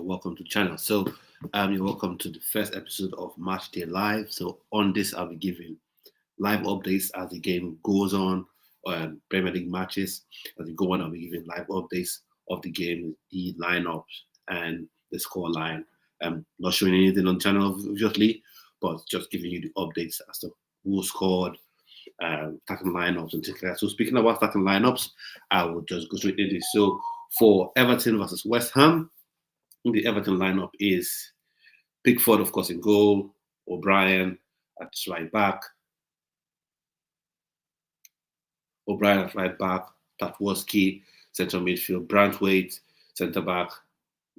welcome to the channel. So, you're welcome to the first episode of Match Day Live. So, on this, I'll be giving live updates as the game goes on, Premier League matches. As we go on, I'll be giving live updates of the game, the lineups, and the score line. Not showing anything on channel, obviously, but just giving you the updates as to who scored, starting lineups and things like that. So speaking about starting lineups, I will just go straight into this. So for Everton versus West Ham, the Everton lineup is Pickford, of course, in goal, O'Brien at right back, Tatworski, central midfield, Brantwaite, centre back,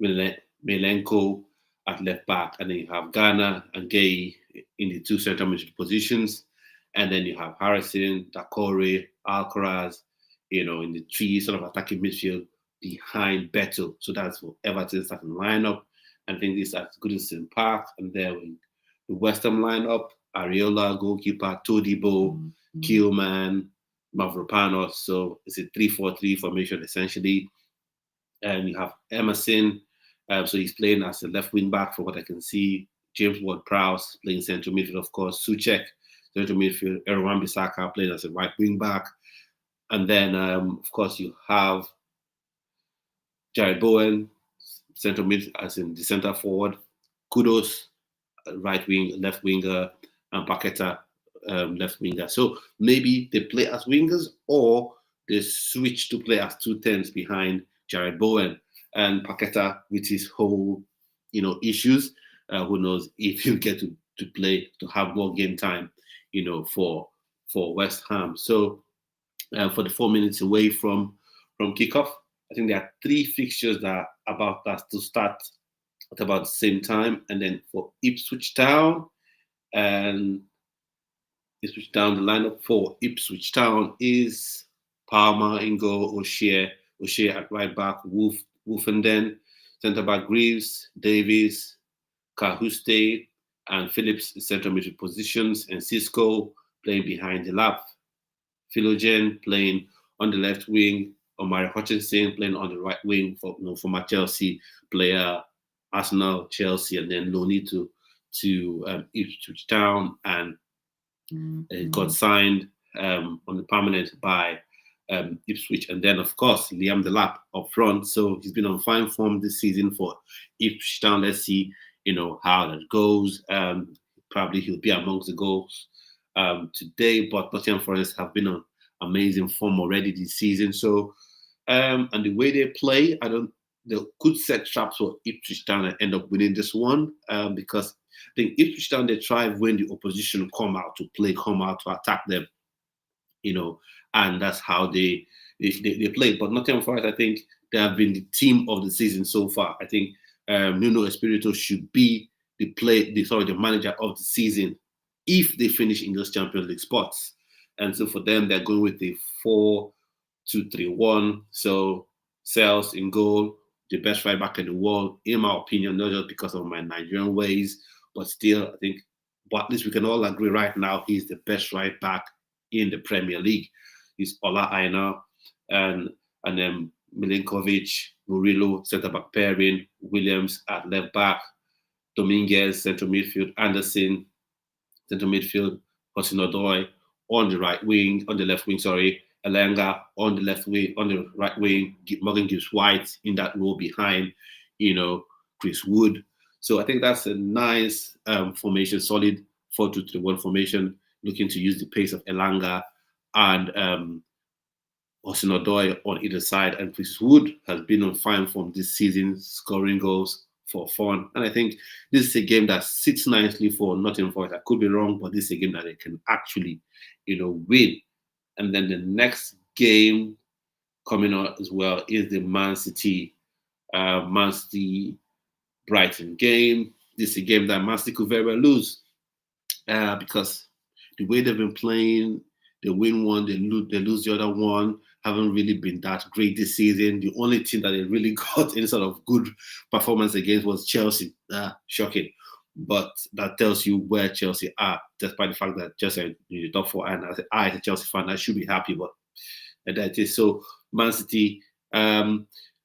Milenko at left back, and then you have Ghana and Gay in the two central midfield positions, and then you have Harrison, Dakore, Alcaraz, in the three sort of attacking midfield behind Beto. So that's for Everton starting lineup. I think this at Goodison Park, and there with the West Ham lineup: Areola, goalkeeper, Todibo, Keelman, Mavropanos. So it's a 3-4-3 formation essentially. And you have Emerson. So he's playing as a left wing back, from what I can see. James Ward-Prowse playing central midfield, of course. Souček, central midfield. Erwan Bissaka playing as a right wing back. And then, of course, you have Jared Bowen, central mid, as in the centre forward. Kudos, right wing, left winger, and Paqueta, left winger. So maybe they play as wingers, or they switch to play as 2 10s behind Jared Bowen and Paqueta with his whole, issues. Who knows if he'll get to play, to have more game time, for West Ham. So for the 4 minutes away from kickoff, I think there are 3 fixtures that are about that to start at about the same time. And then for Ipswich Town, the lineup for Ipswich Town is Palmer in goal, O'Shea at right back, Wolfenden, centre back Greaves, Davies, Kahuste, and Phillips in central midfield positions, and Cisco playing behind the lap. Philogen playing on the left wing, Omari Hutchinson playing on the right wing for former Chelsea player, Arsenal, Chelsea, and then loaned to Ipswich Town, and got signed on the permanent by Ipswich. And then, of course, Liam Delap up front. So he's been on fine form this season for Ipswich Town. Let's see, how that goes. Probably he'll be amongst the goals today, but Nottingham Forest have been on amazing form already this season. So, and the way they play, they could set traps for Ipswich Town and end up winning this one, because I think Ipswich Town, they thrive when the opposition come out to attack them, and that's how they play. But Nottingham Forest, I think they have been the team of the season so far. I think Nuno Espirito should be the manager of the season if they finish in those Champions League spots. And so for them, they're going with a 4-2-3-1. So Sales in goal, the best right back in the world, in my opinion, not just because of my Nigerian ways, but still, I think, but at least we can all agree right now, he's the best right back in the Premier League. He's Ola Aina, and then Milinkovic, Murillo, centre back pairing, Williams at left back, Dominguez, central midfield, Anderson, central midfield, Hudson-Odoi on the left wing, Elanga on the left wing, on the right wing, Morgan Gibbs-White in that role behind, Chris Wood. So I think that's a nice formation, solid 4-2-3-1 formation, looking to use the pace of Elanga and Hudson-Odoi on either side. And Chris Wood has been on fine form this season, scoring goals for fun. And I think this is a game that sits nicely for Nottingham Forest. I could be wrong, but this is a game that they can actually, win. And then the next game coming out as well is the Man City Brighton game. This is a game that Man City could very well lose, because the way they've been playing, they win one, they lose the other one, haven't really been that great this season. The only team that they really got any sort of good performance against was Chelsea. Shocking. But that tells you where Chelsea are, despite the fact that Chelsea are in the top 4. And as a Chelsea fan, I should be happy, but that is so. Man City,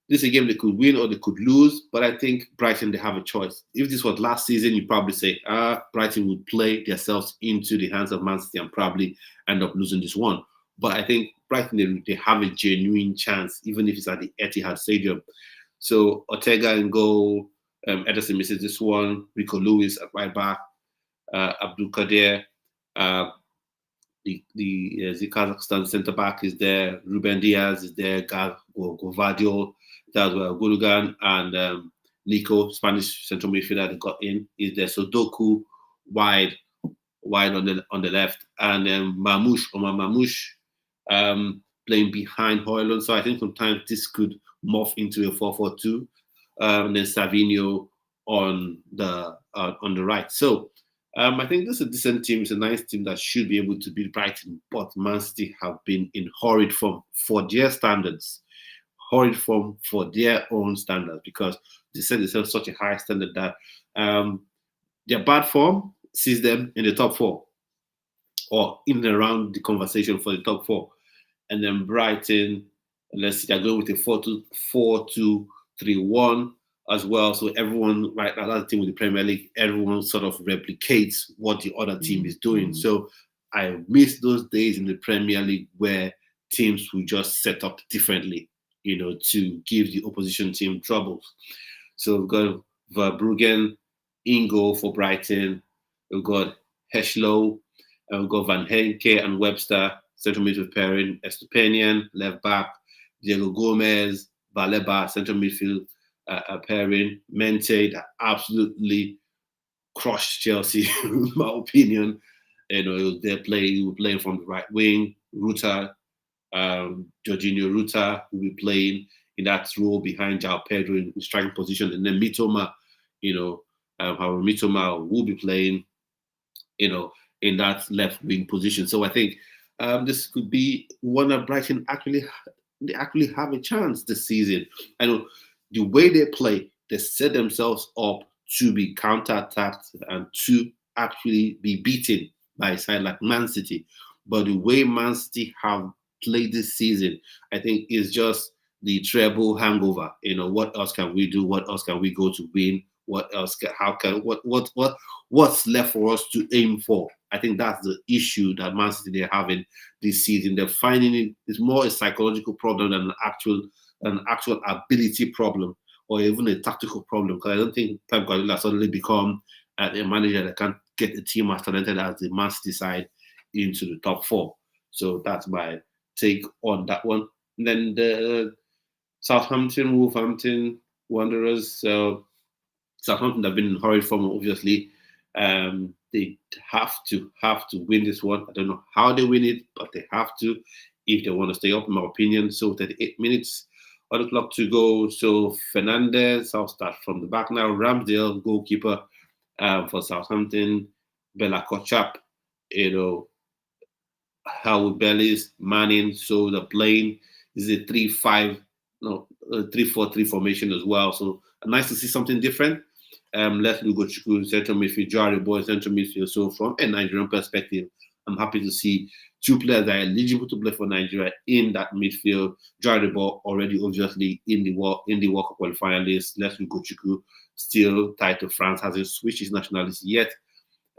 This is a game they could win or they could lose, but I think Brighton, they have a choice. If this was last season, you probably say, Brighton would play themselves into the hands of Man City and probably end up losing this one. But I think Brighton, they have a genuine chance, even if it's at the Etihad Stadium. So Ortega in goal, Ederson misses this one, Rico Lewis at right back, Abdul Kadir, uh, the Kazakhstan centre back is there. Ruben Diaz is there. Govadio, that's Gulugan, and Nico, Spanish central midfielder that got in, is there. So Doku wide on the left, and then Omar Mamouche, playing behind Hoyland. So I think sometimes this could morph into a 4-4-2. And then Savinho on the right. So I think this is a decent team. It's a nice team that should be able to beat Brighton, but Man City have been in horrid form for their standards, horrid form for their own standards, because they set themselves such a high standard that their bad form sees them in the top four or in and around the conversation for the top four. And then Brighton, let's see, they're going with a 4-2-3-1 as well. So everyone, right now, that's the team with the Premier League, everyone sort of replicates what the other team is doing. So I miss those days in the Premier League where teams would just set up differently, to give the opposition team troubles. So we've got Verbruggen, Ingo for Brighton. We've got Heschlow, and we've got Van Henke and Webster, central midfield pairing, Estupinian, left back, Diego Gomez, Baleba, central midfield pairing, Mente, that absolutely crushed Chelsea, in my opinion. He was playing from the right wing. Ruta, Jorginho Ruta will be playing in that role behind João Pedro in striking position, and then Mitoma, Mitoma will be playing, in that left wing position. So I think this could be one that Brighton actually have a chance this season. I know the way they play, they set themselves up to be counter-attacked and to actually be beaten by a side like Man City. But the way Man City have played this season, I think is just the treble hangover. What else can we do? What else can we go to win? What's left for us to aim for? I think that's the issue that Man City they're having this season. They're finding it's more a psychological problem than an actual ability problem or even a tactical problem. Because I don't think Pep Guardiola suddenly become a manager that can get the team as talented as the Man City side into the top four. So that's my take on that one. And then the Southampton, Wolverhampton Wanderers. So Southampton have been in horrid form, obviously. They have to win this one. I don't know how they win it, but they have to if they want to stay up, in my opinion. So 38 minutes on the clock to go. So Fernandez, I'll start from the back now. Ramsdale, goalkeeper for Southampton. Bella Kotchap, Howard Bellis, Manning. So the playing is a 3-4-3 formation as well. So nice to see something different. Leslie Gochukwu, central midfield, Jari Boy, central midfield. So from a Nigerian perspective, I'm happy to see two players that are eligible to play for Nigeria in that midfield. Jari Boy already obviously in the World Cup qualifier list. Leslie Gochukwu still tied to France, hasn't switched his nationality yet.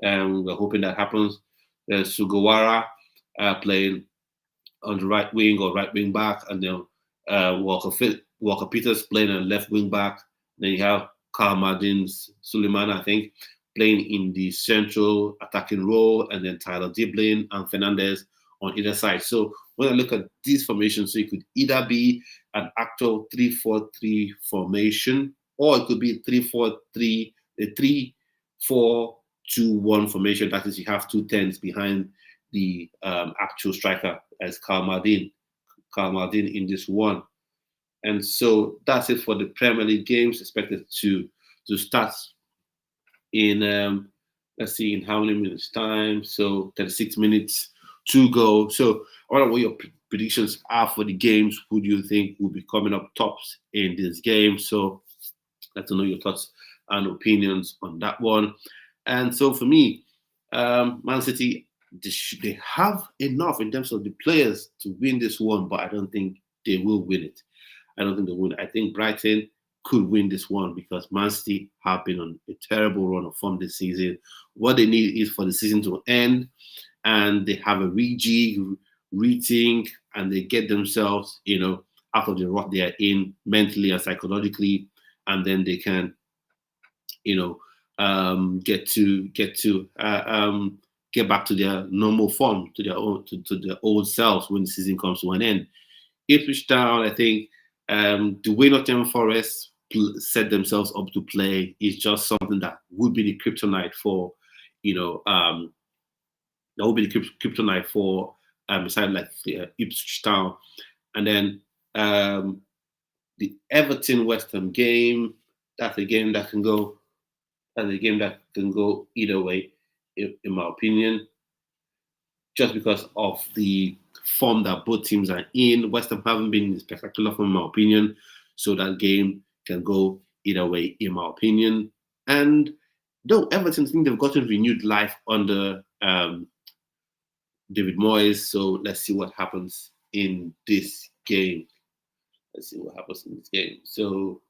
We're hoping that happens. There's Sugawara playing on the right wing or right wing back, and then Walker Peters playing on left wing back. Then you have Kalmadin Suleiman, I think, playing in the central attacking role, and then Tyler Diblin and Fernandez on either side. So when I look at these formations, so it could either be an actual 3-4-3 formation, or it could be 3-4-3, a 3-4-2-1 formation. That is, you have two tens behind the actual striker as Kalmadin in this one. And so that's it for the Premier League games expected to start in, let's see, in how many minutes time. So 36 minutes to go. So I wonder what your predictions are for the games. Who do you think will be coming up tops in this game? So let us know your thoughts and opinions on that one. And so for me, Man City, they have enough in terms of the players to win this one, but I don't think they will win it. I don't think they win. I think Brighton could win this one because Man City have been on a terrible run of form this season. What they need is for the season to end and they have a rejig, rethink, and they get themselves, out of the rut they are in mentally and psychologically, and then they can, you know, get back to their normal form, to their own, to their old selves when the season comes to an end. Ipswich Town, I think, the way Nottingham Forest set themselves up to play is just something that would be the kryptonite for, you know, that would be the kryptonite for a side like Ipswich Town, and then the Everton West Ham game. That's a game that can go. That's a game that can go either way, in my opinion, just because of the form that both teams are in. West Ham haven't been in spectacular form, in my opinion, so that game can go either way, in my opinion. And though Everton think they've gotten renewed life under David Moyes, so let's see what happens in this game. Let's see what happens in this game. So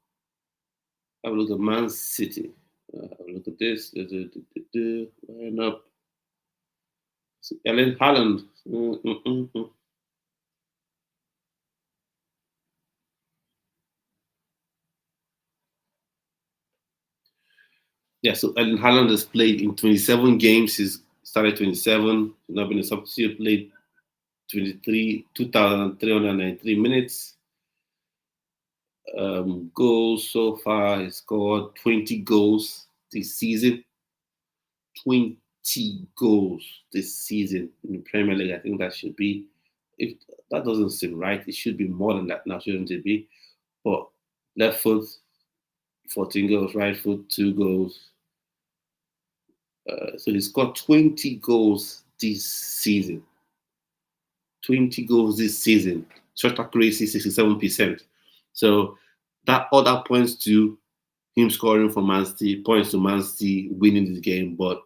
have a look at Man City. Have a look at this. Line up. Ellen Haaland. Yeah, so Ellen Haaland has played in 27 games. He's started 27. He's not been a substitute. Played 2,393 minutes. Goals so far. He scored 20 goals this season. 20 goals this season in the Premier League. I think that should be, if that doesn't seem right, it should be more than that now, shouldn't it be? But left foot, 14 goals, right foot, 2 goals. So he scored 20 goals this season. 20 goals this season. Shot accuracy 67%. So that all that points to him scoring for Man City, points to Man City winning this game, but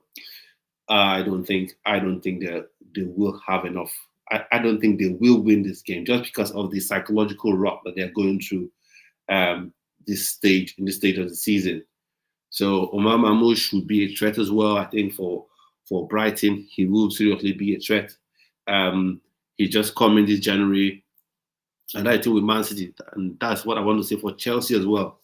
I don't think they will have enough. I don't think they will win this game just because of the psychological rut that they're going through this stage of the season. So Omar Mamouche would be a threat as well. I think for Brighton, he will seriously be a threat. He just come in this January, and I think with Man City, and that's what I want to say for Chelsea as well.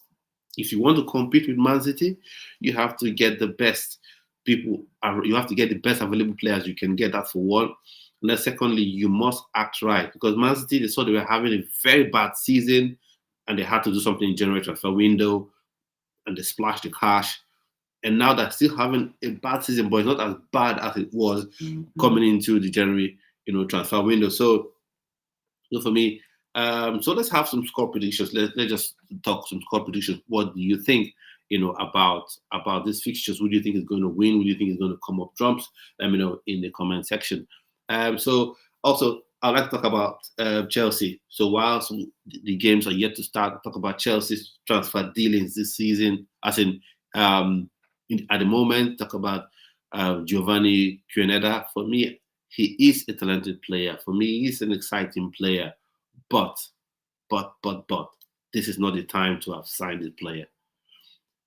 If you want to compete with Man City, you have to get the best people. You have to get the best available players you can get. That for one. And then secondly, you must act right because Man City, they saw they were having a very bad season, and they had to do something in January transfer window, and they splashed the cash. And now they're still having a bad season, but it's not as bad as it was coming into the January, transfer window. So for me, so let's have some score predictions. Let's just talk some score predictions. What do you think, about these fixtures? Who do you think is going to win? Who do you think is going to come up trumps? Let me know in the comment section. So also, I'd like to talk about Chelsea. So whilst the games are yet to start, I'll talk about Chelsea's transfer dealings this season, as in at the moment, talk about Giovanni Quineda. For me, he is a talented player. For me, he's an exciting player. But, this is not the time to have signed this player.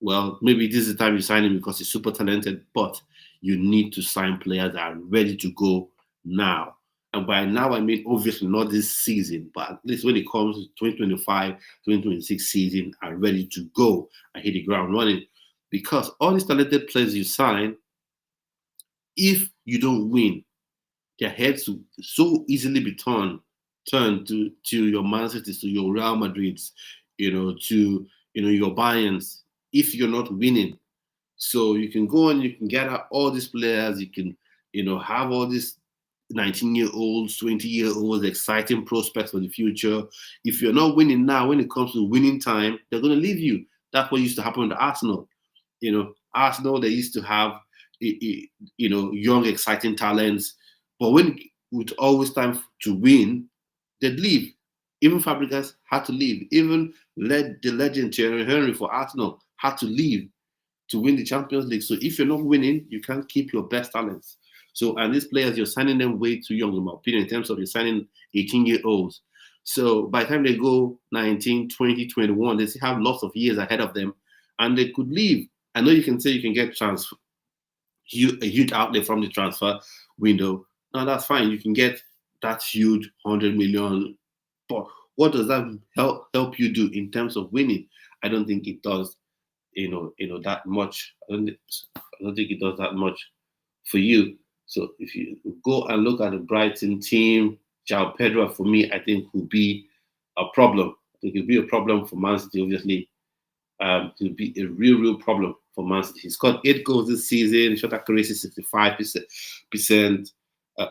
Well, maybe this is the time you sign him because he's super talented, but you need to sign players that are ready to go now. And by now, I mean, obviously not this season, but at least when it comes to 2025, 2026 season, are ready to go and hit the ground running. Because all these talented players you sign, if you don't win, their heads will so easily be turned to your Man City, to your Real Madrids, to your Bayerns, if you're not winning. So you can go and you can gather all these players, you can, have all these 19-year-olds, 20-year-olds, exciting prospects for the future. If you're not winning now, when it comes to winning time, they're going to leave you. That's what used to happen to Arsenal. Arsenal, they used to have, young, exciting talents. But when it's always time to win, they'd leave. Even Fabregas had to leave. Even the legend Thierry Henry for Arsenal had to leave to win the Champions League. So if you're not winning, you can't keep your best talents. So, and these players, you're signing them way too young, in my opinion, in terms of you're signing 18-year-olds. So by the time they go 19, 20, 21, they still have lots of years ahead of them and they could leave. I know you can say you can get a huge outlay from the transfer window. Now that's fine. You can get that huge 100 million. But what does that help you do in terms of winning? I don't think it does. That much. I don't think it does that much for you. So if you go and look at the Brighton team, João Pedro for me, I think will be a problem. I think it'll be a problem for Man City, obviously. It'll be a real problem for Man City. He scored 8 goals this season, shot accuracy 65%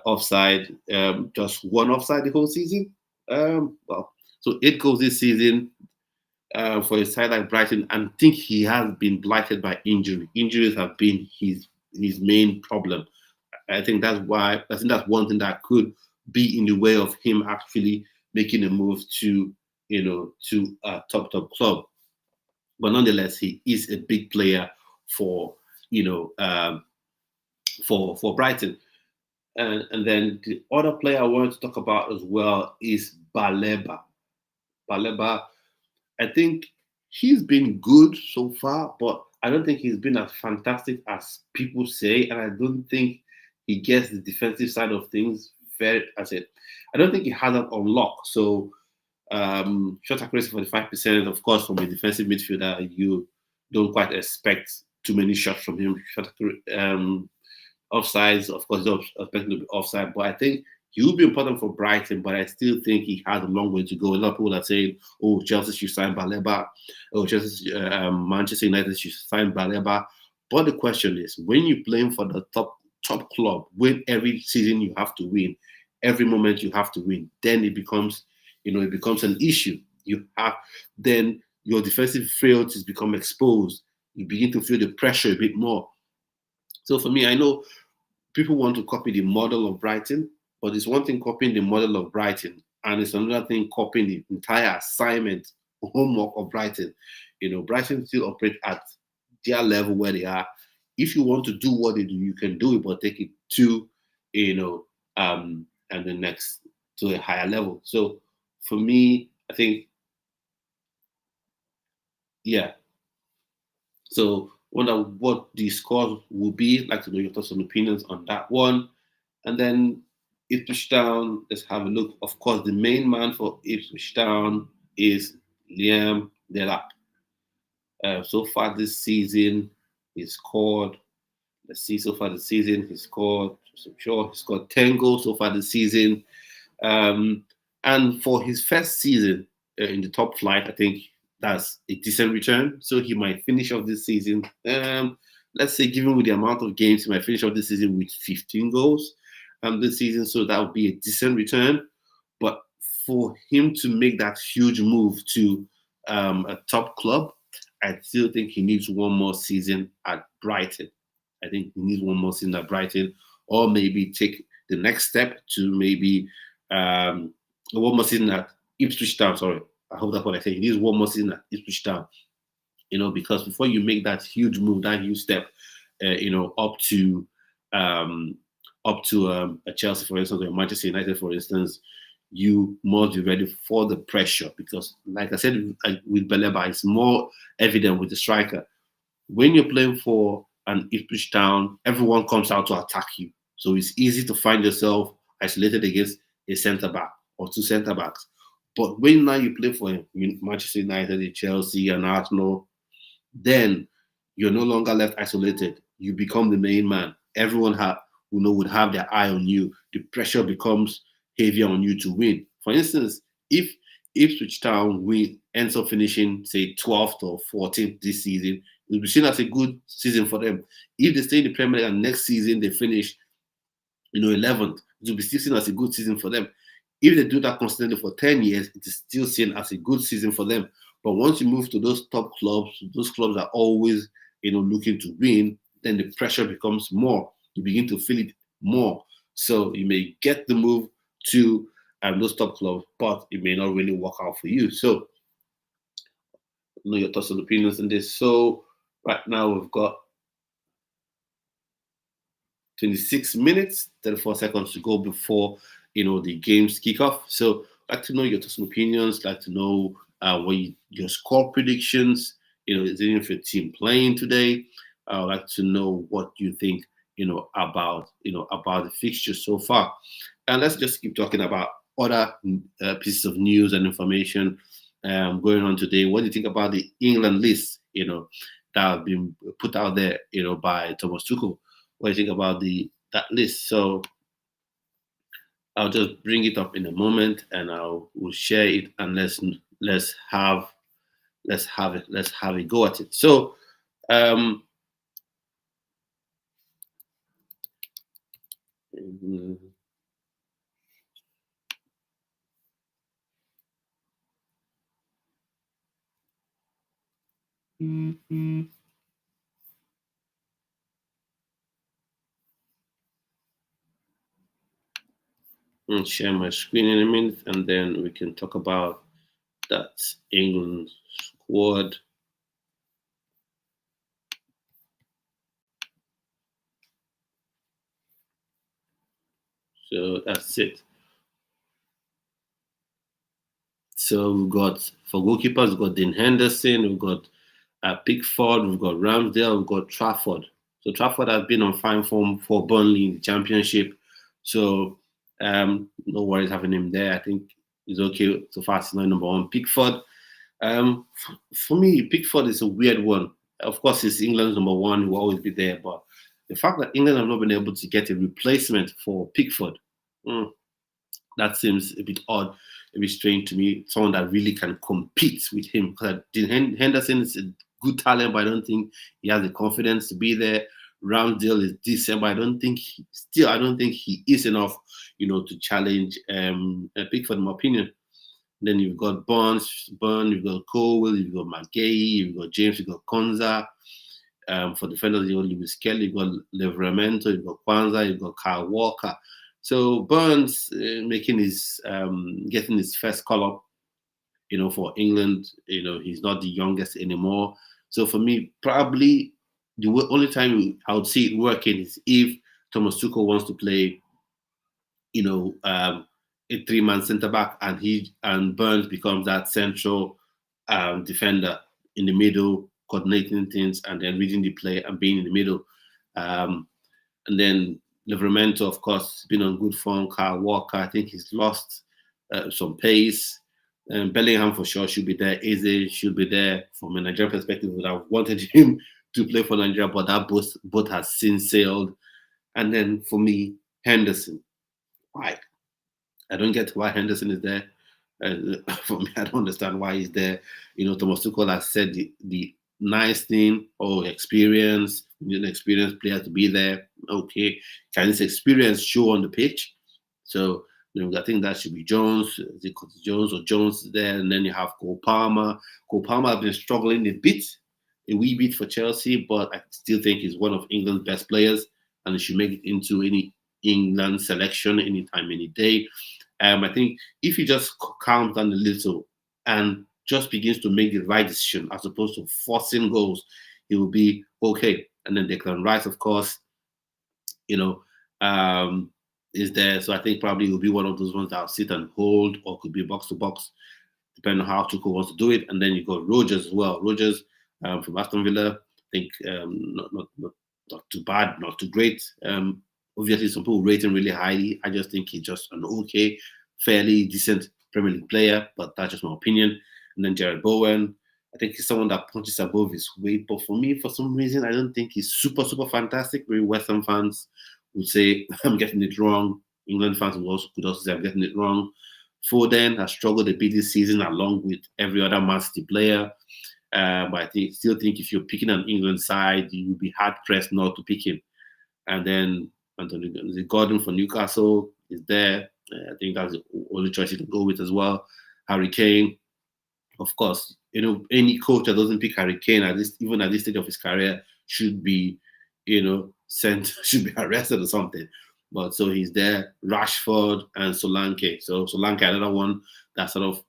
offside, just one offside the whole season. So 8 goals this season for a side like Brighton, and I think he has been blighted by injury. Injuries have been his main problem. I think that's one thing that could be in the way of him actually making a move to a top club. But nonetheless, he is a big player for for Brighton. And then the other player I wanted to talk about as well is Baleba. Baleba, I think he's been good so far, but I don't think he's been as fantastic as people say, and I don't think he gets the defensive side of things I don't think he has that on lock. So shot accuracy 45%, of course, from a defensive midfielder, you don't quite expect too many shots from him. Offsides, of course, he's expecting to be offside, but I think he will be important for Brighton, but I still think he has a long way to go. A lot of people are saying, "Oh, Chelsea should sign Baleba. Oh, Manchester United should sign Baleba." But the question is, when you're playing for the top club, when every season you have to win, every moment you have to win, then it becomes an issue. Then your defensive frailties become exposed. You begin to feel the pressure a bit more. So for me, I know people want to copy the model of Brighton, but it's one thing copying the model of Brighton, and it's another thing copying the entire assignment, homework of Brighton. Brighton still operate at their level where they are. If you want to do what they do, you can do it, but take it to, and the next to a higher level. So for me, I think, yeah. So wonder what the scores will be. Like to know your thoughts and opinions on that one. And then Ipswich Town, let's have a look. Of course, the main man for Ipswich Town is Liam Delap. So far this season, he scored. Let's see, so far this season, he scored. I'm sure he scored 10 goals so far this season. And for his first season in the top flight, I think that's a decent return. So he might finish off this season. Let's say, given with the amount of games, he might finish off this season with 15 goals this season. So that would be a decent return. But for him to make that huge move to a top club, I still think he needs one more season at Brighton. I think he needs one more season at Brighton, or maybe take the next step to maybe one more season at Ipswich Town. Sorry, I hope that's what I say. He needs one more season at Ipswich Town. Because before you make that huge move, that huge step, up to a Chelsea, for instance, or Manchester United, for instance, you must be ready for the pressure because, like I said, with Baleba, it's more evident with the striker. When you're playing for an Ipswich Town, everyone comes out to attack you. So it's easy to find yourself isolated against a centre back or two centre backs. But when now you play for Manchester United, Chelsea, and Arsenal, then you're no longer left isolated. You become the main man. Everyone would have their eye on you. The pressure becomes heavier on you to win. For instance, if Ipswich Town ends up finishing, say, 12th or 14th this season, it will be seen as a good season for them. If they stay in the Premier League and next season they finish, 11th, it will be still seen as a good season for them. If they do that consistently for 10 years, it is still seen as a good season for them. But once you move to those top clubs, those clubs are always, looking to win, then the pressure becomes more. You begin to feel it more. So you may get the move to those top clubs, but it may not really work out for you. So, know your thoughts and opinions on this. So, right now we've got 26 minutes, 34 seconds to go before the games kick off. So like to know your personal opinions, like to know your score predictions. Is any of your team playing today? I would like to know what you think, about the fixture so far. And let's just keep talking about other pieces of news and information going on today. What do you think about the England list, that have been put out there, by Thomas Tuchel? What do you think about that list? So I'll just bring it up in a moment, and we'll share it, and let's have a go at it. So um, I'll share my screen in a minute, and then we can talk about that England squad. So that's it. So we've got, for goalkeepers, we've got Dean Henderson, we've got Pickford, we've got Ramsdale, we've got Trafford. So Trafford has been on fine form for Burnley in the Championship. So no worries having him there. I think he's okay so far. He's not number one. Pickford, for me, Pickford is a weird one. Of course, he's England's number one. He will always be there. But the fact that England have not been able to get a replacement for Pickford, that seems a bit odd, a bit strange to me. Someone that really can compete with him. Because Henderson is a good talent, but I don't think he has the confidence to be there. Ramsdale is decent, but I don't think he is enough, to challenge Pickford, in my opinion. Then you've got Burn, you've got Cole, you've got McGahey, you've got James, you've got Konza. For defenders, you've got Lewis Kelly, you've got Livramento, you've got Kwanzaa, you've got Kyle Walker. So Burns getting his first call up, for England. He's not the youngest anymore. So for me, probably the only time I would see it working is if Thomas Tuchel wants to play, a three-man centre back, and Burns becomes that central defender in the middle, coordinating things and then reading the play and being in the middle. And then Livramento, of course, has been on good form. Kyle Walker, I think he's lost some pace. Bellingham for sure should be there. Eze should be there. From a Nigerian perspective, would have wanted him to play for Nigeria, but that boat has since sailed. And then for me, Henderson. Why? I don't get why Henderson is there. For me, I don't understand why he's there. Thomas Tuchel has said the nice thing, experience. You need an experienced player to be there. Okay, can this experience show on the pitch? So I think that should be Jones. Is it Jones or Jones there? And then you have Cole Palmer. Cole Palmer has been struggling a wee bit for Chelsea, but I still think he's one of England's best players, and he should make it into any England selection anytime, any day. I think if he just calms down a little and just begins to make the right decision as opposed to forcing goals, he will be okay. And then Declan Rice, of course, is there. So I think probably will be one of those ones that will sit and hold, or could be box to box, depending on how Tuchel wants to do it. And then you got Rogers as well. Rogers from Aston Villa, I think not too bad, not too great. Obviously, some people rate him really highly. I just think he's just an okay, fairly decent Premier League player, but that's just my opinion. And then Jared Bowen, I think he's someone that punches above his weight. But for me, for some reason, I don't think he's super, super fantastic. Maybe West Ham fans would say I'm getting it wrong. England fans could also say I'm getting it wrong. Foden has struggled a bit this season, along with every other Man City player. But I still think if you're picking an England side, you'll be hard pressed not to pick him. And then Anthony Gordon for Newcastle is there. I think that's the only choice you can go with as well. Harry Kane, of course. Any coach that doesn't pick Harry Kane even at this stage of his career should be, should be arrested or something. But so he's there. Rashford and Solanke. So Solanke, another one that sort of,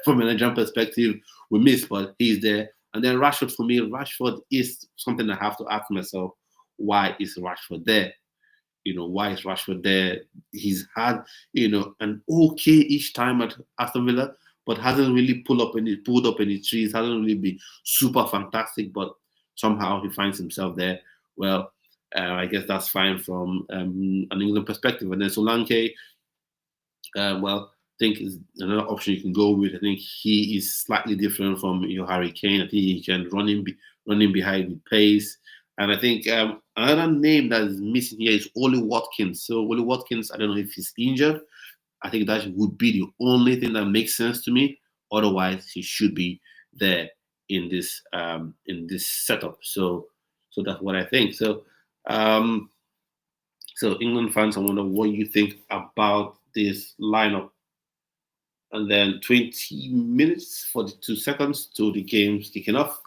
from a Nigerian perspective, we miss, but he's there. And then Rashford, for me, Rashford is something I have to ask myself, why is Rashford there? Why is Rashford there? He's had, an okay-ish time at Aston Villa, but hasn't really pulled up any trees, hasn't really been super fantastic, but somehow he finds himself there. Well, I guess that's fine from an England perspective. And then Solanke, well, I think is another option you can go with. I think he is slightly different from your Harry Kane. I think he can running behind with pace. And I think another name that is missing here is Oli Watkins. So Oli Watkins, I don't know if he's injured. I think that would be the only thing that makes sense to me. Otherwise, he should be there in this setup. So that's what I think. So England fans, I wonder what you think about this lineup. And then 20 minutes, 42 seconds to the game's kicking off.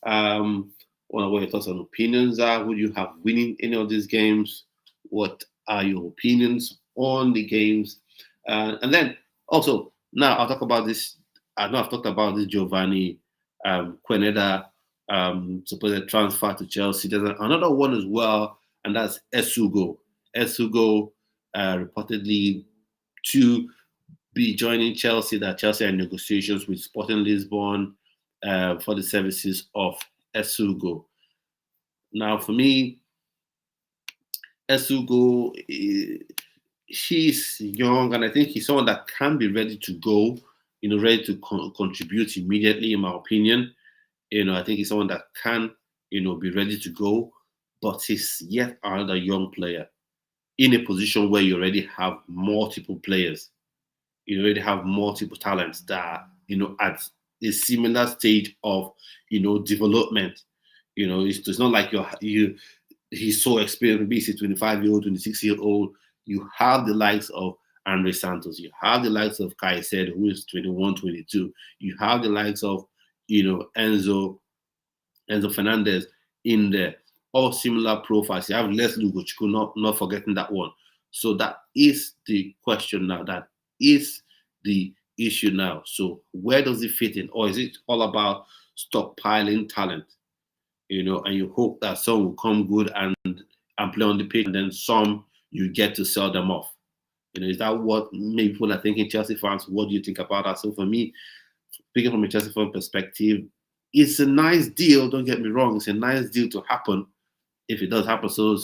Wonder what your thoughts and opinions are. Would you have winning any of these games? What are your opinions on the games? And then also, now I'll talk about this. I know I've talked about this Giovanni Queneda supposed transfer to Chelsea. There's another one as well, and that's Esugo. Esugo reportedly to be joining Chelsea. That Chelsea are in negotiations with Sporting Lisbon for the services of Esugo. Now, for me, Esugo, he's young, and I think he's someone that can be ready to go. Ready to contribute immediately. In my opinion, I think he's someone that can, be ready to go. But he's yet another young player in a position where you already have multiple players. You already have multiple talents that at a similar stage of development. It's not like he's so experienced. Maybe he's a 25-year-old, 26-year-old. You have the likes of Andre Santos. You have the likes of Caicedo, who is 21, 22. You have the likes of Enzo Fernandez in there. All similar profiles. You have Les Lugochukwu, not forgetting that one. So that is the question now. That is the issue now. So where does it fit in? Or is it all about stockpiling talent? And you hope that some will come good and play on the pitch, and then some you get to sell them off. Is that what maybe people are thinking? Chelsea fans, what do you think about that? So for me, speaking from a Chelsea fan perspective, it's a nice deal. Don't get me wrong; it's a nice deal to happen if it does happen. So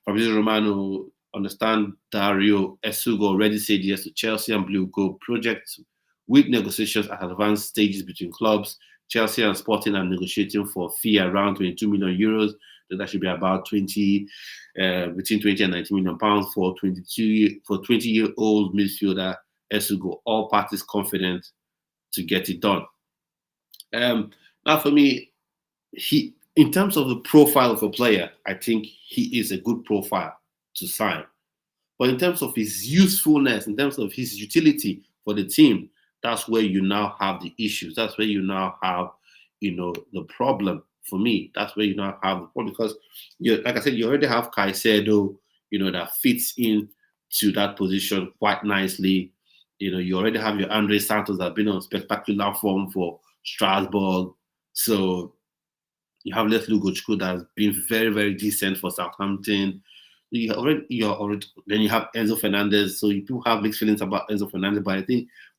Fabrizio Romano understand Dario Esugo already said yes to Chelsea and Blue Gold project with negotiations at advanced stages between clubs. Chelsea and Sporting are negotiating for a fee around 22 million euros. That should be about between 20 and 90 million pounds for 20-year-old midfielder Esugo. All parties confident to get it done. Now, for me, in terms of the profile of a player, I think he is a good profile to sign. But in terms of his usefulness, in terms of his utility for the team, that's where you now have the issues. That's where you now have, the problem. For me, that's where you now have the problem, because, like I said, you already have Caicedo, that fits in to that position quite nicely. You already have your Andre Santos that have been on spectacular form for Strasbourg. So you have Les Lugochukwu that has been very, very decent for Southampton. Then you have Enzo Fernandez. So people have mixed feelings about Enzo Fernandez, but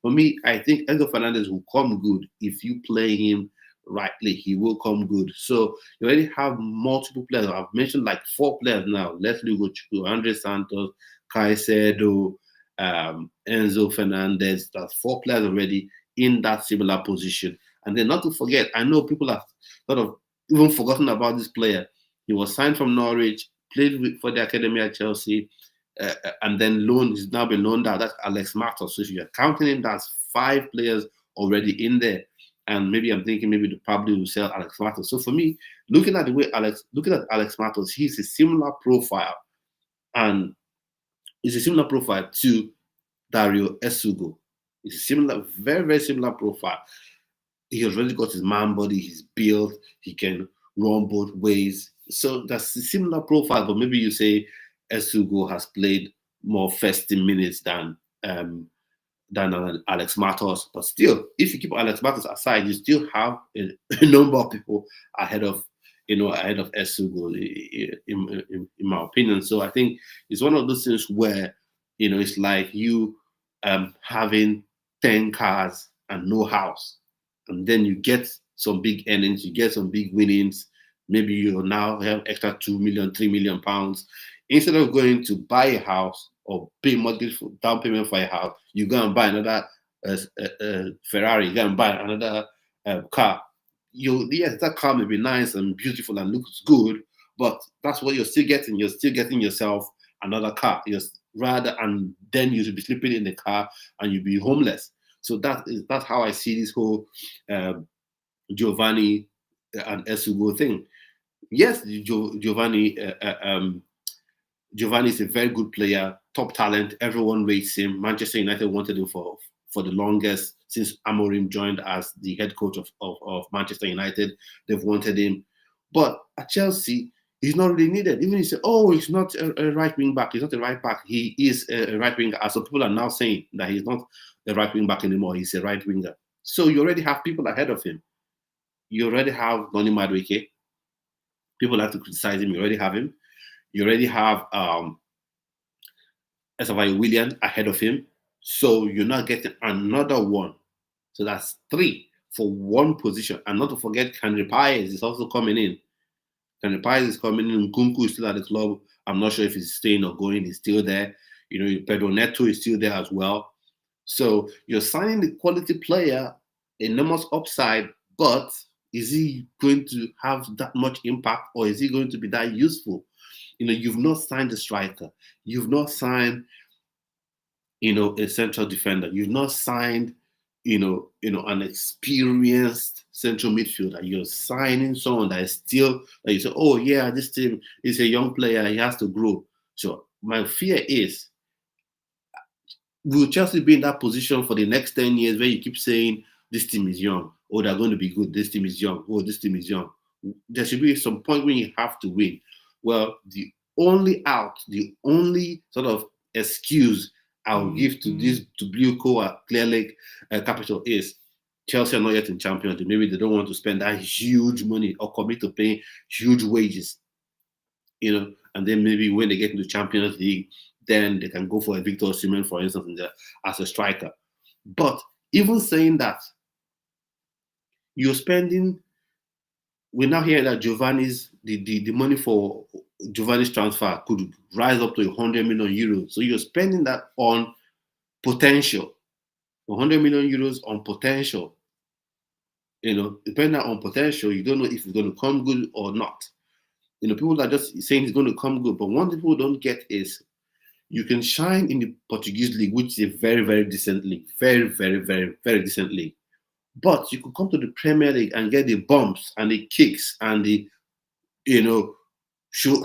for me, I think Enzo Fernandez will come good if you play him rightly. He will come good. So you already have multiple players. I've mentioned like 4 players now: Les Lugochukwu, Andre Santos, Caicedo, Enzo Fernandez. That's 4 players already in that similar position. And then, not to forget, I know people have sort of even forgotten about this player. He was signed from Norwich, played for the academy at Chelsea, and then he's now been loaned out. That's Alex Matos. So if you're counting him, that's 5 players already in there. And maybe I'm thinking maybe the probably will sell Alex Matos. So for me, looking at Alex Matos, he's a similar profile, and it's a similar profile to Dario Esugo. It's a similar, very, very similar profile. He has already got his man body, he's built, he can run both ways. So that's a similar profile, but maybe you say Esugo has played more first minutes than Alex Matos. But still, if you keep Alex Matos aside, you still have a number of people ahead of ahead of Esugo, in my opinion. So I think it's one of those things where, it's like you having 10 cars and no house. And then you get some big earnings, you get some big winnings. Maybe you now have extra 2 million, 3 million pounds. Instead of going to buy a house or pay mortgage for down payment for a house, you go and buy another Ferrari, you go and buy another car. Yes, that car may be nice and beautiful and looks good, but that's what you're still getting. You're still getting yourself another car. And then you'll be sleeping in the car and you'll be homeless. So that's how I see this whole Giovanni and Esugo thing. Yes, Giovanni is a very good player, top talent. Everyone rates him. Manchester United wanted him for the longest since Amorim joined as the head coach of Manchester United. They've wanted him. But at Chelsea, he's not really needed. Even if you say, oh, he's not a right wing back. He's not a right back. He is a right winger. As some people are now saying that he's not a right wing back anymore. He's a right winger. So you already have people ahead of him. You already have Donny Madueke. People like to criticize him. You already have him. You already have Esavayo William ahead of him. So you're not getting another one. So that's 3 for one position. And not to forget, Henry Paez is also coming in. Henry Paez is coming in. Nkunku is still at the club. I'm not sure if he's staying or going. He's still there. Pedro Neto is still there as well. So you're signing the quality player, enormous upside, but is he going to have that much impact, or is he going to be that useful? You've not signed a striker. You've not signed, a central defender. You've not signed, an experienced central midfielder. You're signing someone that is still, that you say, oh yeah, this team is a young player. He has to grow. So my fear is, will Chelsea be in that position for the next 10 years where you keep saying, this team is young, oh, they're going to be good, this team is young, oh, this team is young. There should be some point when you have to win. Well, the only sort of excuse I'll give to Blue at Clear Lake Capital is Chelsea are not yet in Champions League. Maybe they don't want to spend that huge money or commit to paying huge wages, and then maybe when they get into Champions League, then they can go for a Victor Osimhen, for instance, as a striker. But even saying that, we're now hearing that the money for Giovanni's transfer could rise up to 100 million euros. So you're spending that on potential, 100 million euros on potential. Depending on potential, you don't know if it's going to come good or not. People are just saying it's going to come good, but one thing people don't get is you can shine in the Portuguese league, which is a very, very decent league, very, very, very, very decent league. But you could come to the Premier League and get the bumps and the kicks and the,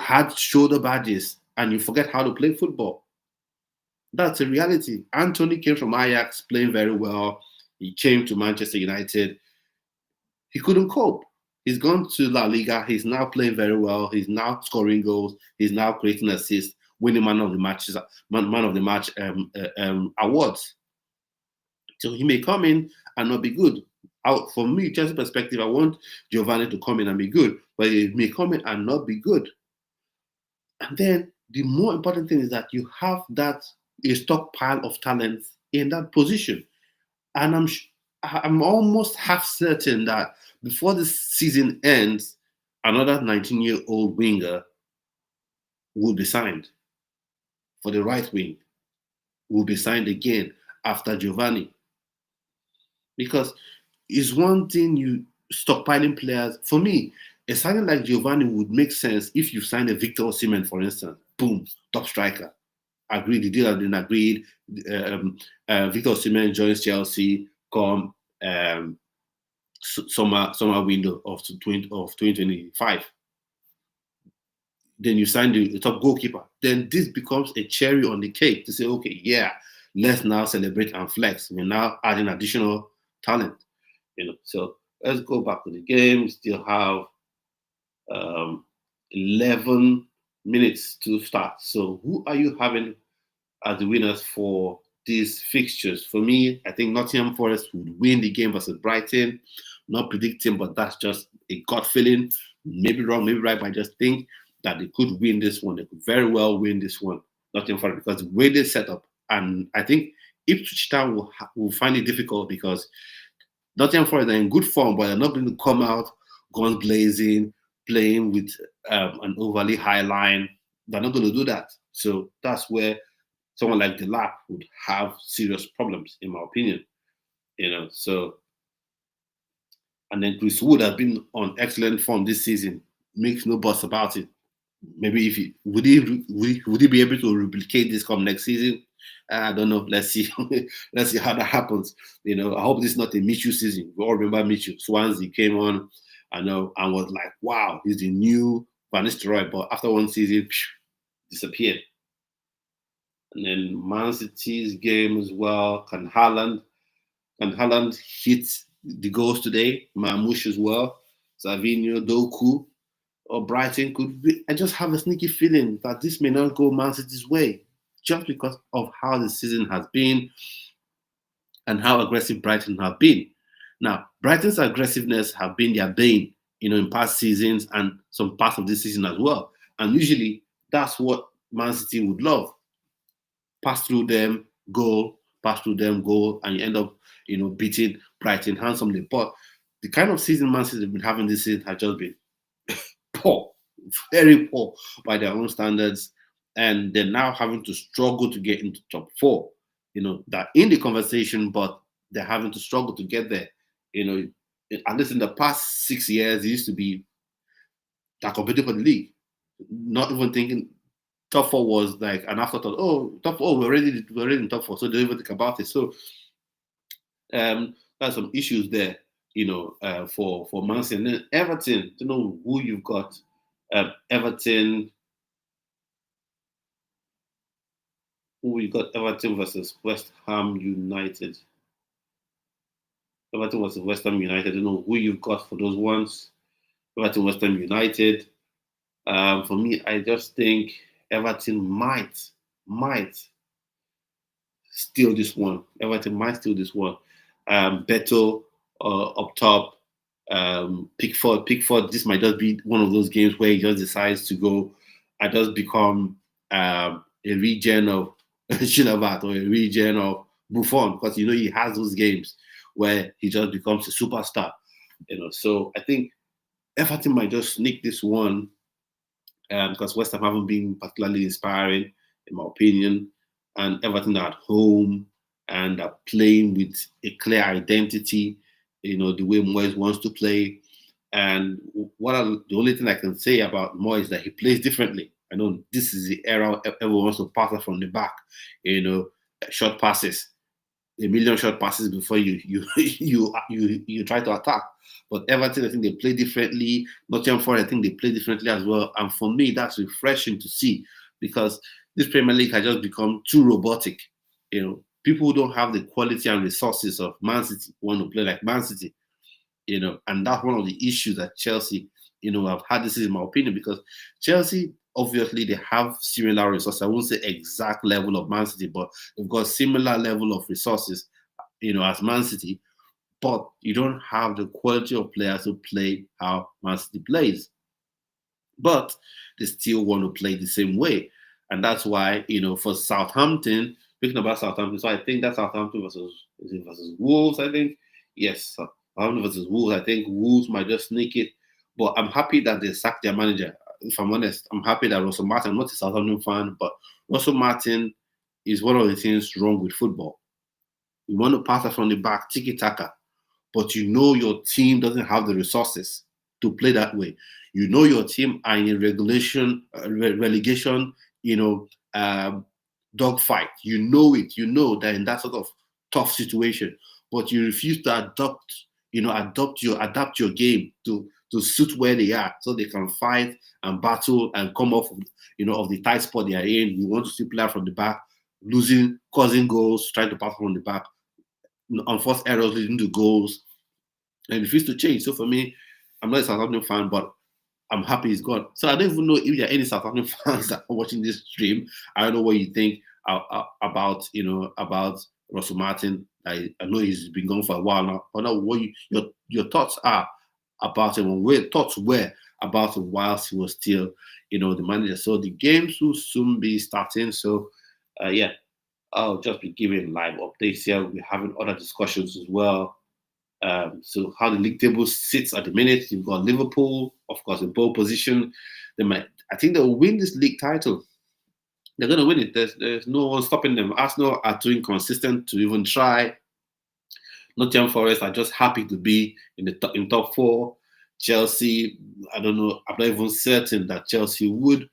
hard shoulder badges, and you forget how to play football. That's a reality. Anthony came from Ajax playing very well. He came to Manchester United. He couldn't cope. He's gone to La Liga. He's now playing very well. He's now scoring goals. He's now creating assists, winning man of the match awards. So he may come in and not be good. From me, Chelsea perspective, I want Giovanni to come in and be good, but he may come in and not be good. And then the more important thing is that you have a stockpile of talent in that position. And I'm almost half certain that before the season ends, another 19-year-old winger will be signed for the right wing, will be signed again after Giovanni. Because it's one thing you stockpiling players. For me, a signing like Giovanni would make sense if you signed a Victor Osimhen, for instance. Boom, top striker. Agreed, the deal has been agreed. Victor Osimhen joins Chelsea come summer window of 2025. Then you sign the top goalkeeper. Then this becomes a cherry on the cake to say, okay, yeah, let's now celebrate and flex. We're now adding additional talent. So let's go back to the game. We still have 11 minutes to start. So who are you having as the winners for these fixtures? For me, I think Nottingham Forest would win the game versus Brighton. Not predicting, but that's just a gut feeling. maybe wrong, maybe right, but I just think that they could win this one. They could very well win this one. Nothing for it because the way they set up, and I think Ipswich Town will find it difficult because Nottingham Forest are in good form, but they're not going to come out guns blazing, playing with an overly high line. They're not going to do that. So that's where someone like Delap would have serious problems, in my opinion. So and then Chris Wood has been on excellent form this season. Makes no boss about it. Maybe if he would he be able to replicate this come next season? I don't know. Let's see. Let's see how that happens. I hope this is not a Michu season. We all remember Michu. Swansea came on, I know, and was like, wow, he's the new Van Nistelrooy. But after one season, disappeared. And then Man City's game as well. Can Haaland hit the goals today? Marmoush as well. Savinho, Doku, or Brighton could be. I just have a sneaky feeling that this may not go Man City's way just because of how the season has been and how aggressive Brighton have been. Now, Brighton's aggressiveness have been their bane, in past seasons and some parts of this season as well. And usually that's what Man City would love. Pass through them, goal, pass through them, goal, and you end up, beating Brighton handsomely. But the kind of season Man City have been having this season has just been poor, very poor by their own standards. And they're now having to struggle to get into top four. They're in the conversation, but they're having to struggle to get there. At least in the past 6 years, it used to be that competing for the league. Not even thinking top four was like an afterthought. Oh, top four, we're already in top four, so they don't even think about it. So there's some issues there, for Man City. And then Everton, to know who you've got. Everton. We got Everton versus West Ham United. Everton versus West Ham United. I don't know who you've got for those ones. Everton, West Ham United. For me, I just think Everton might steal this one. Everton might steal this one. Beto up top. Pickford. This might just be one of those games where he just decides to go. I just become a regen of Chilavat or a regen of Buffon because he has those games where he just becomes a superstar. So I think Everton might just sneak this one because West Ham haven't been particularly inspiring, in my opinion, and Everton are at home and are playing with a clear identity. The way Moyes wants to play. And the only thing I can say about Moyes is that he plays differently. I know this is the era everyone wants to pass it from the back, short passes, a million short passes before you try to attack. But Everton, I think they play differently. Nottingham Forest, I think they play differently as well. And for me, that's refreshing to see because this Premier League has just become too robotic. People who don't have the quality and resources of Man City want to play like Man City. And that's one of the issues that Chelsea, have had this is in my opinion, because Chelsea, obviously, they have similar resources. I won't say exact level of Man City, but they've got similar level of resources, as Man City, but you don't have the quality of players who play how Man City plays. But they still want to play the same way. And that's why, for Southampton, speaking about Southampton, so I think that's Southampton versus Wolves, I think. Yes, Southampton versus Wolves. I think Wolves might just sneak it. But I'm happy that they sacked their manager. If I'm honest, I'm happy that Russell Martin, I'm not a Southampton fan, but Russell Martin is one of the things wrong with football. You want to pass it from the back, tiki-taka, but your team doesn't have the resources to play that way. Your team are in a relegation, dogfight. You know it. You know that in that sort of tough situation, but you refuse to adapt your game to suit where they are, so they can fight and battle and come off, of the tight spot they are in. You want to see player from the back, causing goals, trying to pass from the back, unforced errors leading to goals, and refuse to change. So for me, I'm not a Southampton fan, but I'm happy he's gone. So I don't even know if there are any Southampton fans that are watching this stream. I don't know what you think about Russell Martin. I know he's been gone for a while now. I don't know what your thoughts are about him, and thoughts were about him whilst he was still, the manager. So the games will soon be starting. So, yeah, I'll just be giving live updates here. We're having other discussions as well. So how the league table sits at the minute, you've got Liverpool, of course, in pole position. I think they'll win this league title. They're going to win it. There's no one stopping them. Arsenal are too inconsistent to even try. Nottingham Forest are just happy to be in top four. Chelsea, I don't know. I'm not even certain that Chelsea would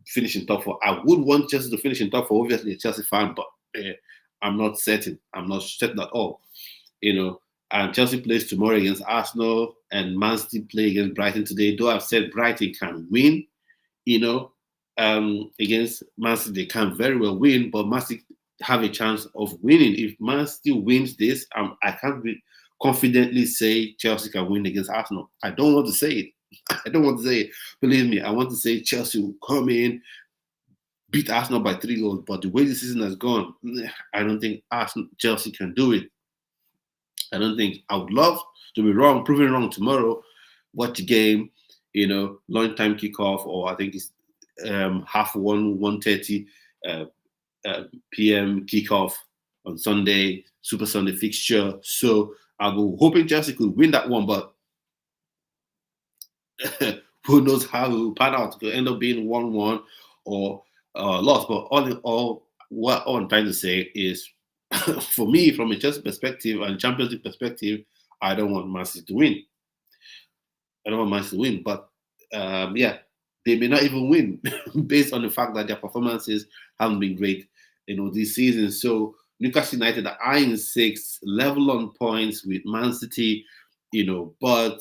finish in top four. I would want Chelsea to finish in top four. Obviously, a Chelsea fan, but I'm not certain. I'm not certain at all. And Chelsea plays tomorrow against Arsenal, and Man City play against Brighton today. Though I've said Brighton can win, against Man City, they can very well win, but Man City have a chance of winning. If Man City wins this, I can't confidently say Chelsea can win against Arsenal. I don't want to say it. I don't want to say it. Believe me, I want to say Chelsea will come in, beat Arsenal by 3 goals. But the way the season has gone, I don't think Chelsea can do it. I don't think. I would love to be wrong, proven wrong tomorrow. Watch the game, lunchtime kickoff, or I think it's 1:30 p.m. kickoff on Sunday, Super Sunday fixture. So I was hoping Chelsea could win that one, but who knows how it will pan out? It could end up being 1-1 or loss. But all in all, what I'm trying to say is, for me, from a Chelsea perspective and Champions League perspective, I don't want Man City to win. I don't want Man City to win, but yeah, they may not even win based on the fact that their performances haven't been great, this season. So Newcastle United are eyeing 6, level on points with Man City, but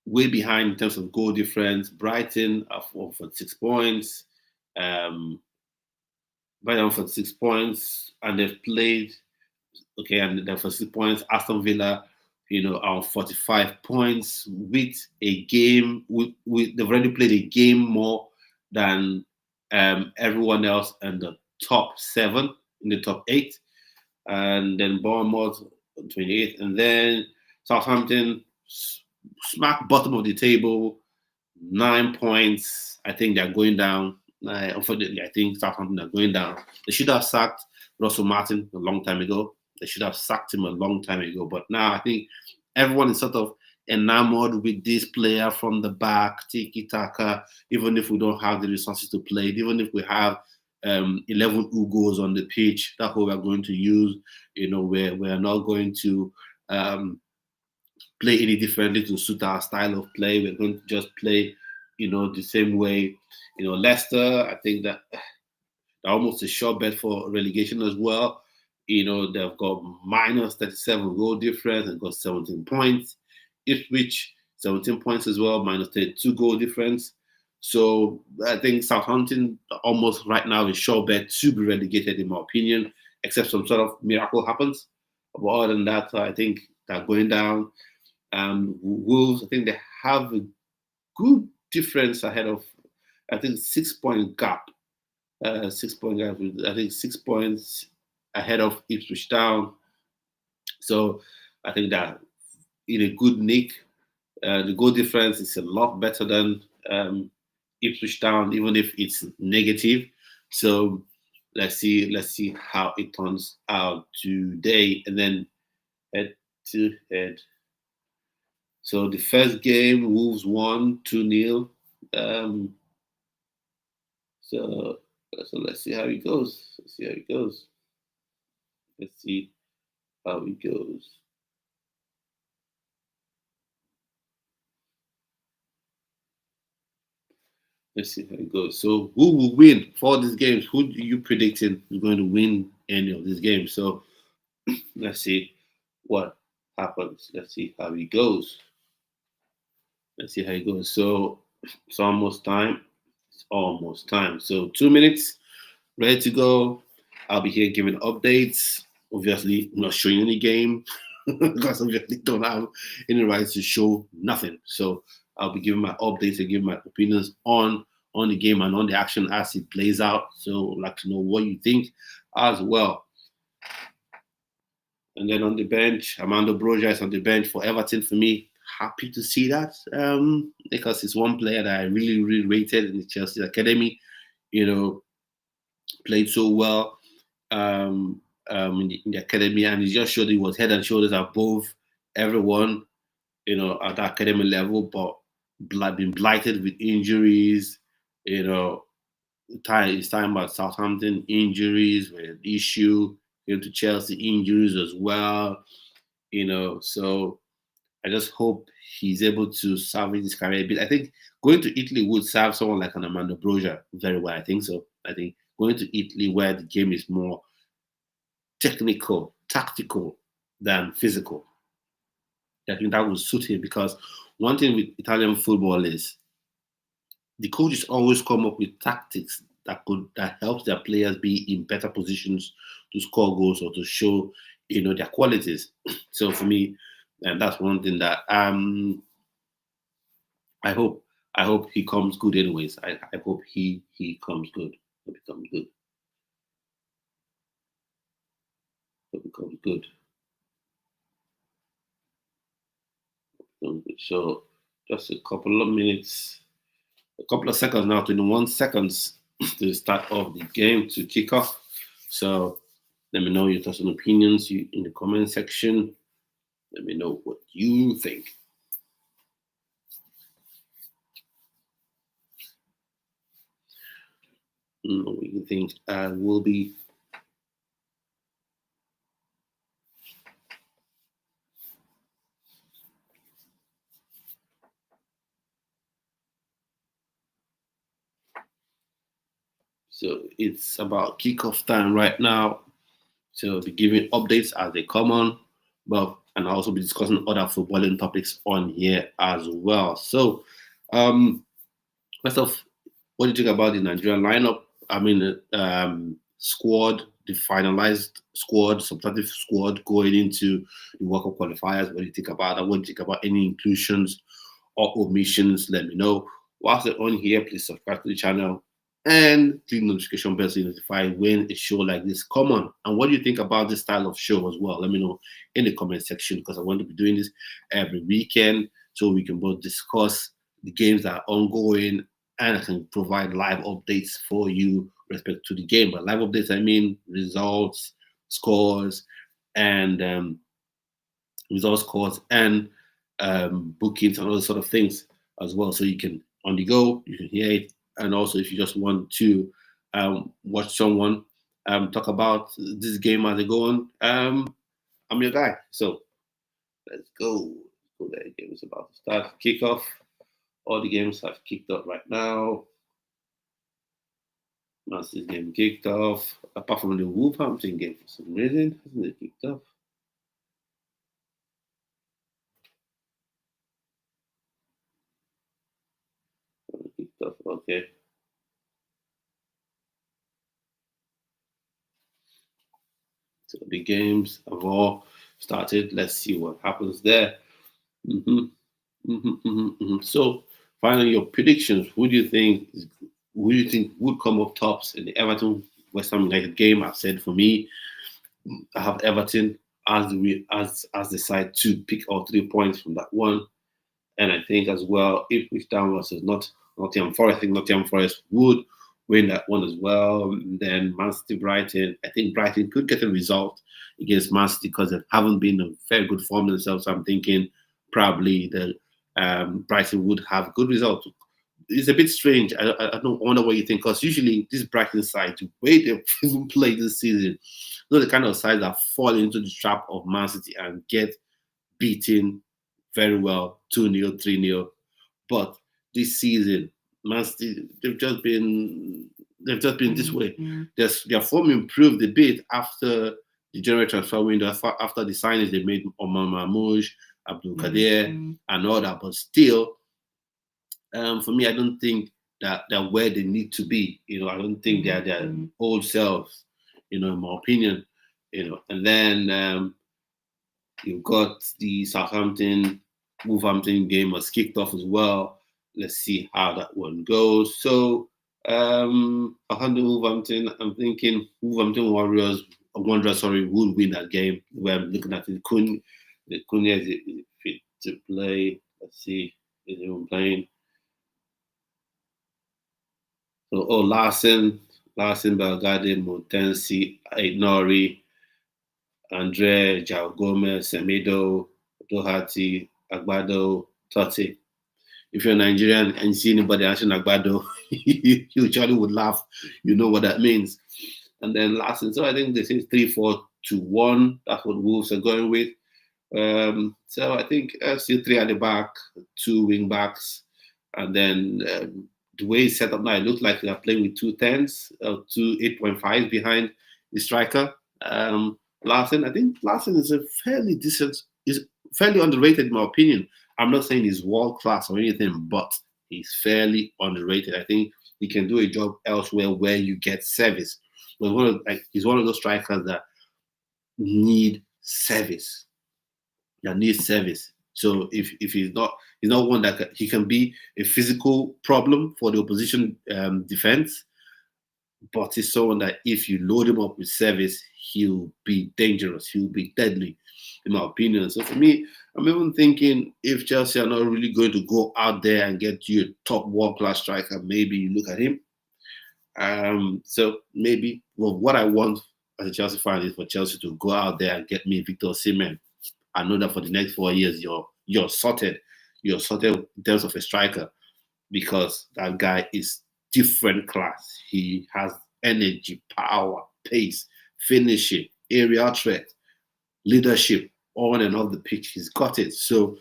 way behind in terms of goal difference. Brighton are for 6 points. Brighton for 6 points, and they've played, and they're for 6 points. Aston Villa, are 45 points with a game. They've already played a game more than everyone else in the top 7, in the top 8. And then Bournemouth, 28th. And then Southampton, smack bottom of the table, 9 points. I think they're going down. Unfortunately, I think Southampton are going down. They should have sacked Russell Martin a long time ago. They should have sacked him a long time ago. But now I think everyone is sort of enamored with this player from the back, tiki-taka, even if we don't have the resources to play it, even if we have 11 Ugos on the pitch, that's what we're going to use. We're not going to play any differently to suit our style of play. We're going to just play, the same way. Leicester, I think that they're almost a sure bet for relegation as well. They've got minus 37 goal difference and got 17 points. Ipswich, 17 points as well, minus 32 goal difference. So I think Southampton almost right now is sure bet to be relegated, in my opinion, except some sort of miracle happens. But other than that, I think they're going down. Wolves, I think they have a good difference ahead of, I think, 6-point gap. 6-point gap. I think 6 points ahead of Ipswich Town. So I think that in a good nick. The goal difference is a lot better than Ipswich Town, even if it's negative. So let's see how it turns out today, and then head to head. So the first game, Wolves won 2-0. So let's see how it goes. Let's see how it goes. Let's see how it goes. Let's see how it goes. So who will win for these games? Who do you predicting is going to win any of these games? So let's see what happens. Let's see how it goes. Let's see how it goes. So it's almost time. It's almost time. So 2 minutes, ready to go. I'll be here giving updates. Obviously, not showing any game because obviously don't have any rights to show nothing. So I'll be giving my updates and giving my opinions on the game and on the action as it plays out. So I'd like to know what you think as well. And then on the bench, Armando Broja is on the bench for Everton for me. Happy to see that because it's one player that I really, really rated in the Chelsea academy. You know, played so well in the academy, and he just showed he was head and shoulders above everyone, at the academy level, but been blighted with injuries, you know, his time at Southampton, injuries were an issue, to Chelsea, injuries as well, so I just hope he's able to salvage his career a bit. I think going to Italy would serve someone like an Armando Broja very well. I think so. I think going to Italy where the game is more technical, tactical than physical. I think that would suit him because one thing with Italian football is the coaches always come up with tactics that helps their players be in better positions to score goals or to show their qualities. So for me, and that's one thing that I hope he comes good anyways. I hope he comes good. Hope he comes good. Hope he comes good. So just a couple of minutes, a couple of seconds now, 21 seconds to start off the game to kick off. So let me know your thoughts and opinions in the comment section. Let me know what you think. What you think will be. So it's about kickoff time right now. So I'll be giving updates as they come on, and I'll also be discussing other footballing topics on here as well. So, first off, what do you think about the Nigerian lineup? I mean, squad, the finalized squad, substantive squad going into the World Cup qualifiers. What do you think about that? What do you think about any inclusions or omissions? Let me know. Whilst you're on here, please subscribe to the channel and click the notification bell so you notify when a show like this come on. And what do you think about this style of show as well? Let me know in the comment section because I want to be doing this every weekend so we can both discuss the games that are ongoing and I can provide live updates for you respect to the game. But live updates, I mean results, scores, and bookings and all those sort of things as well. So you can on the go, you can hear it, and also if you just want to watch someone talk about this game as they go on, I'm your guy. So let's go. The game is about to start. Kickoff. All the games have kicked off right now. Once this game kicked off, apart from the Wolverhampton game for some reason, hasn't it kicked off? Kicked off, okay. So the games have all started. Let's see what happens there. So, finally, your predictions. Who do you think would come up tops in the Everton West Ham United game? I've said for me, I have Everton as the side to pick all 3 points from that one, and I think as well Ipswich Town versus Nottingham Forest. I think Nottingham Forest would win that one as well. And then Man City Brighton. I think Brighton could get a result against Man City because they haven't been in a very good form themselves. So I'm thinking probably the Brighton would have a good result. It's a bit strange. I don't wonder what you think because usually this Brighton side, the way they've even played this season, the kind of sides that fall into the trap of Man City and get beaten very well, 2-0, 3-0. But this season, Man City, they've just been this way. Their form improved a bit after the January transfer window, after the signings they made Omar Mamouche, Abdul Kadir, and all that. But still, for me, I don't think that they're where they need to be. I don't think they're their old selves. In my opinion. And then you've got the Wolverhampton game was kicked off as well. Let's see how that one goes. So, Wolverhampton, I'm thinking Wolverhampton Warriors Wanderers, sorry, would win that game. Where I'm looking at it, Cunha is fit to play. Let's see, is even playing? So, Larson, Belgade, Montensi, Nori, Andre, Jao Gomez, Semedo, Doherty, Agbado, Totti. If you're Nigerian and you see anybody answering Agbado, you usually would laugh. You know what that means. And then Larson, so I think this is 3-4-2-1. That's what Wolves are going with. So I think FC three at the back, two wing backs, and then the way it's set up now, it looks like they're playing with two tens, two 8.5 behind the striker. Larson, I think Larson is a fairly decent, is fairly underrated in my opinion. I'm not saying he's world class or anything, but he's fairly underrated. I think he can do a job elsewhere where you get service. But he's one of those strikers that need service. That needs service. So if he's not one that he can be a physical problem for the opposition defense, but he's someone that if you load him up with service, he'll be dangerous. He'll be deadly, in my opinion. So for me, I'm even thinking if Chelsea are not really going to go out there and get you a top world-class striker, maybe you look at him. So maybe what I want as a Chelsea fan is for Chelsea to go out there and get me Victor Osimhen. I know that for the next 4 years, you're sorted. You're sorted in terms of a striker because that guy is different class. He has energy, power, pace, finishing, area threat, leadership, on and off the pitch. He's got it. So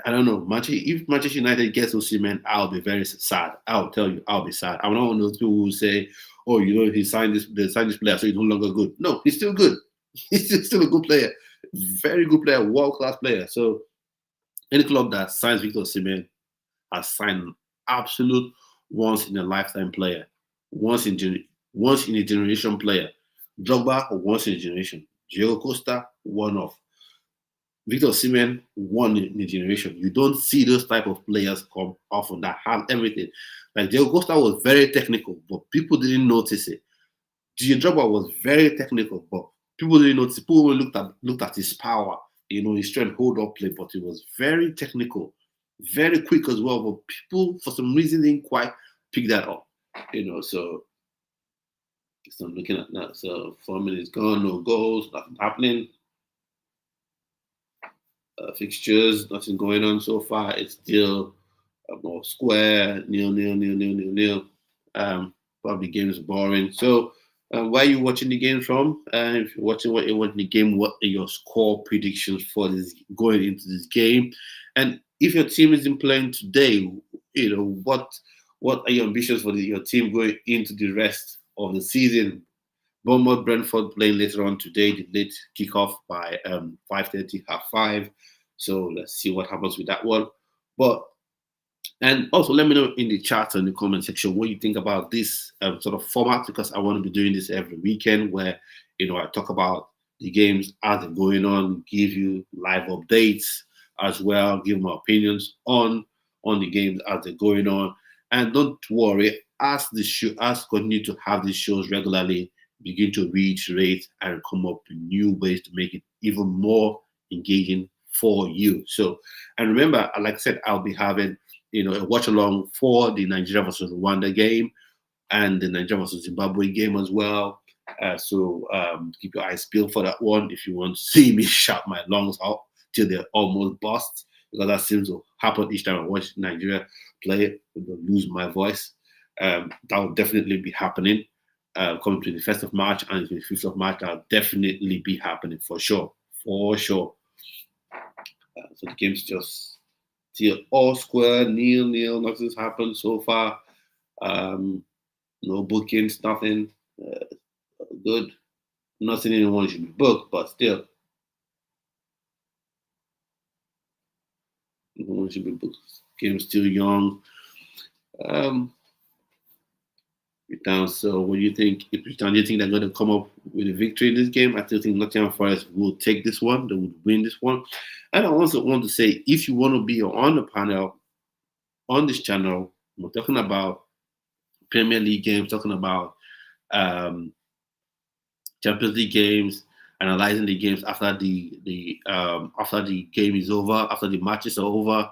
I don't know. If Manchester United gets Osimhen, I'll be very sad. I'll tell you, I'll be sad. I'm not one of those people who say, "Oh, they signed this player, so he's no longer good." No, he's still good. He's still a good player, very good player, world class player. So any club that signs Victor Osimhen has signed an absolute once in a lifetime player, once in a generation player. Drogba, once in a generation. Diego Costa, one of. Victor Osimhen, one in a generation. You don't see those type of players come often that have everything. Like Diego Costa was very technical, but people didn't notice it. Diego Drogba was very technical, but people didn't notice. People looked at his power, his strength, hold up play, but he was very technical, very quick as well. But people, for some reason, didn't quite pick that up. So I'm looking at that. So 4 minutes gone, no goals, nothing happening. Fixtures, nothing going on so far. It's still more square, nil. Probably game's boring. So, where are you watching the game from? If you're watching the game, what are your score predictions for this going into this game? And if your team isn't playing today, what are your ambitions for your team going into the rest of the season? Bournemouth, Brentford playing later on today. The late kickoff by 5:30, 5:30. So let's see what happens with that one. And also let me know in the chat or in the comment section what you think about this sort of format, because I want to be doing this every weekend where I talk about the games as they're going on, give you live updates as well, give my opinions on the games as they're going on. And don't worry, as continue to have these shows regularly, begin to reiterate and come up with new ways to make it even more engaging for you. So, and remember, like I said, I'll be having a watch along for the Nigeria versus Rwanda game and the Nigeria versus Zimbabwe game as well. So keep your eyes peeled for that one if you want to see me shout my lungs out till they're almost bust, because that seems to happen each time I watch Nigeria play. I lose my voice. That will definitely be happening. Coming to the 1st of March and the 5th of March, that'll definitely be happening for sure. So the game's just still all square, nil. Nothing's happened so far. No bookings, nothing. Good. Nothing anyone should be booked, but still. Everyone should be booked. Game's still young. Down. So what do you think? Do you think they're going to come up with a victory in this game? I still think Nottingham Forest will take this one. They would win this one. And I also want to say, if you want to be on the panel on this channel, we're talking about Premier League games, talking about Champions League games, analyzing the games after the game is over, after the matches are over.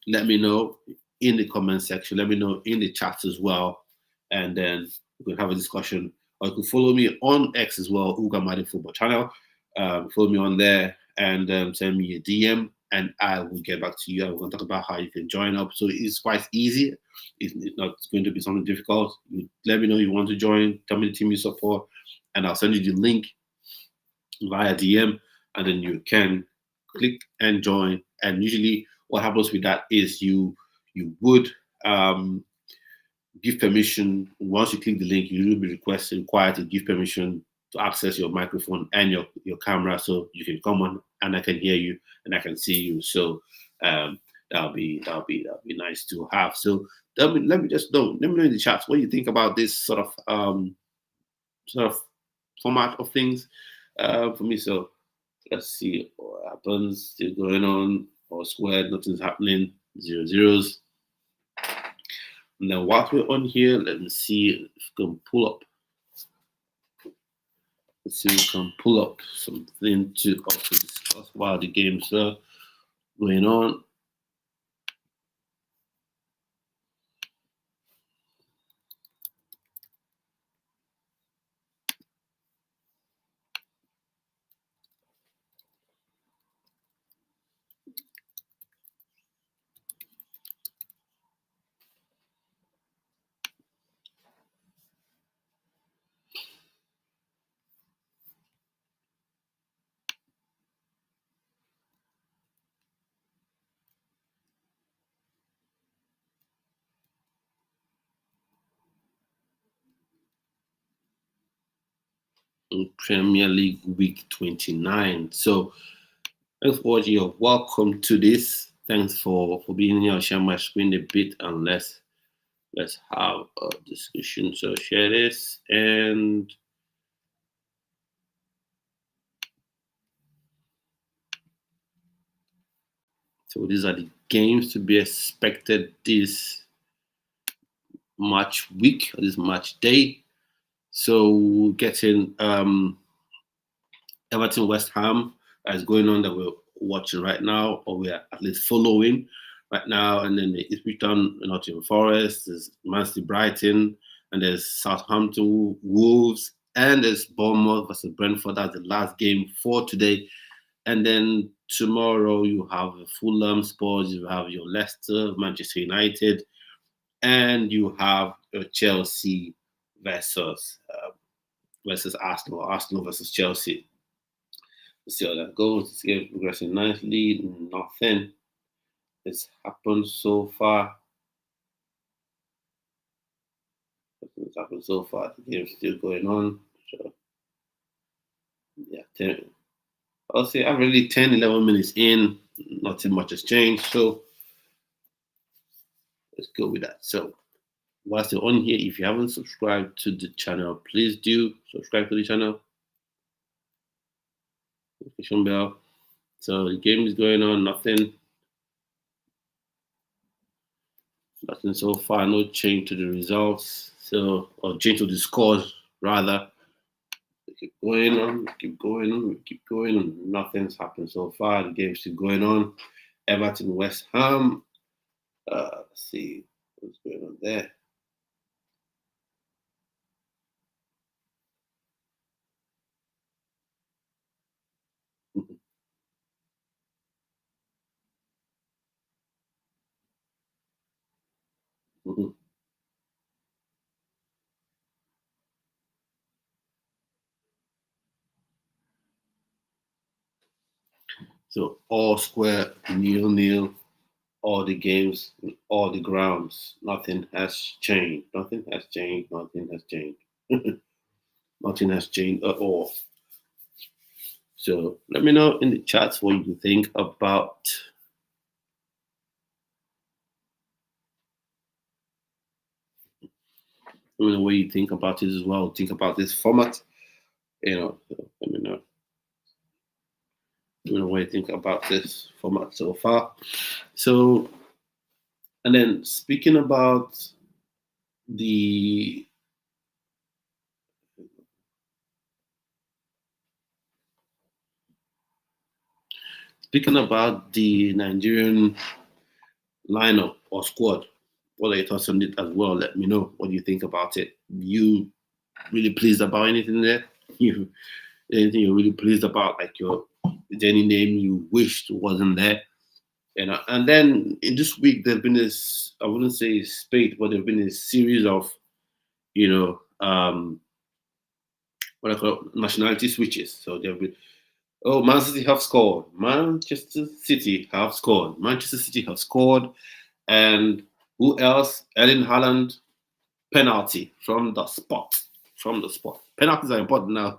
Let me know in the comment section. Let me know in the chats as well, and then we can have a discussion. Or you can follow me on X as well, Ugamadi Football Channel. Follow me on there and send me a DM, and I will get back to you. I'm going to talk about how you can join up. So it's quite easy. It's not going to be something difficult. You let me know you want to join. Tell me the team you support, and I'll send you the link via DM, and then you can click and join. And usually, what happens with that is you would give permission. Once you click the link, you will be required to give permission to access your microphone and your camera, so you can come on and I can hear you and I can see you. So that'll be nice to have. So let me know in the chats what you think about this sort of format of things for me. So let's see what happens. Still going on or squared, nothing's happening. 0-0s. And then whilst we're on here, let me see if we can pull up. Let's see if we can pull up something to also discuss while the games are going on. Premier League Week 29. So thanks for watching. You're welcome to this. Thanks for being here. I'll share my screen a bit and let's have a discussion. So share this, and so these are the games to be expected this match week, this match day. So we're getting Everton West Ham is going on that we're watching right now, or we're at least following right now. And then the Ipswich Nottingham Forest, there's Man City Brighton, and there's Southampton Wolves, and there's Bournemouth versus Brentford. That's the last game for today. And then tomorrow you have Fulham Spurs, you have your Leicester, Manchester United, and you have Chelsea versus Arsenal versus Chelsea. Let's see how that goes. This game progressing nicely. Nothing has happened so far. Nothing's happened so far. The game's still going on. So, yeah, I'll say I'm really 10, 11 minutes in. Nothing much has changed. So let's go with that. So whilst you're on here, if you haven't subscribed to the channel, please do subscribe to the channel. Notification bell. So the game is going on. Nothing so far. No change to the results. So, or change to the scores rather. We keep going on. Keep going on. Nothing's happened so far. The game's still going on. Everton West Ham. Let's see what's going on there. So all square, 0-0, all the games, all the grounds. Nothing has changed. Nothing has changed. Nothing has changed. Nothing has changed at all. So let me know in the chats what you think about let me know what you think about it as well. Think about this format. Let me know. Let me know what you think about this format so far. So, and then speaking about the Speaking about the Nigerian lineup or squad, what are your thoughts on it as well? Let me know what you think about it. You really pleased about anything there? You anything you're really pleased about? Like your is there any name you wished wasn't there? And then in this week there's been this I wouldn't say spate, but there's been a series of you know what I call nationality switches. So there'll be Man City have scored. Manchester City have scored. Manchester City have scored. And who else? Erling Haaland, penalty from the spot. From the spot. Penalties are important now.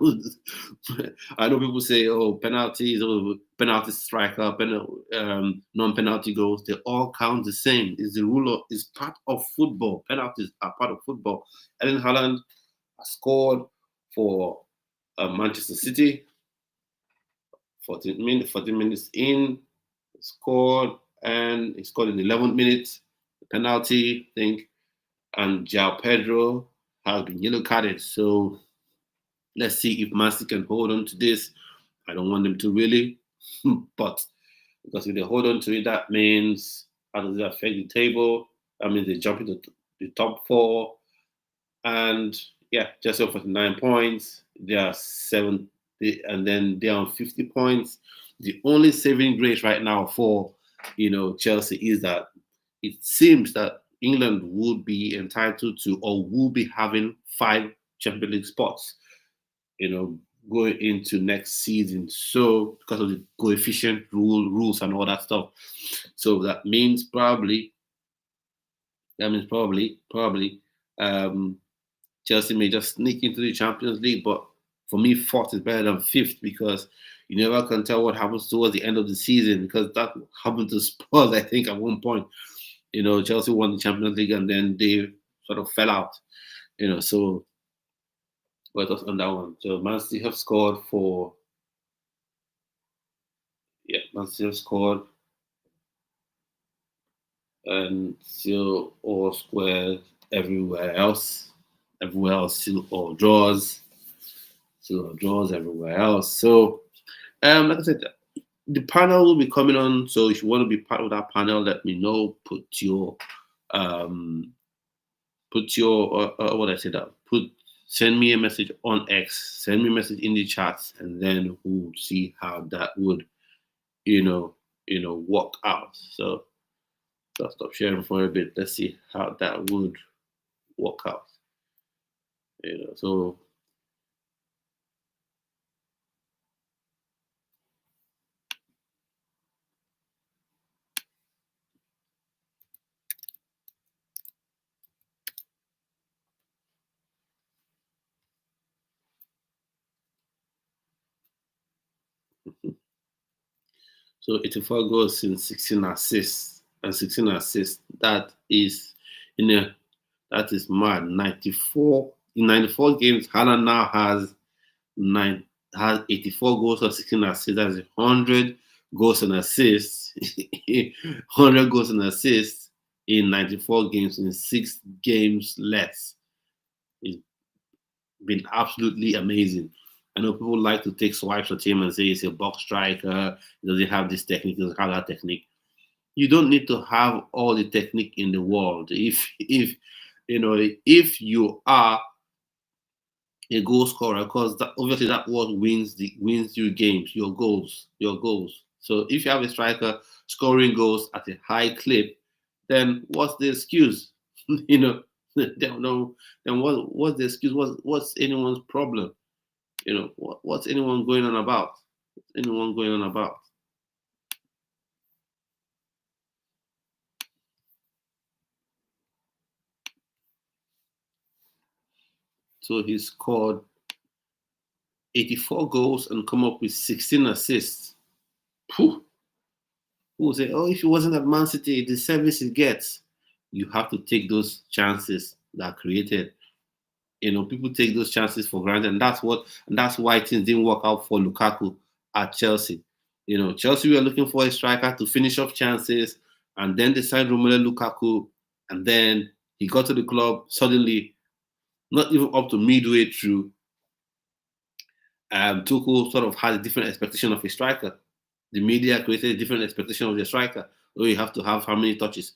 I know people say, oh, penalties, oh, penalty striker, non-penalty goals. They all count the same. It's the rule of, it's part of football. Penalties are part of football. Erling Haaland has scored for Manchester City. 14 minutes in, scored, and he scored in the 11th minute, the penalty, I think, and João Pedro has been yellow carded. So let's see if Man City can hold on to this. I don't want them to really, but because if they hold on to it, that means how does it affect the table? That means they jump into the top four, and yeah, just over 49 points. They are seven, and then they're on 50 points. The only saving grace right now for Chelsea is that it seems that England would be entitled to or will be having 5 Champions League spots, going into next season. So because of the coefficient rules and all that stuff. So that means probably um, Chelsea may just sneak into the Champions League, but for me, fourth is better than fifth because you never can tell what happens towards the end of the season because that happened to Spurs, I think, at one point. Chelsea won the Champions League and then they sort of fell out. So but was on that one. So Man City have scored Man City have scored and still all squares everywhere else. Everywhere else still all draws. Still all draws everywhere else. So like I said, the panel will be coming on. So if you want to be part of that panel, let me know. What I said. Send me a message on X. Send me a message in the chats, and then we'll see how that would, work out. So I'll stop sharing for a bit. Let's see how that would work out. So. So 84 goals and 16 assists and 16 assists. That is mad. 94 in 94 games. Haaland now has 84 goals and 16 assists. That's 100 goals and assists. 100 goals and assists in 94 games in 6 games less. It's been absolutely amazing. I know people like to take swipes at him and say he's a box striker. He doesn't have this technique, he doesn't have that technique. You don't need to have all the technique in the world. If you are a goal scorer, because obviously that what wins you games, your goals. So if you have a striker scoring goals at a high clip, then what's the excuse? Then what's the excuse? What's anyone's problem? What's anyone going on about? Anyone going on about? So he scored 84 goals and come up with 16 assists. Whew. Who will say, oh, if it wasn't at Man City, the service it gets. You have to take those chances that are created. People take those chances for granted, and that's why things didn't work out for Lukaku at Chelsea. Chelsea were looking for a striker to finish off chances, and then they signed Romelu Lukaku, and then he got to the club suddenly, not even up to midway through. Tuchel sort of had a different expectation of a striker. the media created a different expectation of the striker. Oh, you have to have how many touches?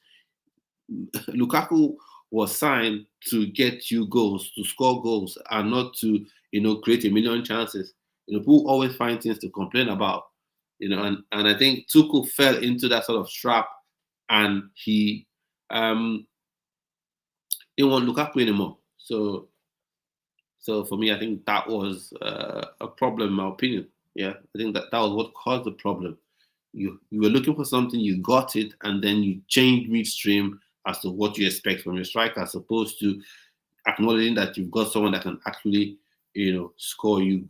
Lukaku was signed to get you goals, to score goals, and not to create a million chances. People always find things to complain about. And I think Tuchel fell into that sort of trap, and he didn't want Lukaku anymore. So for me, I think that was a problem, in my opinion. Yeah, I think that was what caused the problem. You were looking for something, you got it, and then you change midstream as to what you expect from your striker, as opposed to acknowledging that you've got someone that can actually, score you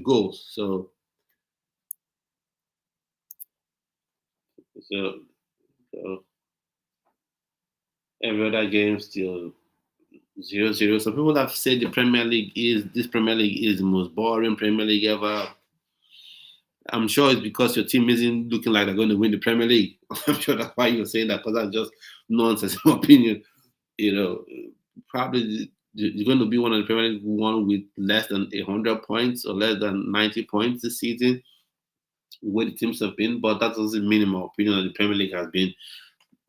goals. So every other game still 0-0. Some people have said this Premier League is the most boring Premier League ever. I'm sure it's because your team isn't looking like they're going to win the Premier League. I'm sure that's why you're saying that, because that's just nonsense, in my opinion. Probably you're going to be one of the Premier League one with less than 100 points or less than 90 points this season, where the teams have been. But that doesn't mean, in my opinion, that the Premier League has been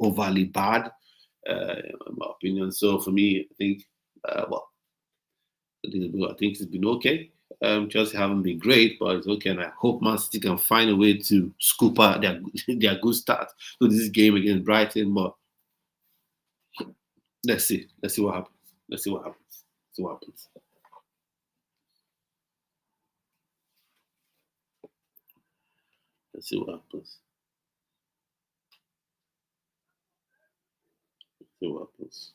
overly bad, in my opinion. So for me, I think, I think it's been okay. Chelsea haven't been great, but it's okay, and I hope Man City can find a way to scoop out their good start to this game against Brighton. But let's see. Let's see what happens. Let's see what happens. See what happens. Let's see what happens. See what happens.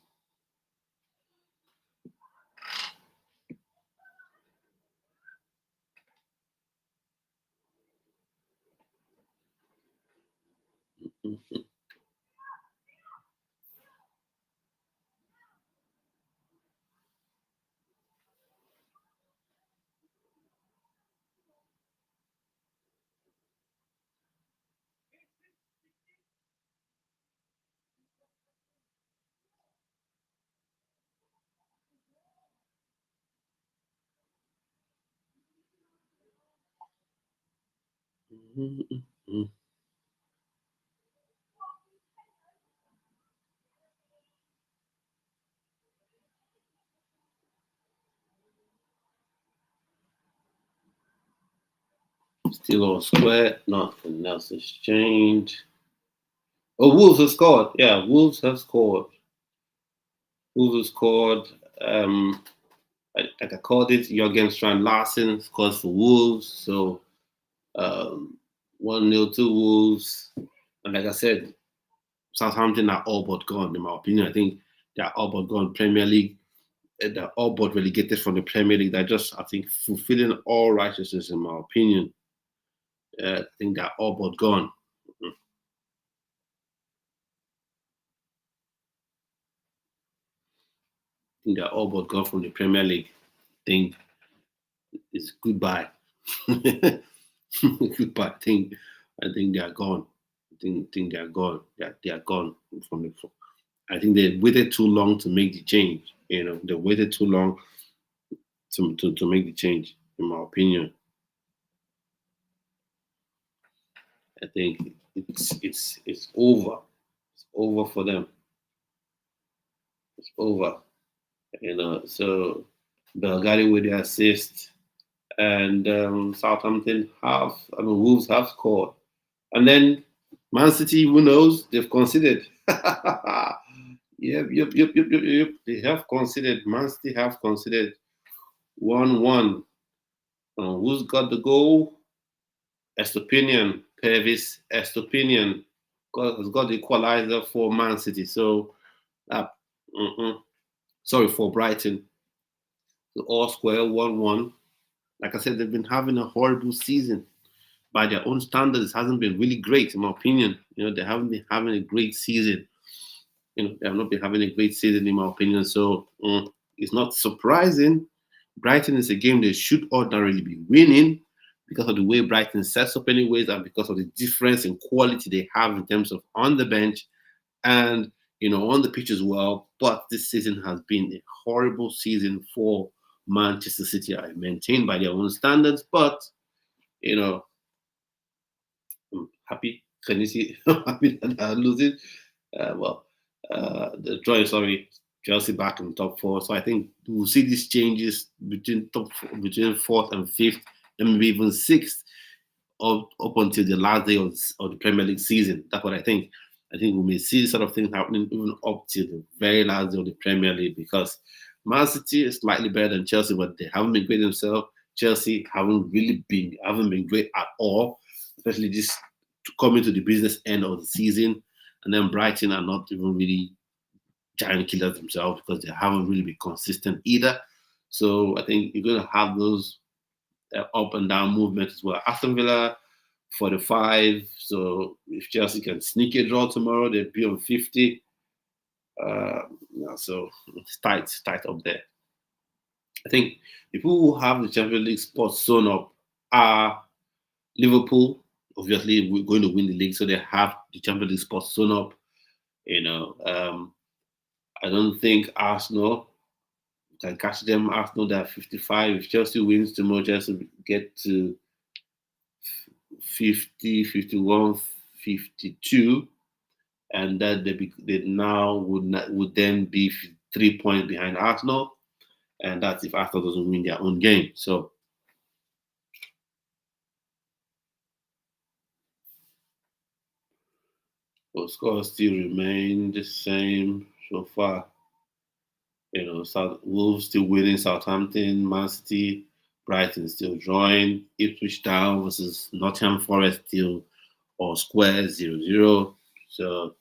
Still on square. Nothing else has changed. Oh, Wolves have scored. Yeah, Wolves have scored. Wolves have scored. Like I called it, Jurgen Strand Larsen scores for Wolves. So 1-0 to Wolves. And like I said, Southampton are all but gone, in my opinion. I think they're all but gone. Premier League, they're all but relegated from the Premier League. They're just, I think, fulfilling all righteousness, in my opinion. I think they're all but gone. I think they're all but gone from the Premier League. I think it's goodbye. Goodbye. I think they are gone. I think they are gone. They are gone from the. I think they waited too long to make the change. They waited too long to make the change. In my opinion, I think it's over. It's over for them. It's over. So Belgrade with the assist, and Southampton have. I mean, Wolves have scored, and then Man City. Who knows? They've conceded. Yep. They have conceded. Man City have conceded 1-1. Who's got the goal? Estopinian, Pervis Estopinian has got the equalizer for Man City. So, uh, sorry, for Brighton. So all square 1-1. Like I said, they've been having a horrible season. By their own standards, it hasn't been really great, in my opinion. They haven't been having a great season. They have not been having a great season, in my opinion. So it's not surprising. Brighton is a game they should ordinarily be winning because of the way Brighton sets up, anyways, and because of the difference in quality they have in terms of on the bench and on the pitch as well. But this season has been a horrible season for Manchester City. I maintain by their own standards, but happy. Can you see how happy that they are losing? Well, the drawing, sorry, Chelsea back in top four. So I think we'll see these changes between between fourth and fifth, and maybe even sixth, up until the last day of the Premier League season. That's what I think. I think we may see this sort of thing happening even up till the very last day of the Premier League because Man City is slightly better than Chelsea, but they haven't been great themselves. Chelsea haven't been great at all, especially this coming to the business end of the season. And then Brighton are not even really giant killers themselves because they haven't really been consistent either. So I think you're going to have those up and down movements as well. Aston Villa 45. So if Chelsea can sneak a draw tomorrow, they'll be on 50. Yeah, so it's tight up there. I think the people who have the Champions League spot sewn up are Liverpool. Obviously, we're going to win the league, so they have the Champions League spot sewn up. You know, I don't think Arsenal can catch them. Arsenal, they're 55. If Chelsea wins tomorrow, Chelsea get to 50, 51, 52, and that they now would then be 3 points behind Arsenal, and that's if Arsenal doesn't win their own game. So the scores still remain the same so far. South Wolves still winning, Southampton, Man City, Brighton still drawing, Ipswich down versus Nottingham Forest still all square 0-0. So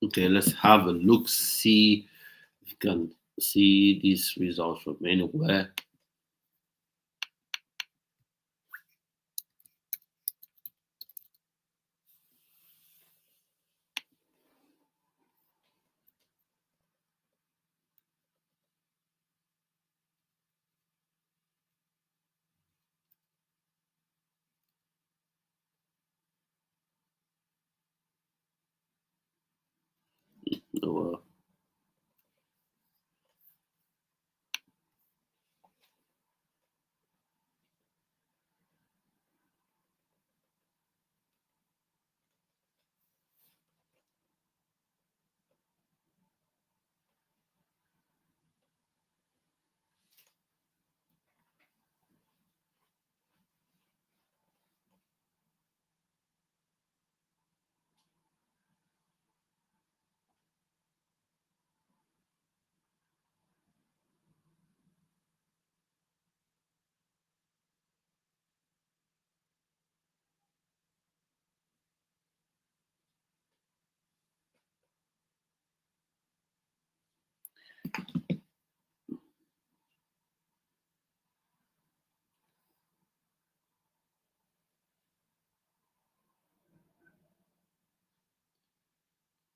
okay, let's have a look, see if you can see these results from anywhere. So,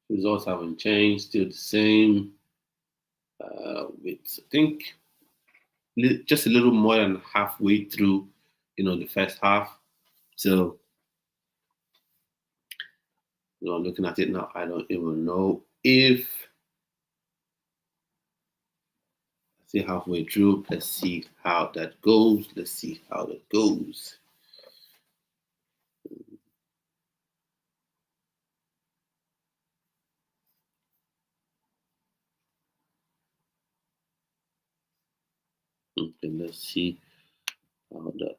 results haven't changed, still the same. With I think just a little more than halfway through, the first half. So, looking at it now, I don't even know if see halfway through. Let's see how that goes. Let's see how that goes. Okay, let's see how that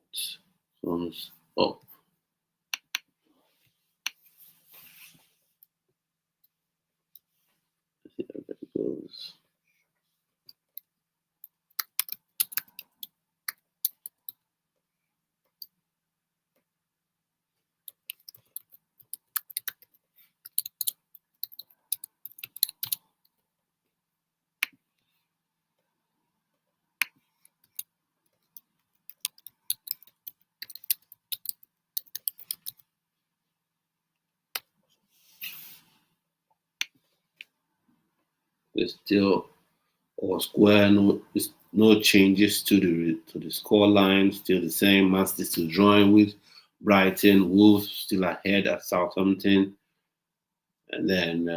comes up. Let's see how that goes. There's still or square. No changes to the score line. Still the same. Man City still drawing with Brighton. Wolves still ahead at Southampton, and then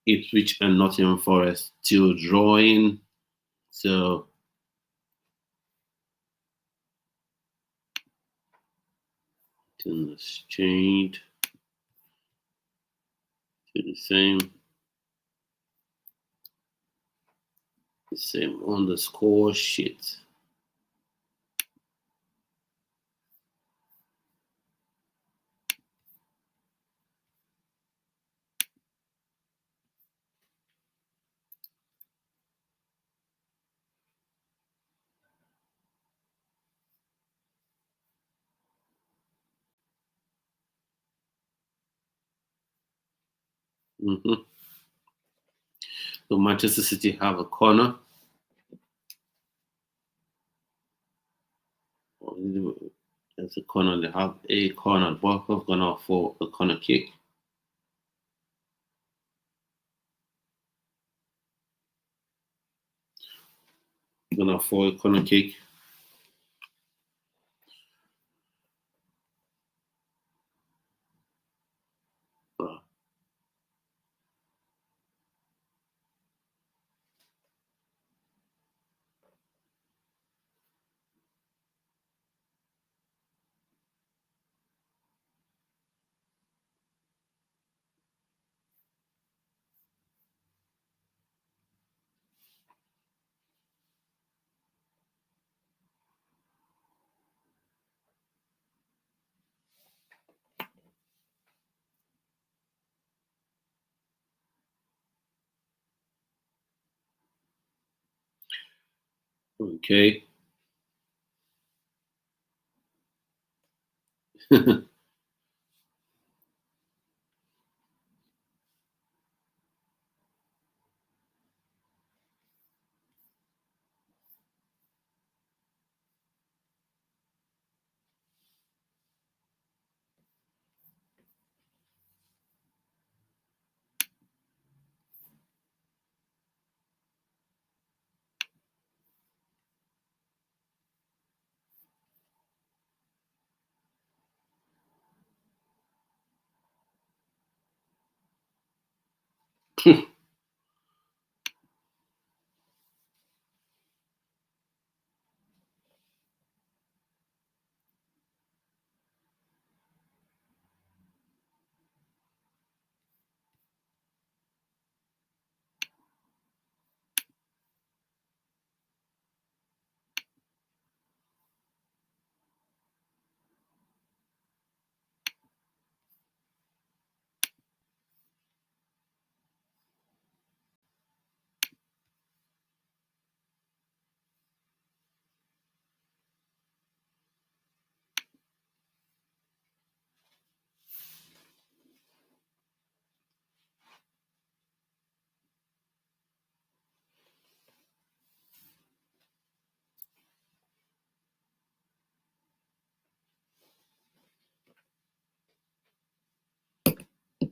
Ipswich and Nottingham Forest still drawing. So things changed to the same on the score sheet. Mhm. So Manchester City have a corner. There's a corner. They have a corner. Both have gone off for a corner kick. Gonna for a corner kick. Uh, okay.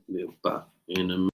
We're back in a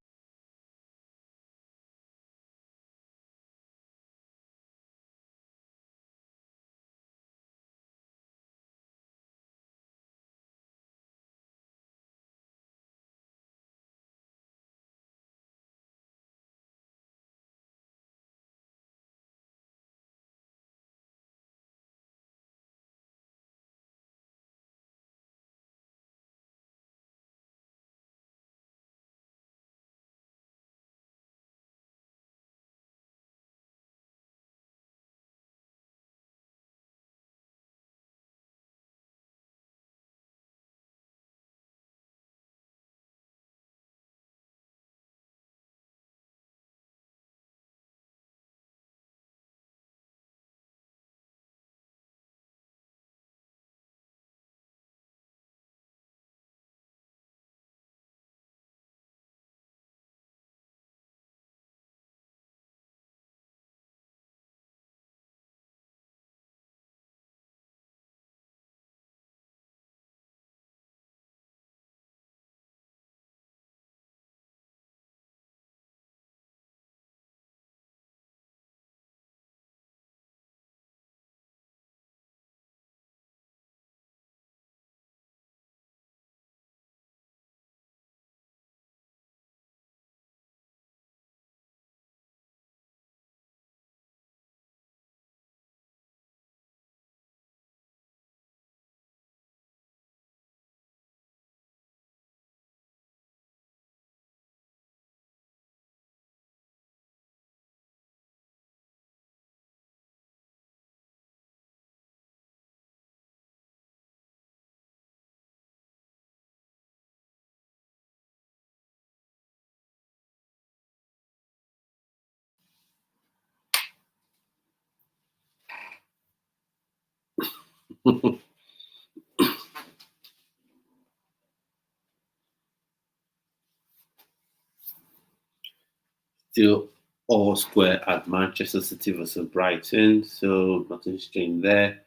Still all square at Manchester City versus Brighton, so nothing's changed there.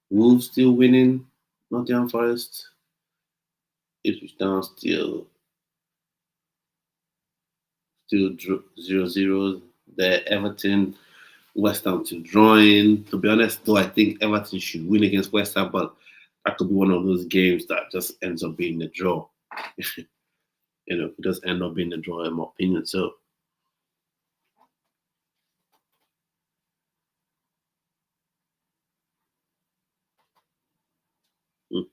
Wolves still winning. Nottingham Forest. Ipswich Town still 0-0. There Everton, West Ham to drawing. To be honest, though, I think Everton should win against West Ham, but that could be one of those games that just ends up being a draw. It does end up being a draw in my opinion. So mm,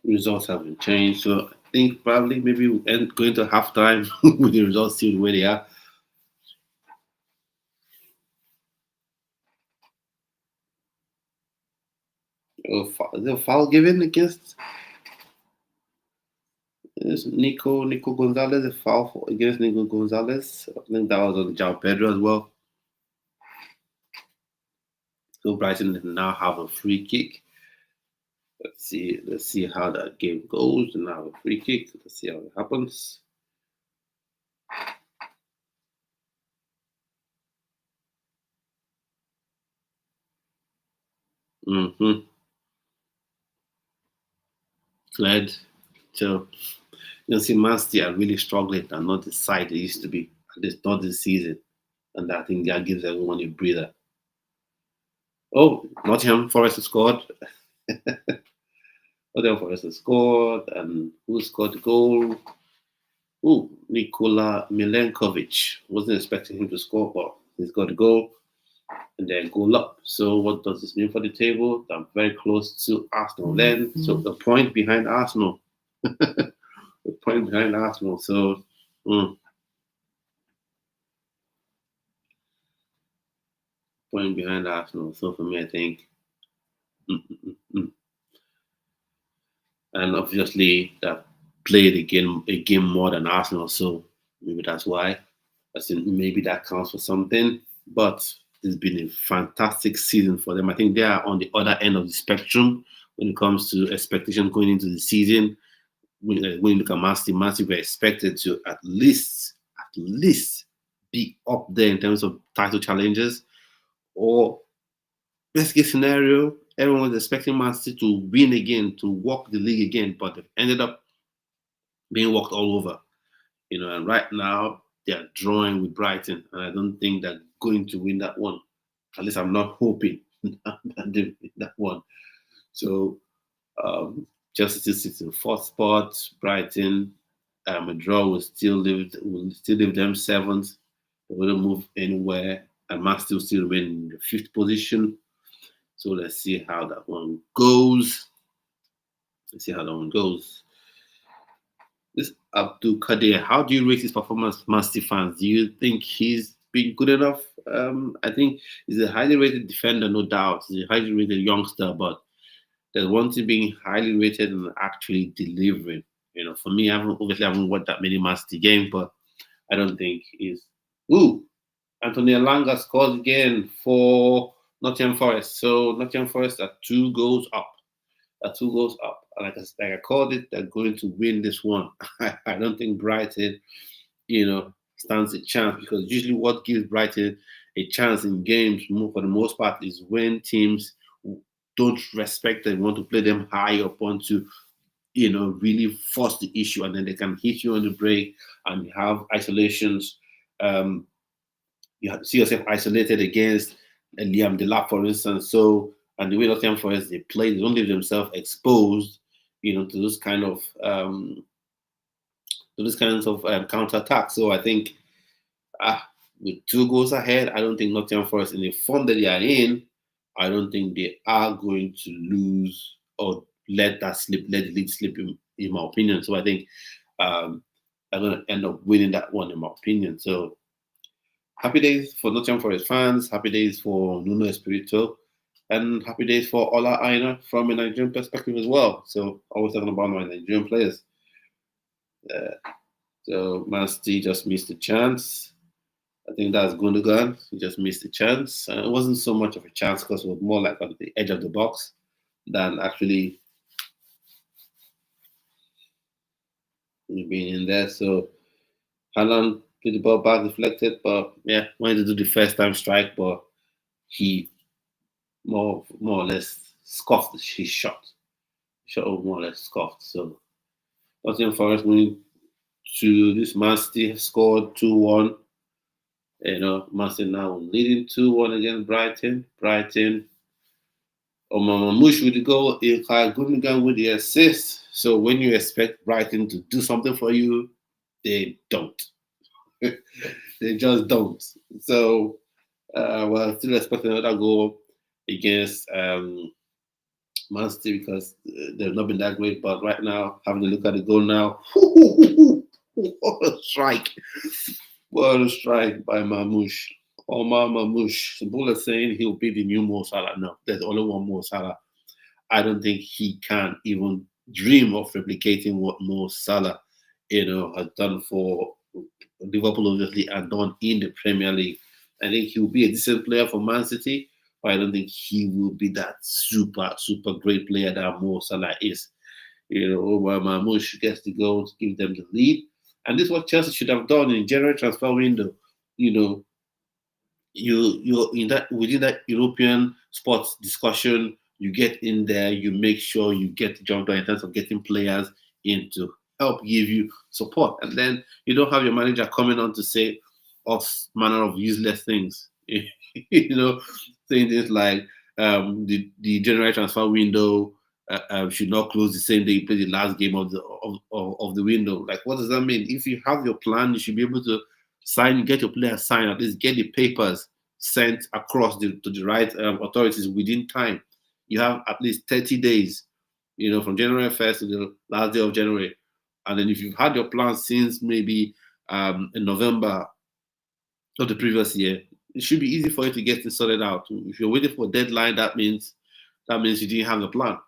results haven't changed. So I think probably maybe we'll end going to halftime with the results still the way they are. Oh, the foul given against is Nico Gonzalez, a foul against Nico Gonzalez. I think that was on João Pedro as well. So Brighton now have a free kick. Let's see how that game goes. Now a free kick. Let's see how it happens. Mm-hmm. Glad. So see, Man City are really struggling and not the side they used to be. At least not this season. And I think that gives everyone a breather. Oh, Nottingham Forest has scored. Nottingham Forest has scored. And who scored the goal? Oh, Nikola Milenkovic. Wasn't expecting him to score, but he's got a goal and then goal up. So what does this mean for the table? I'm very close to Arsenal then. So the point behind Arsenal. The point behind Arsenal. So mm, point behind Arsenal. So for me, I think mm, mm, mm, mm. And obviously that played a game more than Arsenal, so maybe that's why. I think maybe that counts for something. But it's been a fantastic season for them. I think they are on the other end of the spectrum when it comes to expectation going into the season. When you look at Man City were expected to at least be up there in terms of title challenges, or best case scenario, everyone was expecting Man City to win again, to walk the league again, but they've ended up being walked all over. And right now they are drawing with Brighton, and I don't think they're going to win that one. At least I'm not hoping that they win that one. So Chelsea sits in fourth spot. Brighton, a draw will still leave them seventh. They wouldn't move anywhere, and Man still remain in the fifth position. So let's see how that one goes. Let's see how that one goes. This Abdul Kadir, how do you rate his performance, Master fans? Do you think he's been good enough? I think he's a highly rated defender, no doubt. He's a highly rated youngster, but there's one thing being highly rated and actually delivering. For me, I haven't watched that many Master games, but I don't think he's. Ooh, Anthony Alanga scores again for Nottingham Forest. So Nottingham Forest are 2 goals up. Are 2 goals up. And like I called it, they're going to win this one. I don't think Brighton, stands a chance, because usually what gives Brighton a chance in games, for the most part, is when teams don't respect them, want to play them high up onto, really force the issue, and then they can hit you on the break and you have isolations. Um, you see yourself isolated against Liam Delap, for instance. So, and the way Nottingham Forest they play, they don't leave themselves exposed, to those kinds of counter attack. So I think, with 2 goals ahead, I don't think Nottingham Forest, in the form that they are in, I don't think they are going to lose, or let that slip, let the lead slip, in my opinion. So I think I'm going to end up winning that one, in my opinion. So happy days for Nottingham Forest fans, happy days for Nuno Espirito, and happy days for Ola Aina from a Nigerian perspective as well. So always talking about my Nigerian players. So Man City just missed the chance. I think that's Gundogan. He just missed the chance. It wasn't so much of a chance because it was more like on the edge of the box than actually being in there. So Haaland put the ball back, deflected, but yeah, wanted to do the first time strike, but he more or less scoffed his shot. Shot more or less scoffed. So Nottingham Forest winning to this Man City scored 2-1. Man City now leading 2-1 against Brighton. Brighton. Mush with the goal, Ilkay Gundogan with the assist. So when you expect Brighton to do something for you, they don't. They just don't. So, still expecting another goal against Man City because they've not been that great. But right now, having a look at the goal now, what a strike! What a strike by Mamouche. Omar Mamouche. Some is saying he'll be the new Mo Salah. No, there's only one Mo Salah. I don't think he can even dream of replicating what Mo Salah, has done for Liverpool, obviously, and done in the Premier League. I think he'll be a decent player for Man City, but I don't think he will be that super, super great player that Mo Salah is. Omar Mamouche gets the goal to give them the lead. And this is what Chelsea should have done in January transfer window. You in that within that European sports discussion, you get in there, you make sure you get the job done in terms of getting players in to help give you support. And then you don't have your manager coming on to say all manner of useless things. Saying things like the January transfer window should not close the same day you play the last game of the window. Like, what does that mean? If you have your plan, you should be able to get your players signed, at least get the papers sent across to the right authorities within time. You have at least 30 days, from January 1st to the last day of January. And then if you've had your plan since maybe in November of the previous year, it should be easy for you to get it sorted out. If you're waiting for a deadline, that means you didn't have a plan.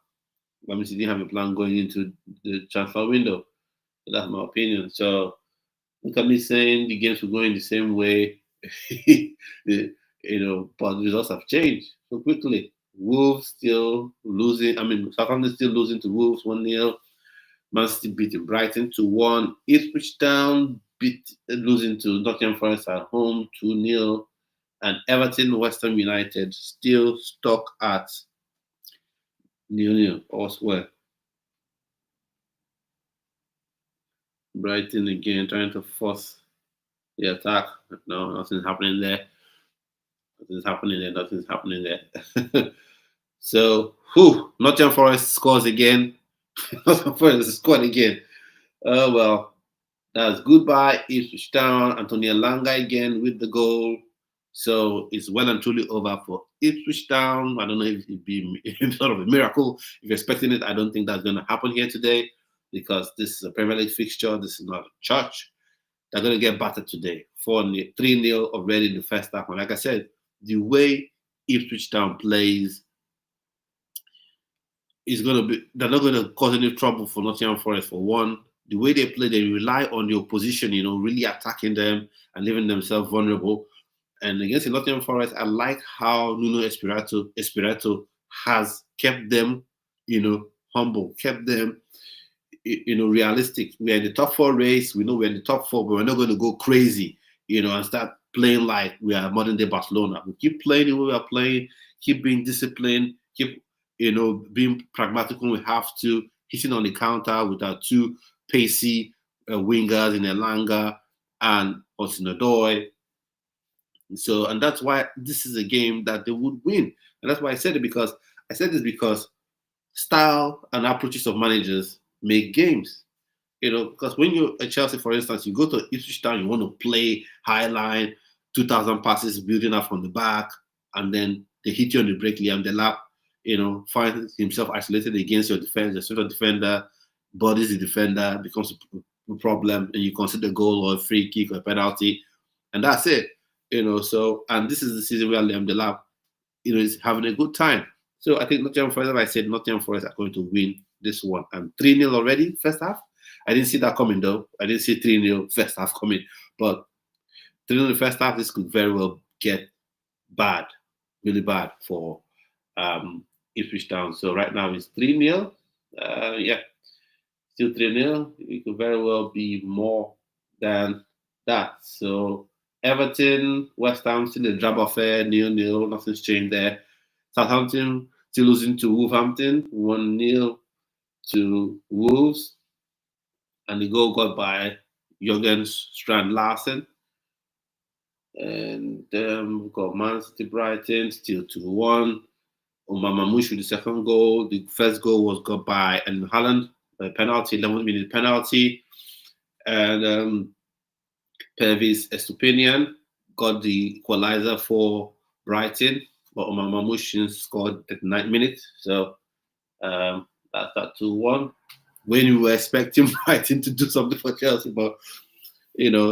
That means you didn't have a plan going into the transfer window. So that's my opinion. So look at me saying the games will go in the same way, but the results have changed so quickly. Wolves still losing. Southampton still losing to Wolves 1-0. Man City beating Brighton 2-1. Ipswich Town losing to Nottingham Forest at home 2-0. And Everton, West Ham United still stuck at 0-0 elsewhere. Brighton again trying to force the attack. No, nothing's happening there. Nothing's happening there. So, Nottingham Forest scores again. Nottingham Forest scored again. Oh, well, that's goodbye. Ipswich Town. Antonio Langa again with the goal. So it's well and truly over for Ipswich Town. I don't know if it'd be sort of a miracle. If you're expecting it, I don't think that's going to happen here today because this is a Premier League fixture. This is not a church. They're going to get battered today. 3-0 already in the first half. And like I said, the way Ipswich Town plays is going to be, they're not going to cause any trouble for Nottingham Forest for one. The way they play, they rely on the opposition, really attacking them and leaving themselves vulnerable. And against the Nottingham Forest, I like how Nuno Espirito has kept them, humble, kept them, realistic. We're in the top 4 race. We know we're in the top 4, but we're not going to go crazy, and start playing like we are modern day Barcelona. We keep playing the way we are playing, keep being disciplined, keep, being pragmatic when we have to, hitting on the counter with our 2 pacey wingers in Elanga and Hudson-Odoi. So, and that's why this is a game that they would win. And that's why I said it, because style and approaches of managers make games. Because when you're at Chelsea, for instance, you go to Ipswich Town, you want to play high line, 2,000 passes building up from the back, and then they hit you on the break, Liam Delap, finds himself isolated against your defense, your central defender, bodies the defender, becomes a problem, and you concede a goal or a free kick or a penalty, and that's it. So, and this is the season where Liam Delap, is having a good time. So I think Nottingham Forest, as I said, Nottingham Forest are going to win this one. And 3-0 already, first half. I didn't see that coming, though. I didn't see 3-0 first half coming. But 3-0 the first half, this could very well get bad, really bad for Ipswich Town. So right now it's 3-0. Yeah, still 3-0. It could very well be more than that. So Everton, West Ham, still a drab affair, 0-0. Nothing's changed there. Southampton still losing to Wolverhampton, 1-0 to Wolves. And the goal got by Jürgen Strand Larsen. And we've got Man City Brighton, still 2-1. Omar Mamouche with the second goal. The first goal was got by Erling Haaland, a penalty, 11th minute penalty. And Pervis Estupinian got the equalizer for Brighton, but Omar Mamouche scored at the 9th minute. So that's that 2-1. When we were expecting Brighton to do something for Chelsea, but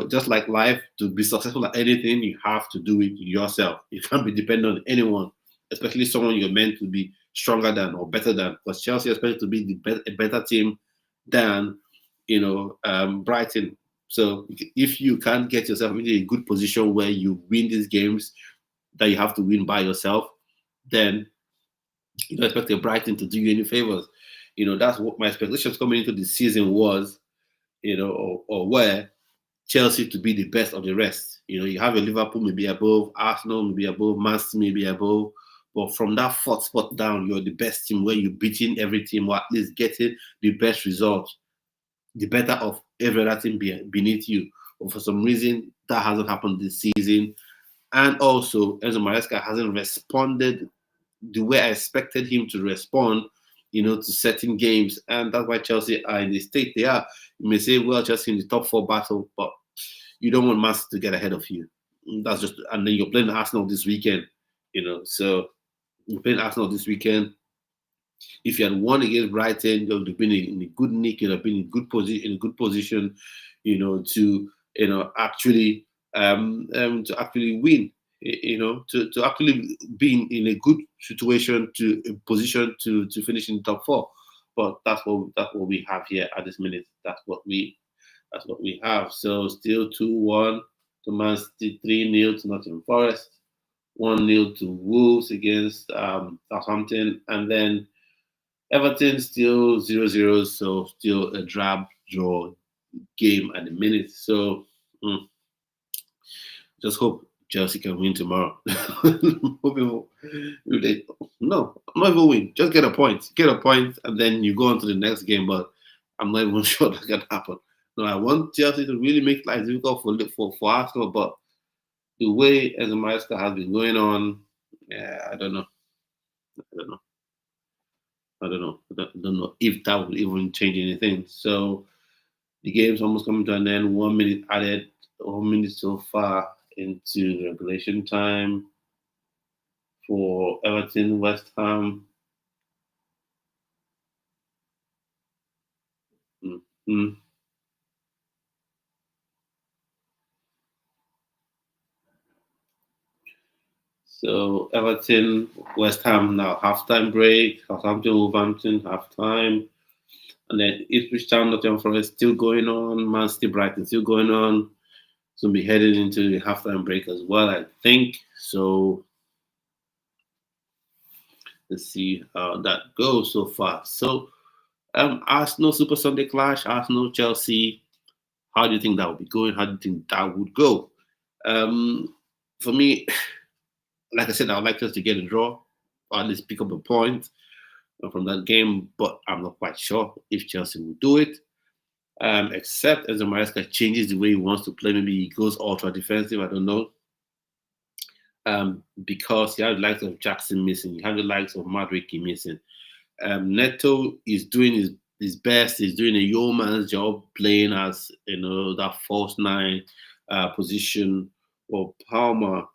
just like life, to be successful at anything, you have to do it yourself. You can't be dependent on anyone, especially someone you're meant to be stronger than or better than. Because Chelsea is expected to be a better team than Brighton. So if you can't get yourself into a good position where you win these games that you have to win by yourself, then you don't expect a Brighton to do you any favors. That's what my expectations coming into the season was, or where Chelsea to be the best of the rest. You have a Liverpool maybe above, Arsenal maybe above, Man City maybe above, but from that fourth spot down, you're the best team where you're beating every team, or at least getting the best result, the better of every other team beneath you. But for some reason, that hasn't happened this season. And also, Enzo Maresca hasn't responded the way I expected him to respond, to certain games. And that's why Chelsea are in the state they are. You may say, well, Chelsea in the top 4 battle, but you don't want Man City to get ahead of you. That's just, and then you're playing Arsenal this weekend, so you're playing Arsenal this weekend. If you had won against Brighton, you would have been in a good nick, you'd have been in good position, to actually to actually win, to actually be in a good situation, to a position to finish in the top 4. But that's what we have here at this minute. That's what we have. So still 2-1 to Man City, 3-0 to Nottingham Forest, 1-0 to Wolves against Southampton, and then Everton still 0-0, so still a drab draw game at the minute. So just hope Chelsea can win tomorrow. No, not even win. Just get a point. Get a point, and then you go on to the next game. But I'm not even sure that can happen. No, I want Chelsea to really make life difficult for Arsenal, but the way Enzo Maresca has been going on, yeah, I don't know. I don't know if that will even change anything. So the game's almost coming to an end. 1 minute added, 1 minute so far into regulation time for Everton, West Ham. Mm-hmm. So Everton, West Ham now halftime break. Southampton, Wolverhampton halftime, and then Ipswich Town, Nottingham Forest still going on. Man City, Brighton still going on. So we'll be heading into the halftime break as well, I think. So let's see how that goes so far. So Arsenal Super Sunday clash, Arsenal Chelsea. How do you think that would be going? How do you think that would go? For me, like I said, I would like us to get a draw, or at least pick up a point from that game, but I'm not quite sure if Chelsea will do it. Except as Maresca changes the way he wants to play, maybe he goes ultra defensive. I don't know. Because you have the likes of Jackson missing, you have the likes of Madricky missing. Neto is doing his best. He's doing a yeoman's job playing as that false 9 position. Or Palmer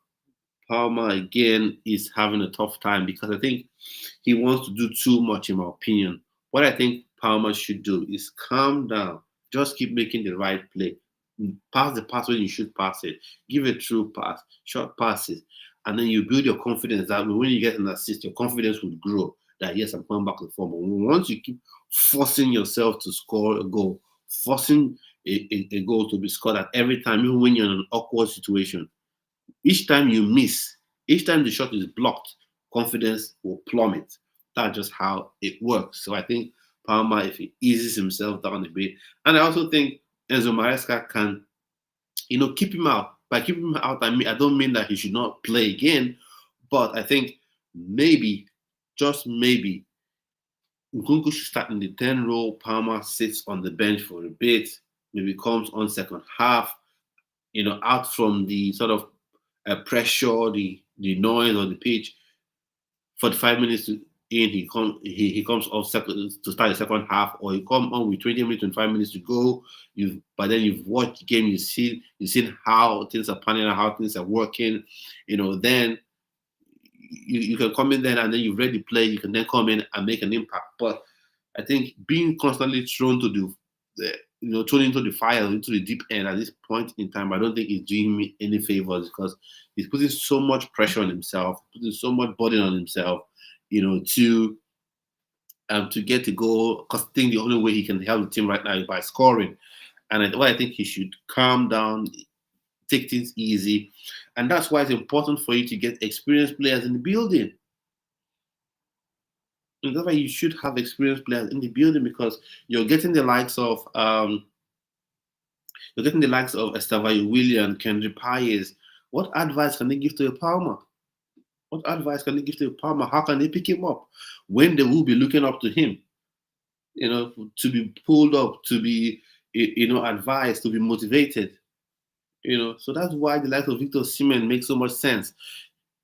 Palmer again is having a tough time because I think he wants to do too much, in my opinion. What I think Palmer should do is calm down, just keep making the right play, pass the pass when you should pass it, give a true pass, short passes, and then you build your confidence that when you get an assist, your confidence would grow. That yes, I'm coming back to form. But once you keep forcing yourself to score a goal, forcing a goal to be scored at every time, even when you're in an awkward situation, each time you miss, each time the shot is blocked, confidence will plummet. That's just how it works. So I think Palmer, if he eases himself down a bit, and I also think Enzo Maresca can, keep him out. By keeping him out, I don't mean that he should not play again, but I think maybe, just maybe, Nkunku should start in the 10 role. Palmer sits on the bench for a bit, maybe comes on second half, out from the sort of pressure, the noise on the pitch. 45 minutes in, he comes off second to start the second half, or you come on with 20 minutes, 25 minutes to go. But then you've watched the game, you've seen how things are panning out, how things are working. Then you can come in there and then you've read the play. You can then come in and make an impact. But I think being constantly thrown to thrown into the fire, into the deep end at this point in time, I don't think it's doing me any favors because he's putting so much pressure on himself, putting so much burden on himself, to get to goal. Because I think the only way he can help the team right now is by scoring. And I think he should calm down, take things easy, and that's why it's important for you to get experienced players in the building. And that's why you should have experienced players in the building because you're getting the likes of Estavayo William, Kendrick Paez. What advice can they give to a Palmer? What advice can they give to a Palmer? How can they pick him up when they will be looking up to him? To be pulled up, to be advised, to be motivated. So that's why the likes of Victor Osimhen makes so much sense.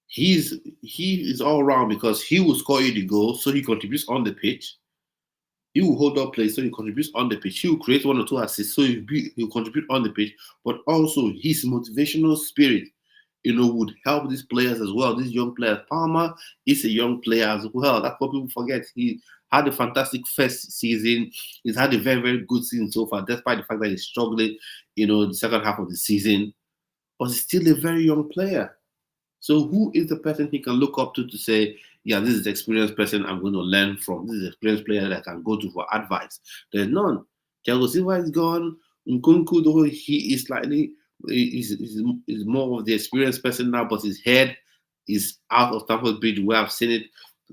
He is all around because he will score you the goal, so he contributes on the pitch. He will hold up play, so he contributes on the pitch. He will create one or two assists, so he'll contribute on the pitch. But also his motivational spirit, would help these players as well. These young players. Palmer is a young player as well. That's what people forget. He had a fantastic first season. He's had a very, very good season so far, despite the fact that he's struggling, the second half of the season. But he's still a very young player. So who is the person he can look up to say, yeah, this is the experienced person I'm going to learn from. This is the experienced player that I can go to for advice. There's none. Thiago Silva is gone. Nkunku, though he is slightly, is more of the experienced person now, but his head is out of Stamford Bridge where I've seen it.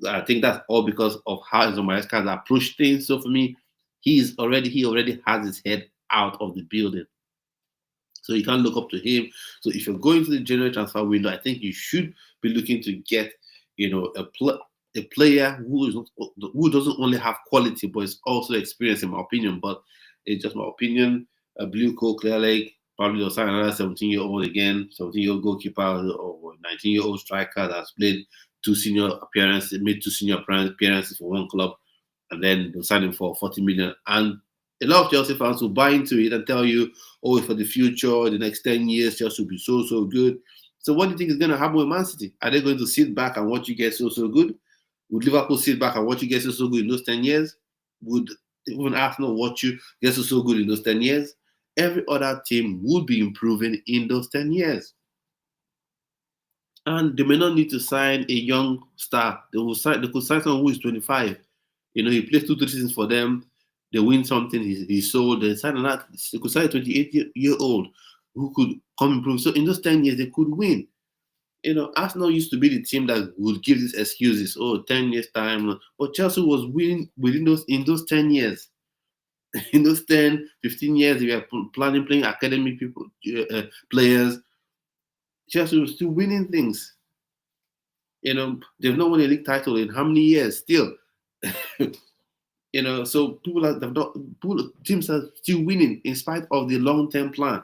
I think that's all because of how Enzo Maresca has approached things. So for me, he already has his head out of the building. So you can't look up to him. So if you're going to the January transfer window, I think you should be looking to get, a player who doesn't only have quality but is also experienced, in my opinion. But it's just my opinion. A Blue Coat, Clear Lake, probably they'll sign another 17-year-old again, 17-year-old goalkeeper or 19-year-old striker that's played made two senior appearances for one club, and then they'll sign him for 40 million. And a lot of Chelsea fans will buy into it and tell you, oh, for the future, the next 10 years, Chelsea will be so, so good. So what do you think is going to happen with Man City? Are they going to sit back and watch you get so, so good? Would Liverpool sit back and watch you get so, so good in those 10 years? Would even Arsenal watch you get so, so good in those 10 years? Every other team would be improving in those 10 years. And they may not need to sign a young star. They could sign someone who is 25. He plays 2-3 seasons for them. They win something, he's sold. They sign another. They could sign a 28-year-old who could come improve. So in those 10 years, they could win. Arsenal used to be the team that would give these excuses. Oh, 10 years time. But Chelsea was winning in those 10 years. In those 10, 15 years, they were playing academy players. Chelsea was still winning things. They've not won a league title in how many years still? So teams are still winning in spite of the long-term plan.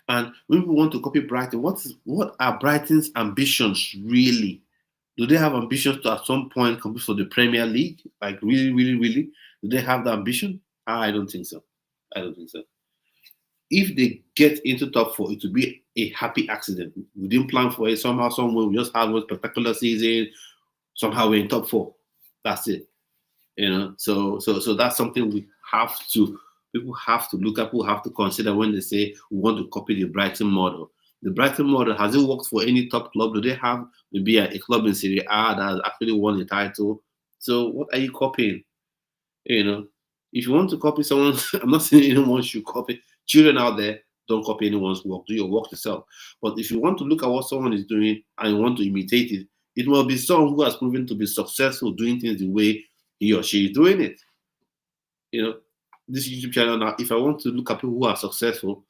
And when we want to copy Brighton, what are Brighton's ambitions really? Do they have ambitions to at some point compete for the Premier League? Like really, really, really? Do they have the ambition? I don't think so. if they get into top four, it will be a happy accident. We didn't plan for it. Somehow, somewhere, we just had one spectacular season. Somehow, we're in top four. That's it. So that's something we have to. People have to look at. People have to consider when they say we want to copy the Brighton model. The Brighton model, has it worked for any top club? Do they have maybe a club in Serie A that has actually won a title? So what are you copying? You know, if you want to copy someone, I'm not saying anyone should copy. Children out there, don't copy anyone's work. Do your work yourself. But if you want to look at what someone is doing and you want to imitate it, it will be someone who has proven to be successful doing things the way he or she is doing it. You know, this YouTube channel now, if I want to look at people who are successful,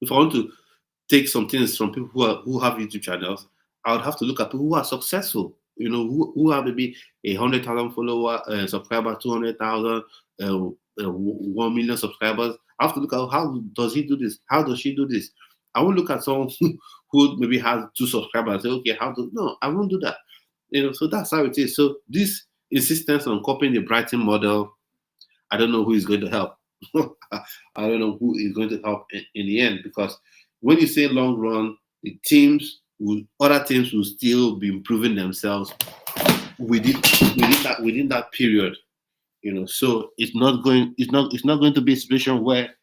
if I want to take some things from people who have YouTube channels, I would have to look at people who are successful. Who have maybe 100,000 follower, subscribers, 200,000, 1 million subscribers. I have to look at how does he do this? How does she do this? I won't look at someone who maybe has 2 subscribers and say, okay, how do no? I won't do that. So that's how it is. So this insistence on copying the Brighton model, I don't know who is going to help. I don't know who is going to help in the end, because when you say long run, other teams will still be improving themselves within that period. So it's not going to be a situation where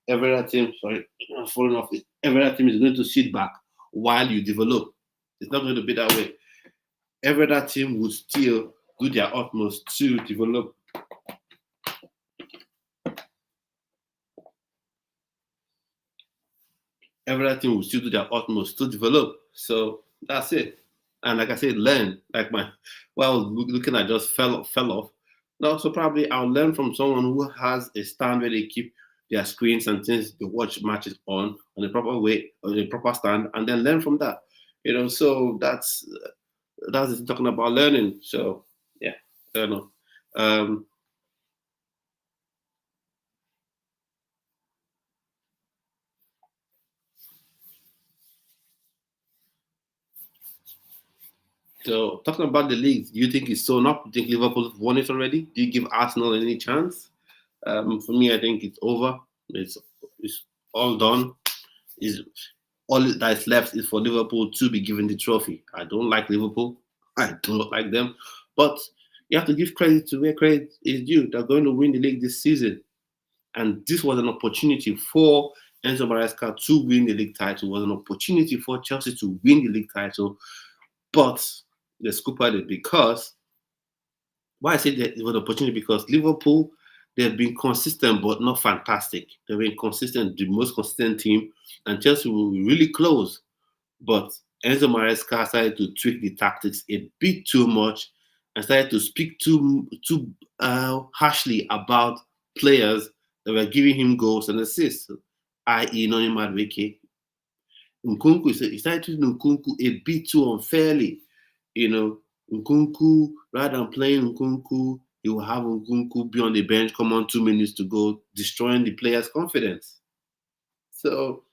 every other team, sorry, I'm falling off. Every other team is going to sit back while you develop. It's not going to be that way. Every other team will still do their utmost to develop. Everything will still do their utmost to develop. So that's it. And like I said, learn. Like I was looking at just fell off. No, so probably I'll learn from someone who has a stand where they keep their screens and things they watch matches on a proper way, on a proper stand, and then learn from that. So that's talking about learning. So yeah, I don't know. Um, so talking about the league, do you think it's sewn up? Do you think Liverpool have won it already? Do you give Arsenal any chance? For me, I think it's over. It's all done. Is all that is left is for Liverpool to be given the trophy. I don't like Liverpool. I don't like them, but you have to give credit to where credit is due. They're going to win the league this season, and this was an opportunity for Enzo Maresca to win the league title. It was an opportunity for Chelsea to win the league title, but they scooped it because why I say that it was an opportunity because Liverpool, they've been consistent but not fantastic. They've been consistent, the most consistent team, and Chelsea were really close. But Enzo Maresca started to tweak the tactics a bit too much and started to speak too harshly about players that were giving him goals and assists, i.e., Noni Madueke. Nkunku, he started treating Nkunku a bit too unfairly. You know, Nkunku, rather than playing Nkunku, he will have Nkunku be on the bench, come on 2 minutes to go, destroying the player's confidence. So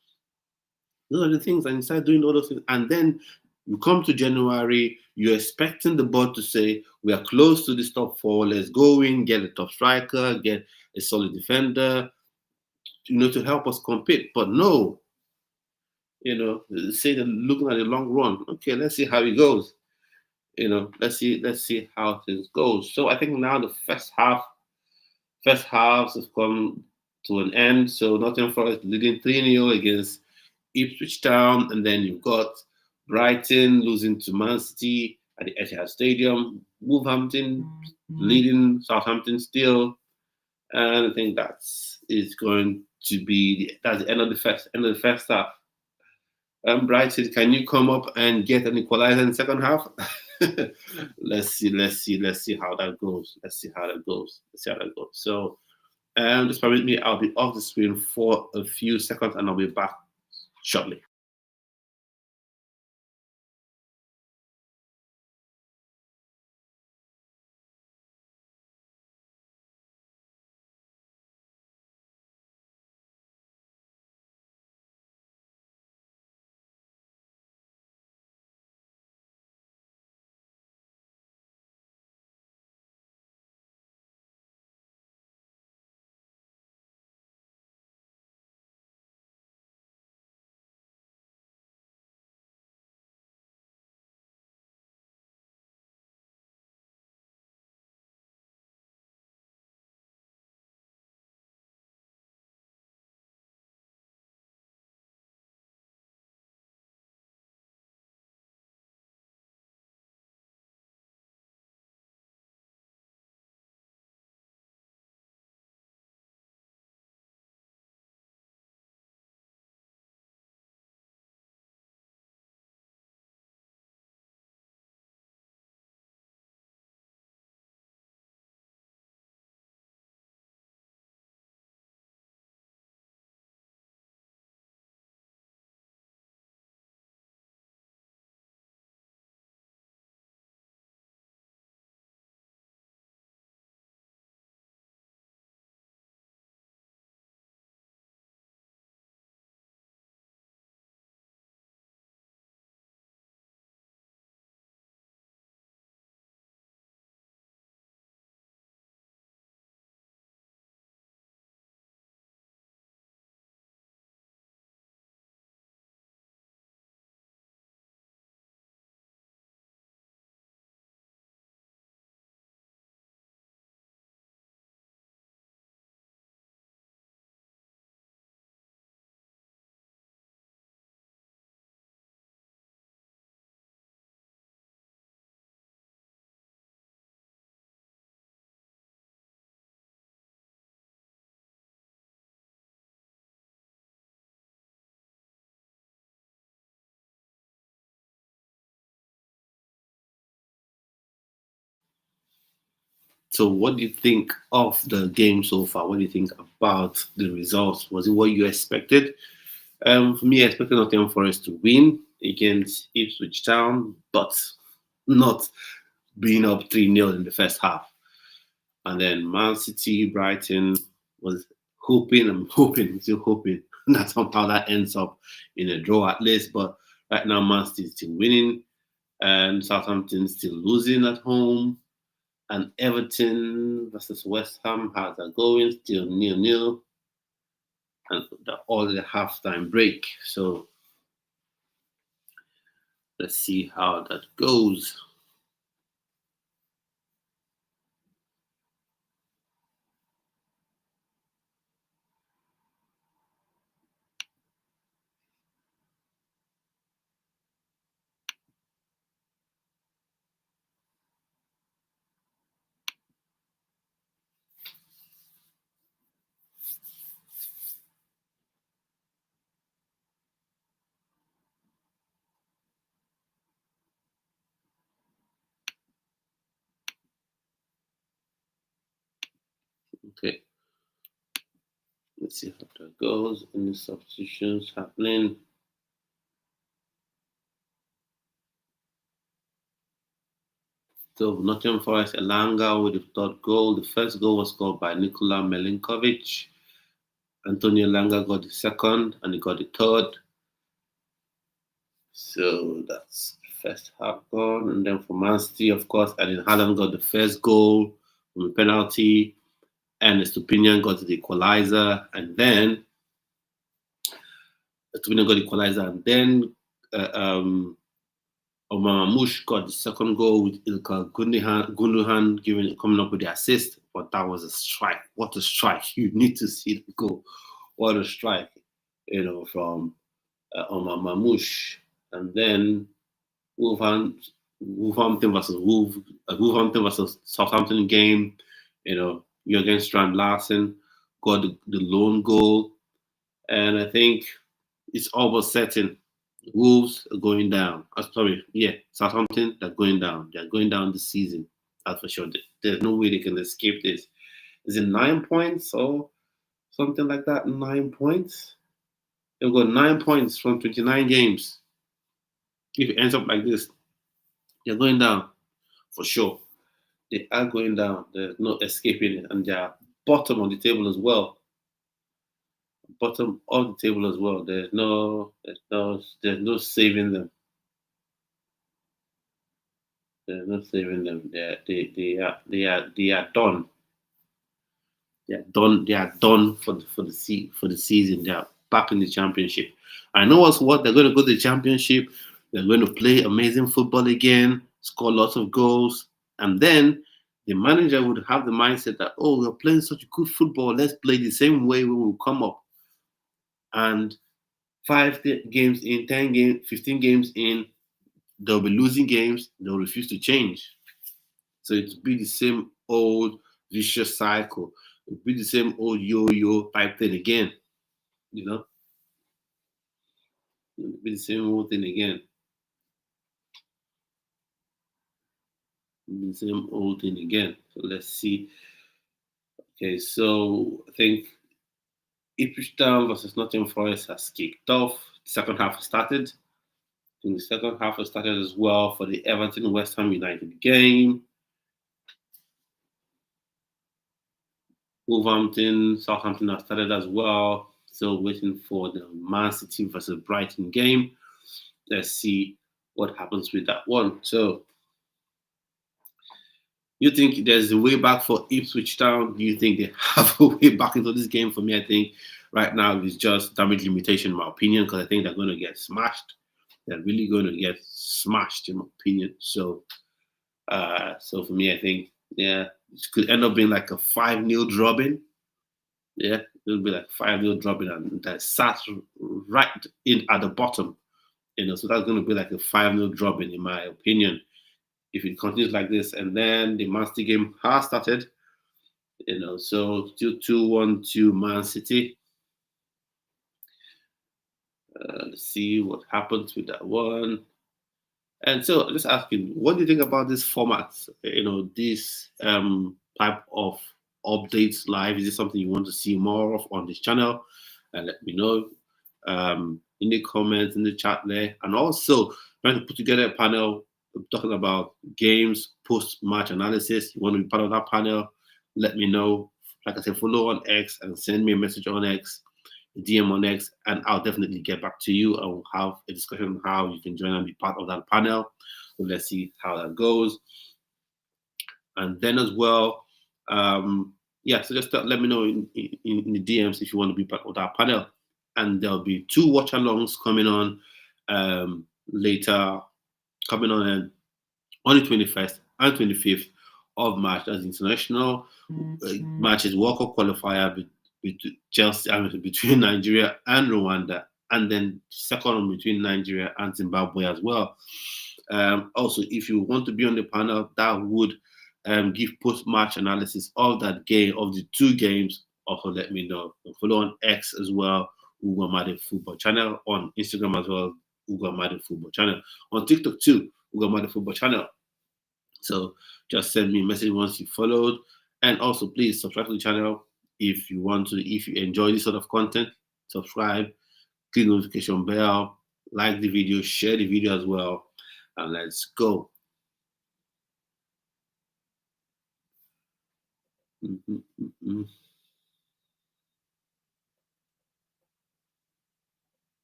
those are the things, and you start doing all those things. And then you come to January, you're expecting the board to say, we are close to this top four, let's go in, get a top striker, get a solid defender, to help us compete. But no, say they're looking at the long run. Okay, let's see how it goes. Let's see how things goes. So I think now the first half has come to an end. So Nottingham Forest leading 3-0 against Ipswich Town, and then you've got Brighton losing to Man City at the Etihad Stadium. Wolverhampton leading Southampton still, and I think that's going to be that's the end of the first half. Brighton, can you come up and get an equalizer in the second half? Let's see how that goes. So, just permit me, I'll be off the screen for a few seconds and I'll be back shortly. So, what do you think of the game so far? What do you think about the results? Was it what you expected? For me, I expected Nottingham Forest to win against Ipswich Town, but not being up 3-0 in the first half. And then Man City, Brighton was hoping, I'm hoping, still hoping that somehow that ends up in a draw at least. But right now, Man City is still winning, and Southampton still losing at home. And Everton versus West Ham has a going, still nil-nil, and all the halftime break. So let's see how that goes. Okay, let's see how that goes. Any substitutions happening? So Nottingham Forest Elanga with the third goal. The first goal was scored by Nikola Milinkovic. Antonio Elanga got the second, and he got the third. So that's the first half gone. And then for Man City, of course, Erling Haaland got the first goal from a penalty, and Estupinian got the equalizer, and then Estupinian got the equalizer, and then uh, um, Omar got the second goal with Ilkay Gundogan coming up with the assist, but that was a strike. What a strike! You need to see the goal. What a strike! From Omar Mamouche, and then Wolverhampton, Wolverhampton versus Southampton game. Jurgen Strand Larsen got the lone goal, and I think it's almost certain Wolves are going down. Sorry, yeah, Southampton they're going down. They're going down this season. That's for sure. There's no way they can escape this. Is it 9 points or something like that? 9 points. They've got 9 points from 29 games. If it ends up like this, they're going down for sure. They are going down. There's no escaping it, and they're bottom on the table as well. Bottom of the table as well. There's no saving them. There's no saving them. They are done. They are done. They are done for the season. They are back in the championship. I know what's what. They're going to go to the championship. They're going to play amazing football again, score lots of goals, and then the manager would have the mindset that, oh, we're playing such good football. Let's play the same way when we come up. And games in, 10 games, 15 games in, they'll be losing games. They'll refuse to change. So it'll be the same old vicious cycle. It'll be the same old yo-yo type thing again. It'll be the same old thing again. It'll be the same old thing again. So let's see. Okay, so I think Ipswich Town versus Nottingham Forest has kicked off. The second half has started. I think the second half has started as well for the Everton West Ham United game. Wolverhampton, Southampton have started as well. Still waiting for the Man City versus Brighton game. Let's see what happens with that one. So, you think there's a way back for Ipswich Town? Do you think they have a way back into this game? For me, I think right now it's just damage limitation, in my opinion, because I think they're going to get smashed. They're really going to get smashed, in my opinion. So for me, I think yeah, it could end up being like a 5-0 drubbing. Yeah, it'll be like 5-0 dropping, and that sat right in at the bottom. So that's going to be like a 5-0 dropping, in my opinion, if it continues like this. And then the Man City game has started. So still 2-1 to Man City. Let's see what happens with that one. And so, just asking, what do you think about this format? This type of updates live? Is it something you want to see more of on this channel? And let me know in the comments, in the chat there. And also trying to put together a panel talking about games, post-match analysis. You want to be part of that panel? Let me know. Like I said, follow on X and send me a message on X, DM on X, and I'll definitely get back to you. I will have a discussion on how you can join and be part of that panel. So let's see how that goes. And then as well, yeah, so just let me know in the DMs if you want to be part of that panel. And there'll be 2 watch alongs coming on later, coming on the 21st and 25th of March. That's international matches, World Cup qualifier between Chelsea, between Nigeria and Rwanda, and then second one between Nigeria and Zimbabwe as well. Also, if you want to be on the panel, that would give post-match analysis of that game, of the 2 games. Also, let me know. Follow on X as well, Ugo Made Football Channel. On Instagram as well, Ugo Made Football Channel. On TikTok too, Ugo Made Football Channel. So just send me a message once you followed. And also, please subscribe to the channel if you want to. If you enjoy this sort of content, subscribe, click the notification bell, like the video, share the video as well, and let's go.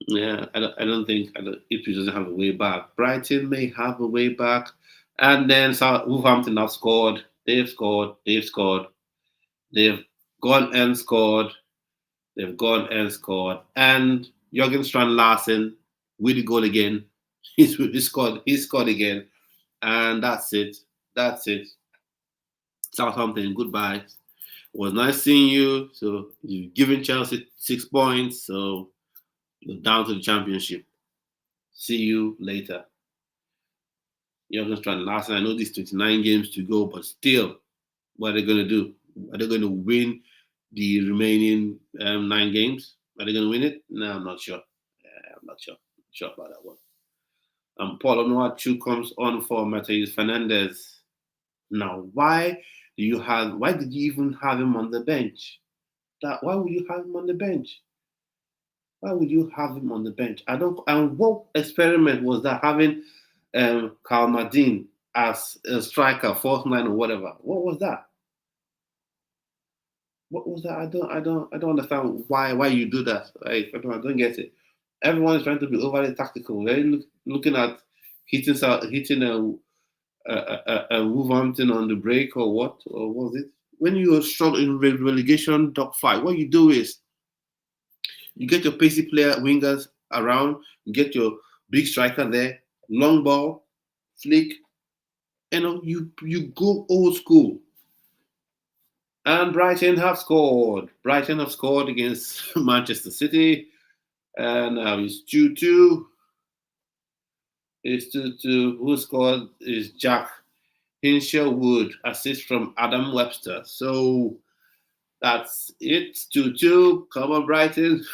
Yeah, I don't think Ipswich doesn't have a way back. Brighton may have a way back, and then Southampton have scored. They've scored. They've scored. They've gone and scored. They've gone and scored. And Jürgen Strand Larsen with the goal again. He scored. He scored again, and that's it. That's it. Southampton, goodbye. It was nice seeing you. So you've given Chelsea 6 points. So you're down to the championship. See you later. You're just trying to last. I know there's 29 games to go, but still, what are they going to do? Are they going to win the remaining 9 games? Are they going to win it? No, I'm not sure. I'm not sure. Sure about that one. Paul Onuachu comes on for Matheus Fernandez. Now, why did you even have him on the bench? Why would you have him on the bench? Why would you have him on the bench? I don't. And what experiment was that, having Kalmadin as a striker, fourth line or whatever? What was that? What was that? I don't understand why you do that. I don't get it. Everyone is trying to be overly tactical. They're looking at hitting a Wolverhampton on the break or what? Or was it? When you are strong in relegation dogfight, what you do is you get your pacey player wingers around, you get your big striker there, long ball, flick, you go old school. And Brighton have scored. Brighton have scored against Manchester City. And now it's 2-2. It's 2-2. Who scored is Jack Hinshelwood, assist from Adam Webster. So that's it. 2-2. Come on, Brighton.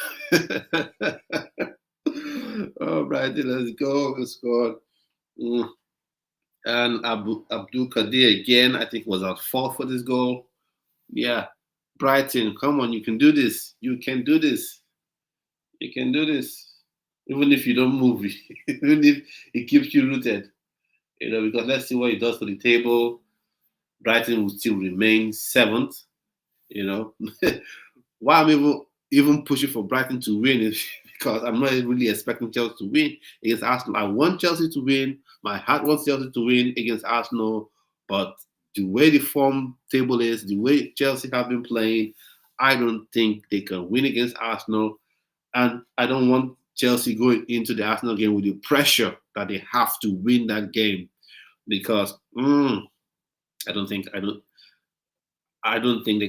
Oh, Brighton, let's go. We scored. And Abdul Kadir again, I think, was at fault for this goal. Yeah. Brighton, come on, you can do this. You can do this. You can do this. Even if you don't move, even if it keeps you rooted. Because let's see what it does for the table. Brighton will still remain 7th. Why I'm even pushing for Brighton to win is because I'm not really expecting Chelsea to win against Arsenal. I want Chelsea to win. My heart wants Chelsea to win against Arsenal. But the way the form table is, the way Chelsea have been playing, I don't think they can win against Arsenal. And I don't want Chelsea going into the Arsenal game with the pressure that they have to win that game, because I don't think they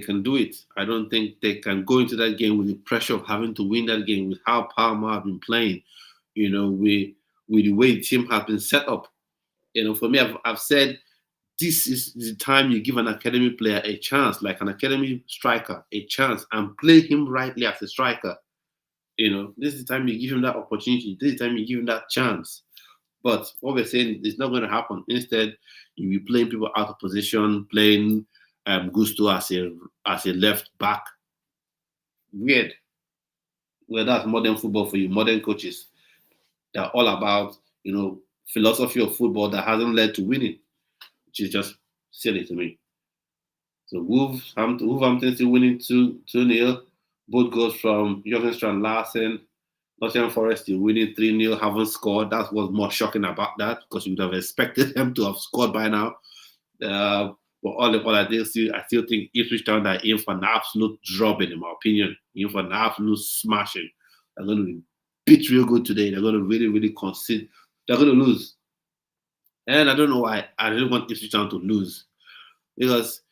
can do it. I don't think they can go into that game with the pressure of having to win that game with how Palmer have been playing, with the way the team has been set up. For me, I've said this is the time you give an academy player a chance, like an academy striker, a chance, and play him rightly as a striker. This is the time you give him that opportunity. This is the time you give him that chance. But what we're saying is not going to happen. Instead, you'll be playing people out of position, playing Gusto as a left back. Weird. Well, that's modern football for you. Modern coaches, they're all about philosophy of football that hasn't led to winning, which is just silly to me. So Wolverhampton still winning 2-0. Both goals from Jorgensen Larsen. Nottingham Forest still winning 3-0, haven't scored. That's what's more shocking about that, because you would have expected them to have scored by now. But all in all, I still think Ipswich Town are in for an absolute drubbing, in my opinion. In for an absolute smashing. They're going to be beat real good today. They're going to really, really concede. They're going to lose. And I don't know why. I really want Ipswich Town to lose. Because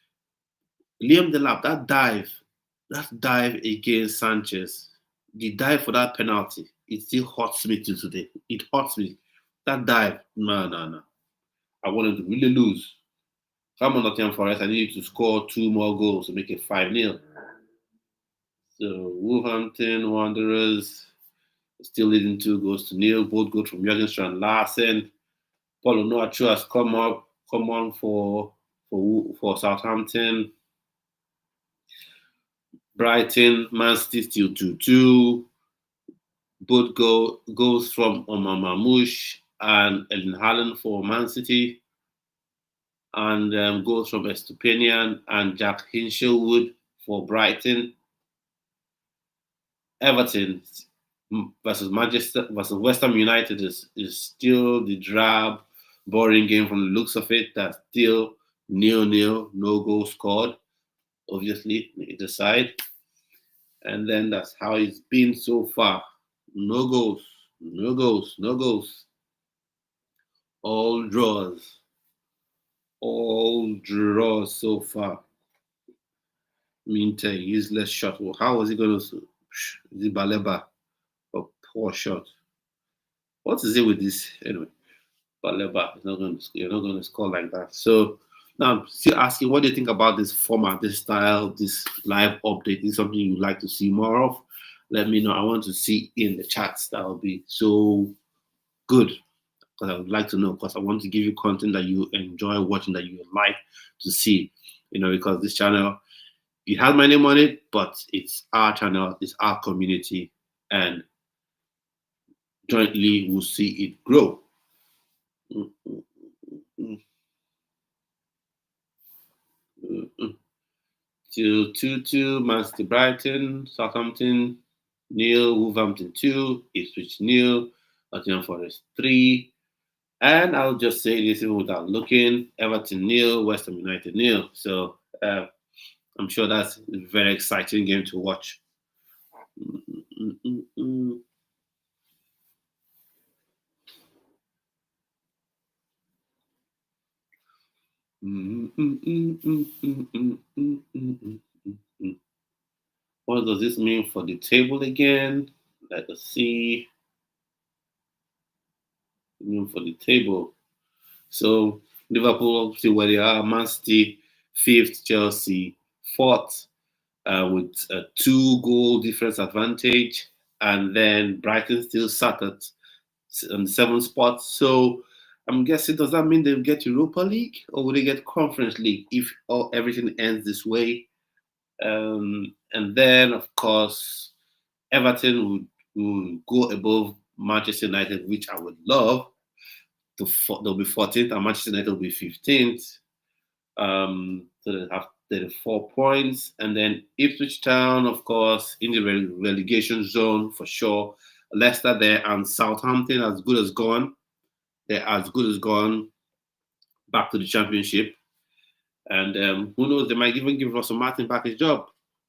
Liam Delap, that dive against Sanchez, the dive for that penalty, it still hurts me to today. It hurts me. That dive, no. I want him to really lose. Come on, Nottingham Forest, I need you to score 2 more goals to make it 5-0. So Wolverhampton Wanderers still leading 2-0. Both goals from Jorgensen and Larsen. Paulo Noachu has come on for Southampton. Brighton, Man City still 2-2. Both goals from Omar Mamouche and Ellen Haaland for Man City. And goals from Estupinian and Jack Hinshelwood for Brighton. Everton versus West Ham United is still the drab, boring game from the looks of it. That's still 0-0, no goal scored, obviously, either side. And then that's how it's been so far. No goals. All draws so far. Minte, useless shot. Well, how was he going to? The Baleba, a poor shot. What is it with this anyway? Baleba is you're not going to score like that. So now I'm still asking, what do you think about this format, this style, this live update? Is something you'd like to see more of? Let me know. I want to see in the chats. That would be so good, because I would like to know, because I want to give you content that you enjoy watching, that you like to see. Because this channel, it has my name on it, but it's our channel, it's our community, and jointly we'll see it grow. Till 2-2, Man City Brighton, Southampton 0, Wolverhampton 2, Ipswich 0, Nottingham Forest 3. And I'll just say this even without looking: Everton 0, West Ham United 0. So I'm sure that's a very exciting game to watch. What does this mean for the table again? Let us see. For the table. So Liverpool obviously where they are. Man City 5th, Chelsea 4th, with a 2-goal difference advantage, and then Brighton still sat on the 7th spot. So I'm guessing, does that mean they'll get Europa League, or will they get Conference League if everything ends this way? And then, of course, Everton would go above Manchester United, which I would love. They'll be 14th, and Manchester United will be 15th. So they have 34 points. And then Ipswich Town, of course, in the relegation zone for sure. Leicester there, and Southampton as good as gone. They're as good as gone back to the Championship. And who knows, they might even give Russell Martin back his job,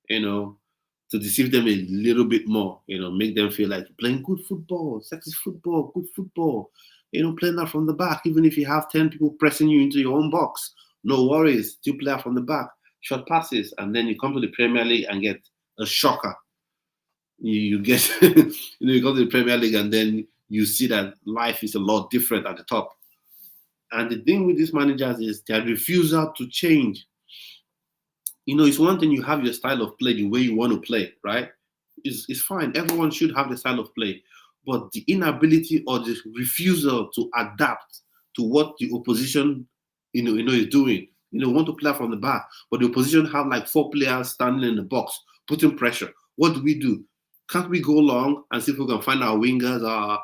to deceive them a little bit more, make them feel like playing good football, sexy football, good football, playing that from the back, even if you have 10 people pressing you into your own box. No worries, still play out from the back, short passes, and then you come to the Premier League and get a shocker. You get, you come to the Premier League and then you see that life is a lot different at the top. And the thing with these managers is their refusal to change. It's one thing you have your style of play, the way you want to play, right? It's fine. Everyone should have the style of play. But the inability or the refusal to adapt to what the opposition, is doing, want to play from the back, but the opposition have like 4 players standing in the box, putting pressure. What do? Can't we go long and see if we can find our wingers, our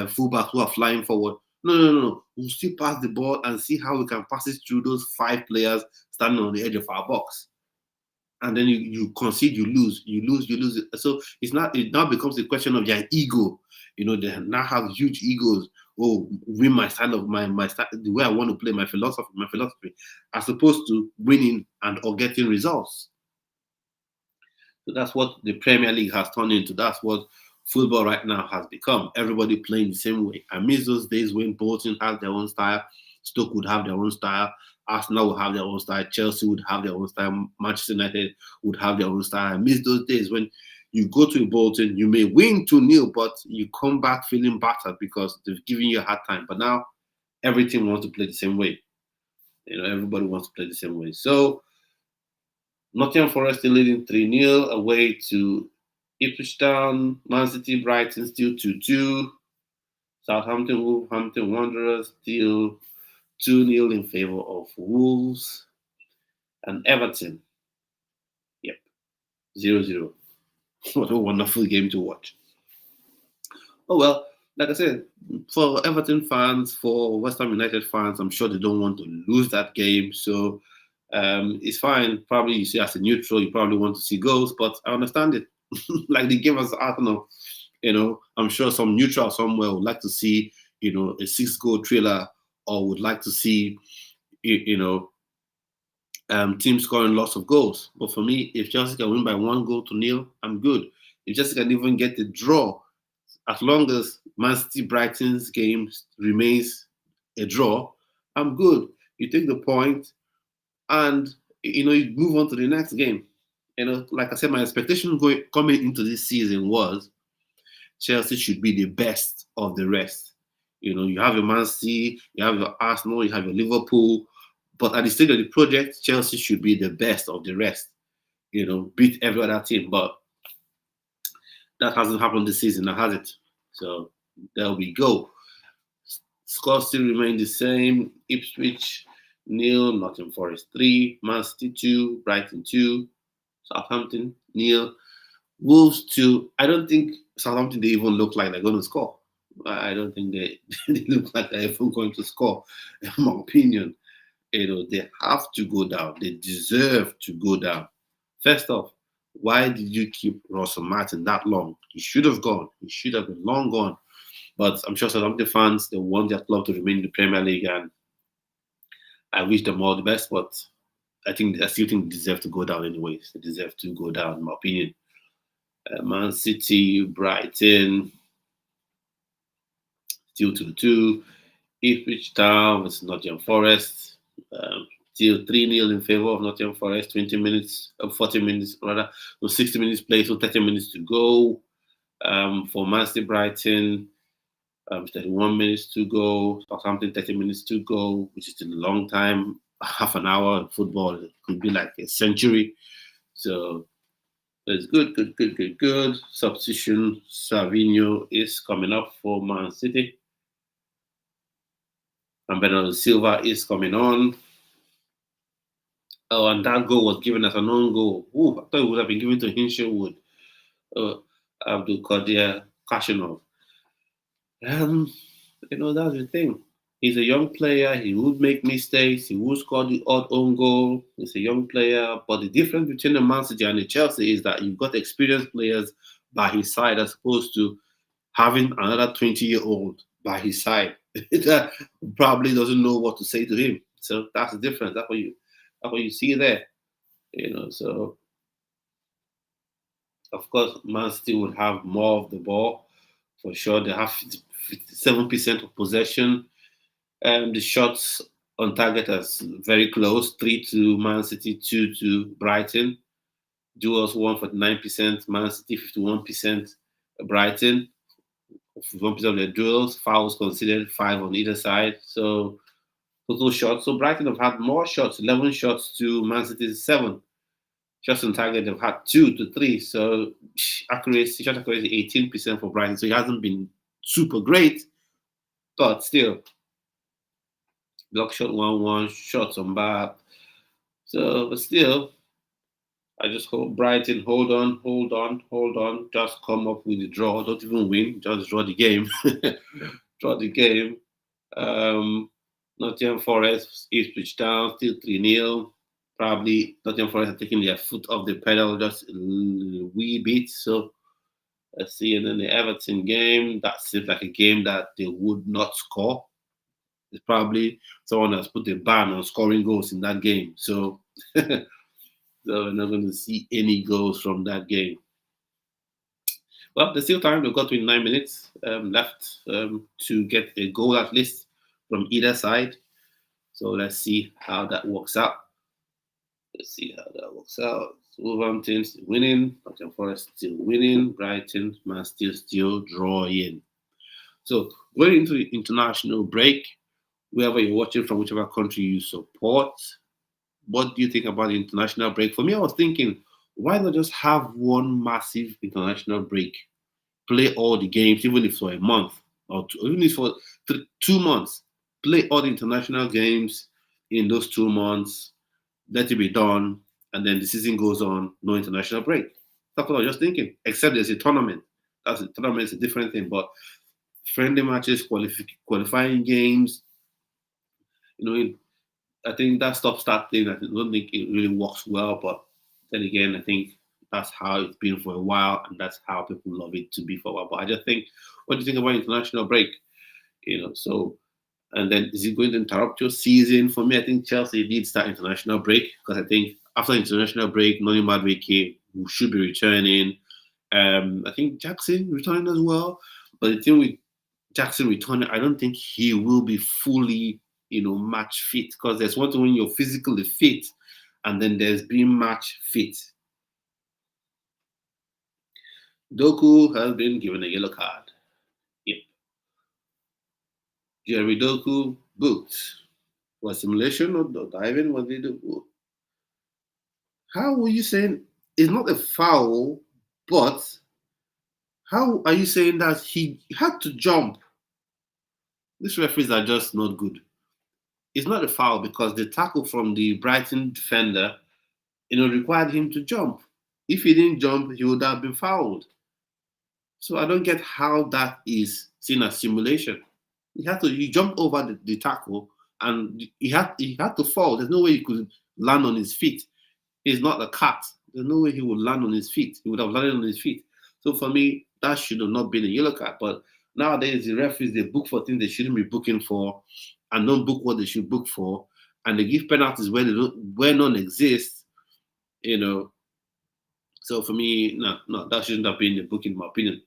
fullbacks who are flying forward? No. We'll still pass the ball and see how we can pass it through those 5 players standing on the edge of our box. And then you concede, you lose. So it now becomes a question of your ego. They now have huge egos. Oh, win my style of my style, the way I want to play, my philosophy, as opposed to winning or getting results. So that's what the Premier League has turned into. That's what football right now has become. Everybody playing the same way. I miss those days when Bolton had their own style, Stoke would have their own style, Arsenal would have their own style, Chelsea would have their own style, Manchester United would have their own style. I miss those days when you go to Bolton, you may win 2-0, but you come back feeling battered because they've given you a hard time. But now everything wants to play the same way. Everybody wants to play the same way. So Nottingham Forest still leading 3-0 away to Ipswich Town. Man City, Brighton still 2-2. Southampton, Wolverhampton Wanderers still 2-0 in favor of Wolves. And Everton, 0-0. What a wonderful game to watch. Oh, well, like I said, for Everton fans, for West Ham United fans, I'm sure they don't want to lose that game. So it's fine. Probably you see as a neutral, you probably want to see goals, but I understand it. Like they gave us, I don't know, I'm sure some neutral somewhere would like to see, a 6-goal thriller, or would like to see, teams scoring lots of goals. But for me, if Chelsea can win by 1-0, I'm good. If Chelsea can even get the draw, as long as Man City Brighton's game remains a draw, I'm good. You take the point and you move on to the next game. Like I said, my expectation coming into this season was Chelsea should be the best of the rest. You have your Man City, you have your Arsenal, you have your Liverpool, but at the stage of the project, Chelsea should be the best of the rest. Beat every other team, but that hasn't happened this season, now has it? So there we go. Scores still remain the same. Ipswich 0, Nottingham Forest 3, Man City 2, Brighton 2, Southampton 0, Wolves 2. I don't think Southampton, they even look like they're going to score. I don't think they look like they're even going to score, in my opinion. They have to go down. They deserve to go down. First off, why did you keep Russell Martin that long? He should have gone. He should have been long gone. But I'm sure Southampton fans, they want their club to remain in the Premier League, and I wish them all the best. But I still think they deserve to go down anyways. They deserve to go down, in my opinion. Man City, Brighton, still 2-2. Ipswich Town versus Nottingham Forest. Still 3-0 in favor of Nottingham Forest. 40 minutes rather. So 60 minutes played, so 30 minutes to go. For Man City, Brighton, 31 minutes to go. Southampton, 30 minutes to go, which is still a long time. Half an hour in football, it could be like a century. So it's good. Substitution, Savinho is coming up for Man City. And Bernardo Silva is coming on. Oh, and that goal was given as an own goal. Ooh, I thought it would have been given to Hinshelwood. Abdul Qadir Kashinov. That's the thing. He's a young player. He would make mistakes. He would score the odd own goal. He's a young player. But the difference between the Man City and the Chelsea is that you've got experienced players by his side as opposed to having another 20-year-old by his side that probably doesn't know what to say to him. So that's the difference. That's what you see there. So of course, Man City would have more of the ball for sure. They have 57% of possession. The shots on target are very close: 3 to Man City, 2 to Brighton. Duels 149%, Man City 51%, Brighton 51% of their duels. Fouls considered 5 on either side. So total shots. So Brighton have had more shots, 11 shots to Man City's 7. Shots on target, they've had 2 to 3. So shot accuracy 18% for Brighton. So it hasn't been super great, but still. Block shot 1-1, shots on bar So, but still, I just hope Brighton hold on, hold on, hold on. Just come up with the draw. Don't even win. Just draw the game. Draw the game. Um, Nottingham Forest, Ipswich down, still 3-0. Probably Nottingham Forest are taking their foot off the pedal just a wee bit. So let's see. And then the Everton game, that seems like a game that they would not score. It's probably someone has put a ban on scoring goals in that game. So, so we're not going to see any goals from that game. Well, there's still time. We've got 29 minutes left to get a goal at least from either side. So let's see how that works out. Let's see how that works out. Southampton still winning. Nottingham Forest still winning. Brighton, Man still drawing. So going into the international break, wherever you're watching from, whichever country you support, what do you think about the international break? For me, I was thinking, why not just have one massive international break? Play all the games, even if for a month or even if for 2 months. Play all the international games in those 2 months. Let it be done, and then the season goes on. No international break. That's what I was just thinking. Except there's a tournament. That's a tournament is a different thing. But friendly matches, qualifying games, I think that stop-start thing. I don't think it really works well. But then again, I think that's how it's been for a while, and that's how people love it to be for a while. But I just think, what do you think about international break? So and then is it going to interrupt your season? For me, I think Chelsea needs that international break because I think after international break, Noni Madueke should be returning. I think Jackson returning as well. But the thing with Jackson returning, I don't think he will be fully, match fit because there's one thing when you're physically fit, and then there's being match fit. Doku has been given a yellow card. Yep. Jerry Doku booked. Was simulation or diving? What did they do? How were you saying it's not a foul, but how are you saying that he had to jump? These referees are just not good. It's not a foul because the tackle from the Brighton defender, required him to jump. If he didn't jump, he would have been fouled. So I don't get how that is seen as simulation. He jumped over the tackle and he had to fall. There's no way he could land on his feet. He's not a cat. There's no way he would land on his feet. He would have landed on his feet. So for me, that should have not been a yellow card. But nowadays, the referees, they book for things they shouldn't be booking for and don't book what they should book for. And they give penalties where none exists, you know. So for me, no, that shouldn't have been the book in my opinion.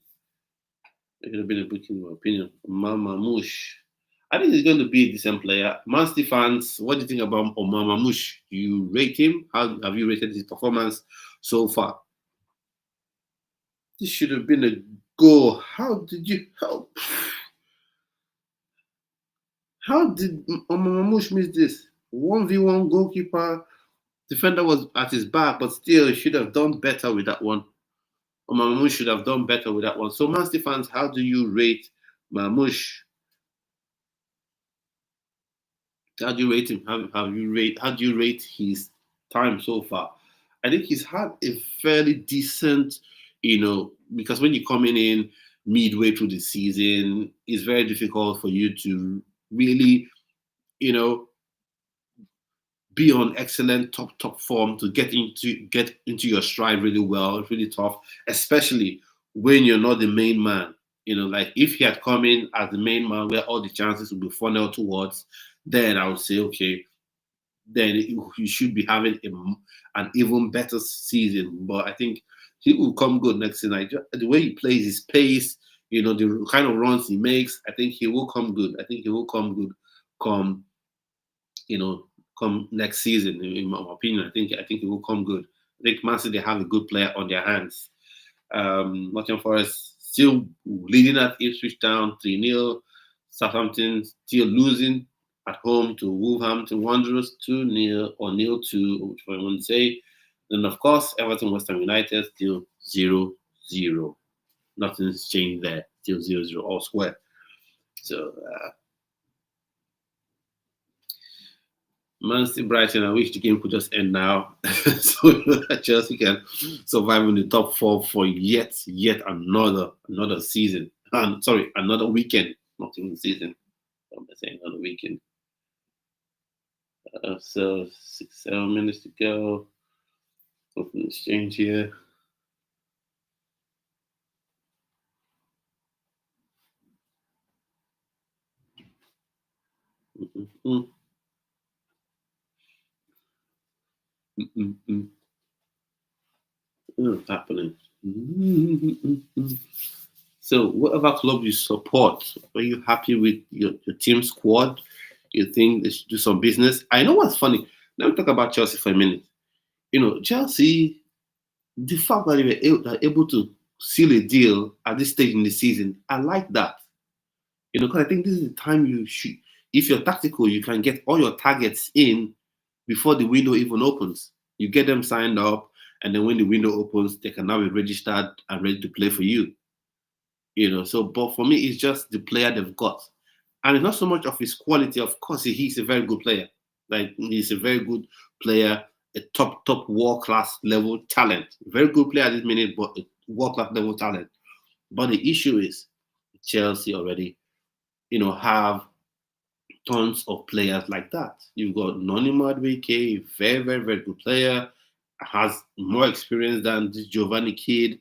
It should have been a book in my opinion. Mama Mush. I think he's going to be a decent player. Man City fans, what do you think about Omama Mush? Do you rate him? How have you rated his performance so far? This should have been a goal. How did Omama Mush miss this? 1v1 goalkeeper, defender was at his back, but still he should have done better with that one. Omama Mush should have done better with that one. So Man City fans, how do you rate Mamush? How do you rate him? How do you rate his time so far? I think he's had a fairly decent, because when you're coming in midway through the season, it's very difficult for you to really, you know, be on excellent top form to get into your stride really well. It's really tough, especially when you're not the main man. Like if he had come in as the main man where all the chances would be funneled towards, then I would say, okay, then he should be having an even better season. But I think he will come good next season. The way he plays, his pace, the kind of runs he makes, I think he will come good. I think he will come good come, you know, come next season, in my opinion. I think he will come good. I think Man City have a good player on their hands. Nottingham Forest still leading at Ipswich down 3-0. Southampton still losing at home to Wolverhampton Wanderers 2-0 or 0-2, which I want to say. Then, of course, Everton West Ham United still 0-0. Nothing's changed there. Still 0-0 all square. So, Man City Brighton, I wish the game could just end now. So that Chelsea can survive in the top four for yet another season. Sorry, another weekend. Not even season. I'm saying another weekend. So 6, 7 minutes to go. Open the exchange here. Mm-mm-mm. Mm-mm-mm. What's happening? Mm-mm-mm. So, whatever club you support, are you happy with your team squad? You think they should do some business? I know what's funny. Let me talk about Chelsea for a minute. Chelsea, the fact that they're able to seal a deal at this stage in the season, I like that. Because I think this is the time you should, if you're tactical, you can get all your targets in before the window even opens. You get them signed up, and then when the window opens, they can now be registered and ready to play for you. So, but for me, it's just the player they've got, and it's not so much of his quality. Of course, he's a very good player. Like, he's a very good player, a top world class level talent. Very good player at this minute, but a world class level talent. But the issue is Chelsea already, have tons of players like that. You've got Noni Madueke, very, very, very good player, has more experience than this Giovanni kid.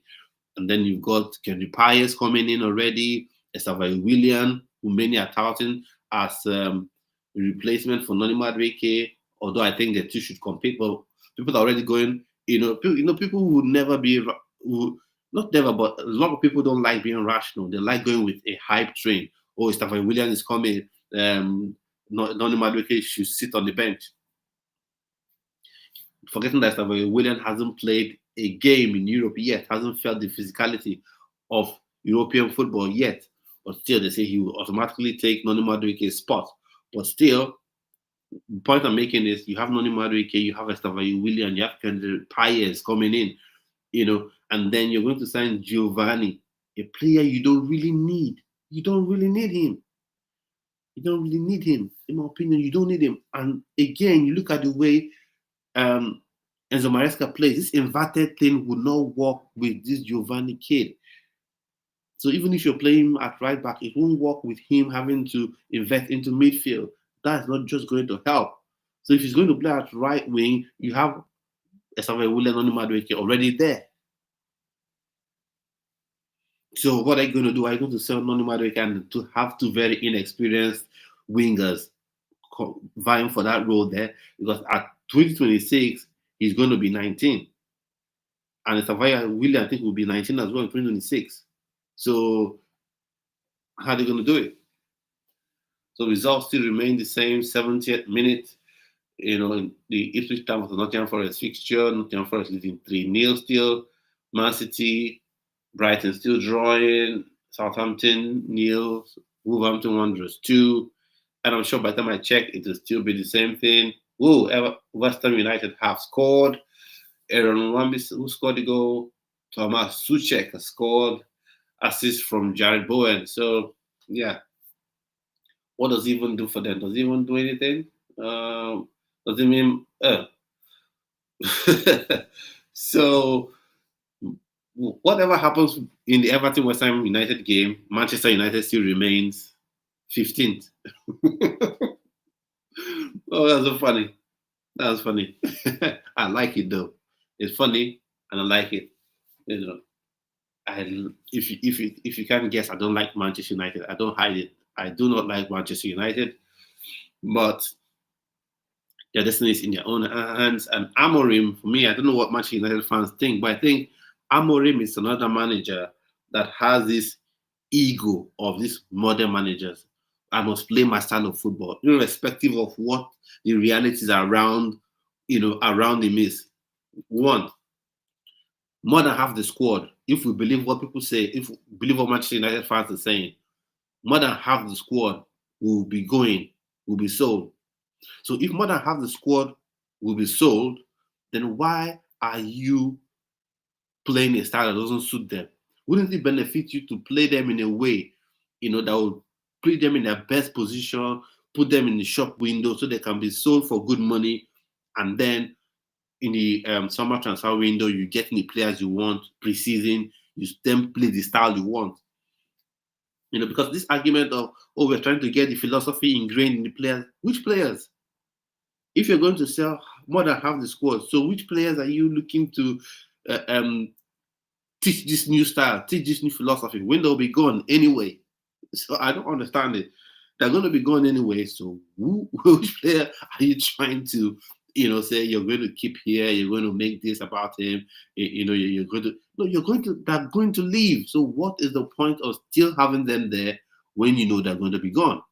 And then you've got Kenny Pius coming in already, Estevao William, who many are touting as a replacement for Noni Madueke. Although I think the two should compete, but people are already going. People who never be who not never, but a lot of people don't like being rational. They like going with a hype train. Oh, Estevao William is coming. Noni Madueke should sit on the bench, forgetting that William hasn't played a game in Europe yet, hasn't felt the physicality of European football yet. But still, they say he will automatically take Noni Madueke's spot. But still, the point I'm making is you have Noni Madueke, you have Estevao William, you have Kendrick Paez coming in, and then you're going to sign Giovanni, a player you don't really need. You don't really need him. You don't really need him. In my opinion, you don't need him. And again, you look at the way um, Enzo Maresca plays, this inverted thing would not work with this Giovanni kid. So even if you're playing at right back, it won't work with him having to invest into midfield. That's not just going to help. So if he's going to play at right wing, you have Estevao William and Madueke already there. So what are you going to do? Are you going to sell Noni Madueke and to have two very inexperienced wingers vying for that role there? Because at 2026, he's going to be 19. And Estevao William, I think, will be 19 as well in 2026. So how are they going to do it? So results still remain the same. 70th minute, in the Ipswich Town of the Nottingham Forest fixture. Nottingham Forest leading 3-0 still. Man City, Brighton still drawing. Southampton nil. Wolverhampton Wanderers 2. And I'm sure by the time I check, it will still be the same thing. West Ham United have scored. Aaron Wambis, who scored the goal. Thomas Suchek has scored. Assist from Jared Bowen. So, yeah. What does he even do for them? Does he even do anything? Does it mean? So, whatever happens in the Everton West Ham United game, Manchester United still remains 15th. Oh, that's so funny. That's funny. I like it though. It's funny and I like it. You know, if you can't guess, I don't like Manchester United. I don't hide it. I do not like Manchester United, but their destiny is in their own hands. And Amorim, for me, I don't know what Manchester United fans think, but I think Amorim is another manager that has this ego of these modern managers. I must play my style of football, irrespective of what the realities around him is. One, more than half the squad, if we believe what people say, if we believe what Manchester United fans are saying, more than half the squad will be sold. So if more than half the squad will be sold, then why are you playing a style that doesn't suit them? Wouldn't it benefit you to play them in a way, that will put them in their best position, put them in the shop window so they can be sold for good money, and then in the summer transfer window, you get the players you want pre-season. You then play the style you want. Because this argument of, oh, we're trying to get the philosophy ingrained in the players. Which players? If you're going to sell more than half the squad, so which players are you looking to teach this new style, teach this new philosophy when they'll be gone anyway? So I don't understand it. They're going to be gone anyway. So which player are you trying to, say you're going to keep here? You're going to make this about him. You're going to no. They're going to leave. So what is the point of still having them there when you know they're going to be gone?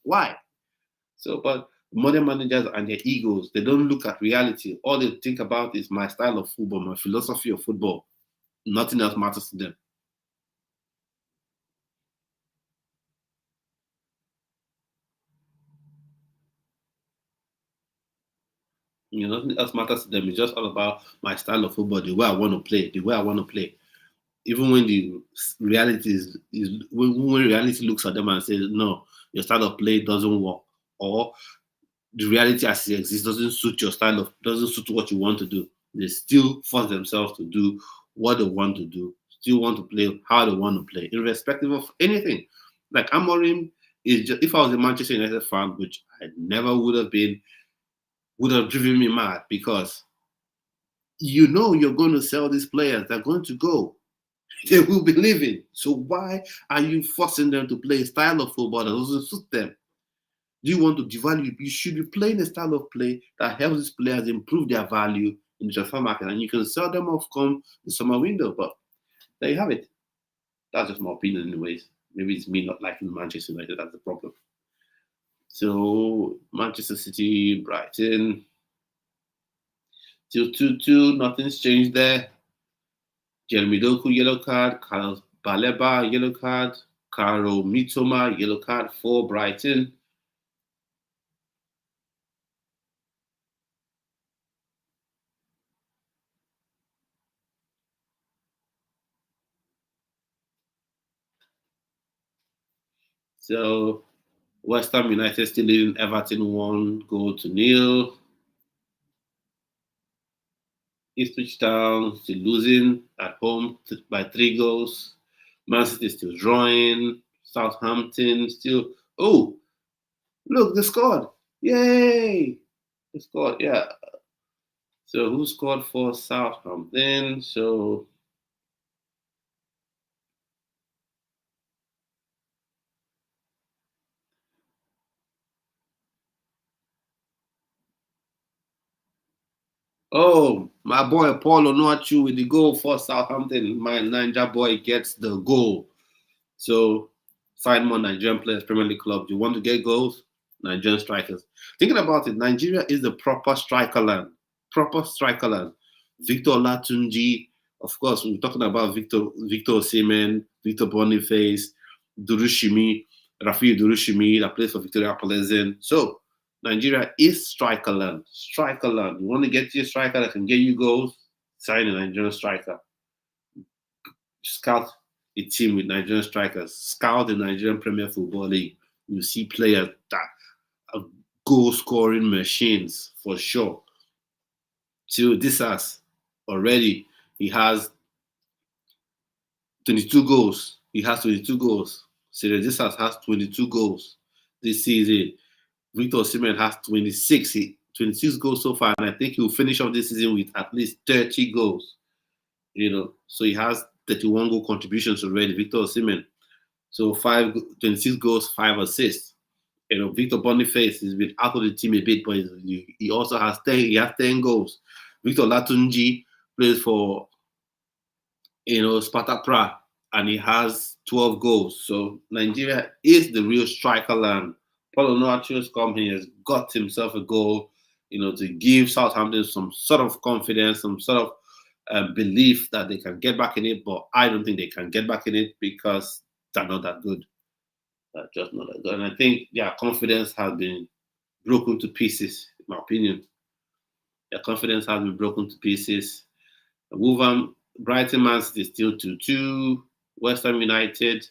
Why? So, but modern managers and their egos, they don't look at reality. All they think about is my style of football, my philosophy of football. Nothing else matters to them. Nothing else matters to them. It's just all about my style of football, the way I want to play, the way I want to play. Even when the reality is when reality looks at them and says, no, your style of play doesn't work, or the reality as it exists doesn't suit your style of, doesn't suit what you want to do. They still force themselves to do what they want to do, still want to play how they want to play, irrespective of anything. Like Amorim is just, if I was a Manchester United fan, which I never would have been, would have driven me mad, because you're going to sell these players, they're going to go. They will be leaving. So why are you forcing them to play a style of football that doesn't suit them? Do you want to devalue? You should be playing a style of play that helps these players improve their value in the transfer market, and you can sell them off come the summer window. But there you have it. That's just my opinion, anyways. Maybe it's me not liking Manchester United. That's the problem. So Manchester City, Brighton, still 2-2. Nothing's changed there. Jeremy Doku, yellow card. Carlos Baleba, yellow card. Karo Mitoma, yellow card for Brighton. So West Ham United still leading Everton 1-0. Ipswich Town still losing at home by 3 goals. Man City still drawing. Southampton still. Oh, look, they scored! Yay! They scored, yeah. So who scored for Southampton? So my boy Paul Onuachu with the goal for Southampton. My Ninja boy gets the goal. So sign more Nigerian players, Premier League clubs. You want to get goals? Nigerian strikers. Thinking about it, Nigeria is the proper striker land. Proper striker land. Victor Latunji, of course, we're talking about Victor Osimhen, Victor Boniface, Durushimi, Rafi Durushimi that plays for Victoria Pleasant. So Nigeria is striker land. Striker land. You want to get your striker that can get you goals? Sign a Nigerian striker. Scout a team with Nigerian strikers. Scout the Nigerian Premier Football League. You see players that are goal scoring machines for sure. So this has already, he has 22 goals. He has 22 goals. So this has 22 goals this season. Victor Osimhen has 26. 26 goals so far, and I think he'll finish off this season with at least 30 goals. So he has 31 goal contributions already, Victor Osimhen. So 26 goals, 5 assists. Victor Boniface has been out of the team a bit, but he also has 10. He has 10 goals. Victor Latunji plays for Sparta Prague, and he has 12 goals. So Nigeria is the real striker land. Paulo Onuachu has come here, has got himself a goal, to give Southampton some sort of confidence, some sort of belief that they can get back in it. But I don't think they can get back in it because they're not that good. They're just not that good. And I think their confidence has been broken to pieces, in my opinion. Their confidence has been broken to pieces. Wolverhampton, Brighton, Man City still 2-2. West Ham United,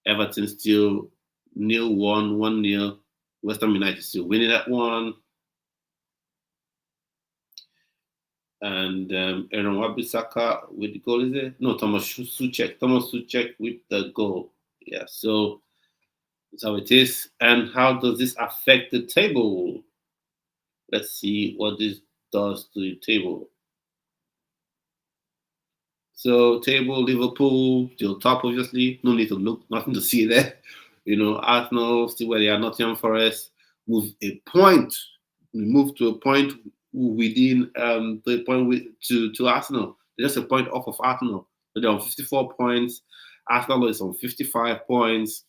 Everton still 0-1, 1-0. West Ham United still winning that one. And Aaron Wan-Bissaka with the goal, is it? No, Thomas Suchek. Thomas Suchek with the goal. Yeah, so that's how it is. And how does this affect the table? Let's see what this does to the table. So table Liverpool still top, obviously. No need to look, nothing to see there. Arsenal still where they are. Nottingham Forest move a point. We move to a point within the point to Arsenal. They're just a point off of Arsenal. So they're on 54 points. Arsenal is on 55 points.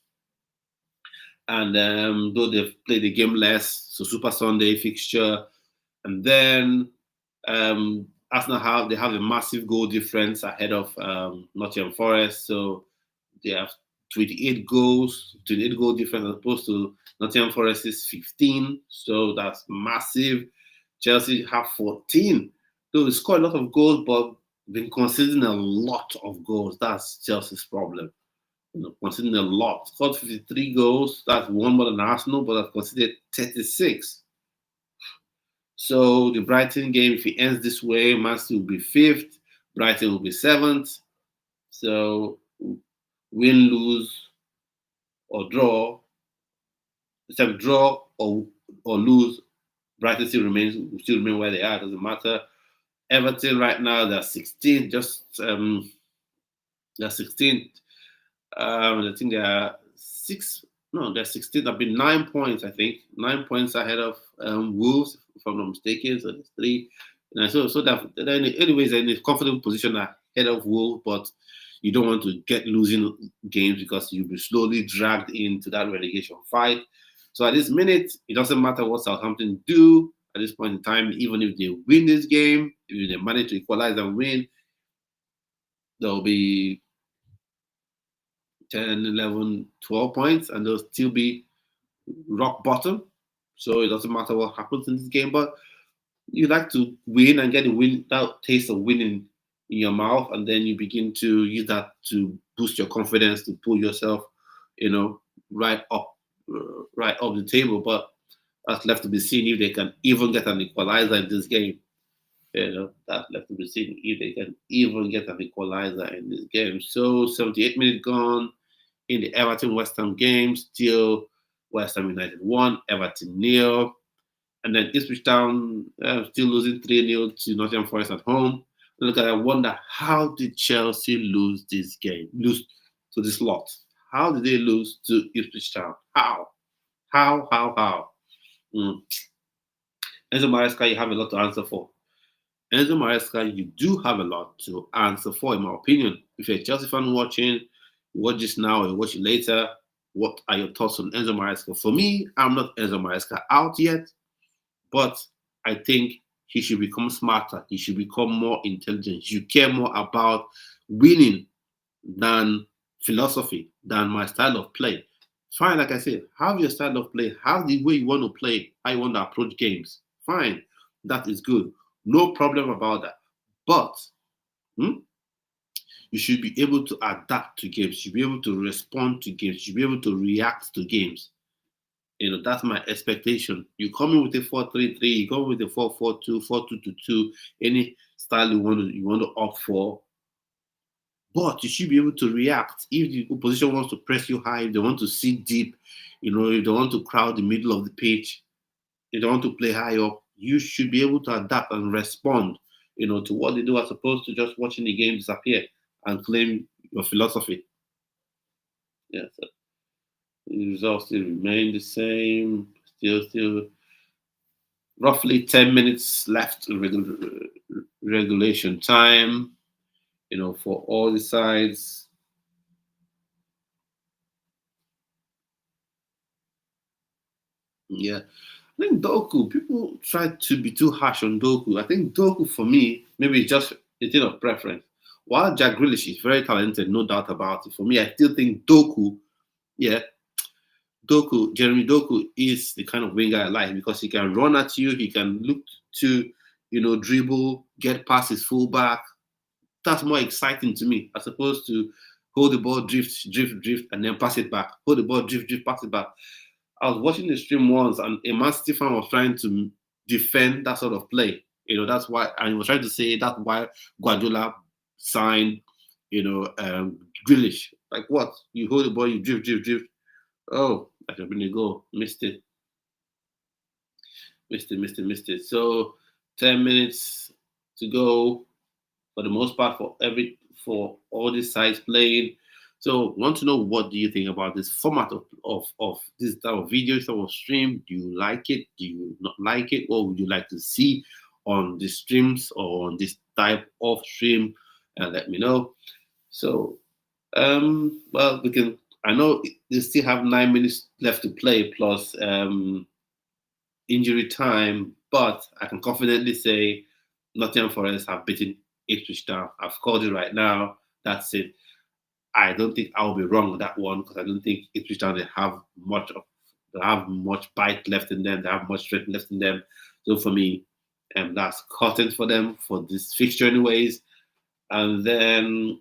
And though they've played the game less, so Super Sunday fixture, and then Arsenal have a massive goal difference ahead of Nottingham Forest, so they have 28 goals, 28 goal difference as opposed to Nottingham Forest's 15, so that's massive. Chelsea have 14. So they score a lot of goals, but been conceding a lot of goals. That's Chelsea's problem. Conceding a lot. Scored 53 goals. That's one more than Arsenal, but I've conceded 36. So the Brighton game, if it ends this way, Man City will be fifth, Brighton will be seventh. So win, lose, or draw, except draw or lose, Brighton still remain where they are. Doesn't matter. Everton right now they're 16th, they're 16th. I think they are six. No, they're 16th. I've been 9 points, I think. 9 points ahead of Wolves, if I'm not mistaken. So there's three. And so that anyways, they're in a comfortable position ahead of Wolves, but you don't want to get losing games because you'll be slowly dragged into that relegation fight. So at this minute, it doesn't matter what Southampton do at this point in time, even if they win this game, if they manage to equalize and win, there'll be 10, 11, 12 points, and they'll still be rock bottom. So it doesn't matter what happens in this game, but you like to win and get that taste of winning in your mouth, and then you begin to use that to boost your confidence, to pull yourself, right up, right up the table. But that's left to be seen if they can even get an equalizer in this game. That's left to be seen if they can even get an equalizer in this game. So 78 minutes gone in the Everton West Ham game. Still West Ham United 1, Everton 0. And then Ipswich Town still losing 3-0 to Nottingham Forest at home. Look at that, I wonder, how did Chelsea lose this game? Lose to this lot? How did they lose to Ipswich Town? How? How? Enzo Maresca, you have a lot to answer for. Enzo Maresca, you do have a lot to answer for, in my opinion. If you're a Chelsea fan watching, watch this now or watch it later. What are your thoughts on Enzo Maresca? For me, I'm not Enzo Maresca out yet, but I think he should become smarter. He should become more intelligent. He should care more about winning than philosophy, than my style of play. Fine, like I said, have your style of play, have the way you want to play, how you want to approach games. Fine, that is good. No problem about that. But you should be able to adapt to games. You should be able to respond to games. You should be able to react to games. That's my expectation. You come in with a 4-3-3, you come with a 4-4-2, 4-2-2-2, any style you want to opt for. But you should be able to react. If the opposition wants to press you high, if they want to sit deep, if they want to crowd the middle of the pitch, if they want to play high up, you should be able to adapt and respond, to what they do, as opposed to just watching the game disappear and claim your philosophy. Yeah, so the results still remain the same. Still roughly 10 minutes left in regulation time, for all the sides. Yeah. I think Doku, people try to be too harsh on Doku. I think Doku, for me, maybe it's just a thing of preference. While Jack Grealish is very talented, no doubt about it, for me, I still think Doku, Jeremy Doku is the kind of winger I like, because he can run at you, he can look to, dribble, get past his fullback. That's more exciting to me, as opposed to hold the ball, drift, and then pass it back. Hold the ball, drift, pass it back. I was watching the stream once, and a Man City fan was trying to defend that sort of play. That's why, and he was trying to say that's why Guardiola signed, Grealish. Like what? You hold the ball, you drift, drift, drift. Oh, I should have been a goal. Missed it. Missed it. So 10 minutes to go for the most part for all these sides playing. So want to know, what do you think about this format of this type of video, type of stream? Do you like it? Do you not like it? What would you like to see on the streams or on this type of stream? And let me know. So well, we can. I know they still have 9 minutes left to play plus injury time, but I can confidently say Nottingham Forest have beaten Ipswich Town. I've called it right now. That's it. I don't think I will be wrong with that one, because I don't think Ipswich Town they have much bite left in them. They have much strength left in them. So for me, that's cotton for them for this fixture, anyways. And then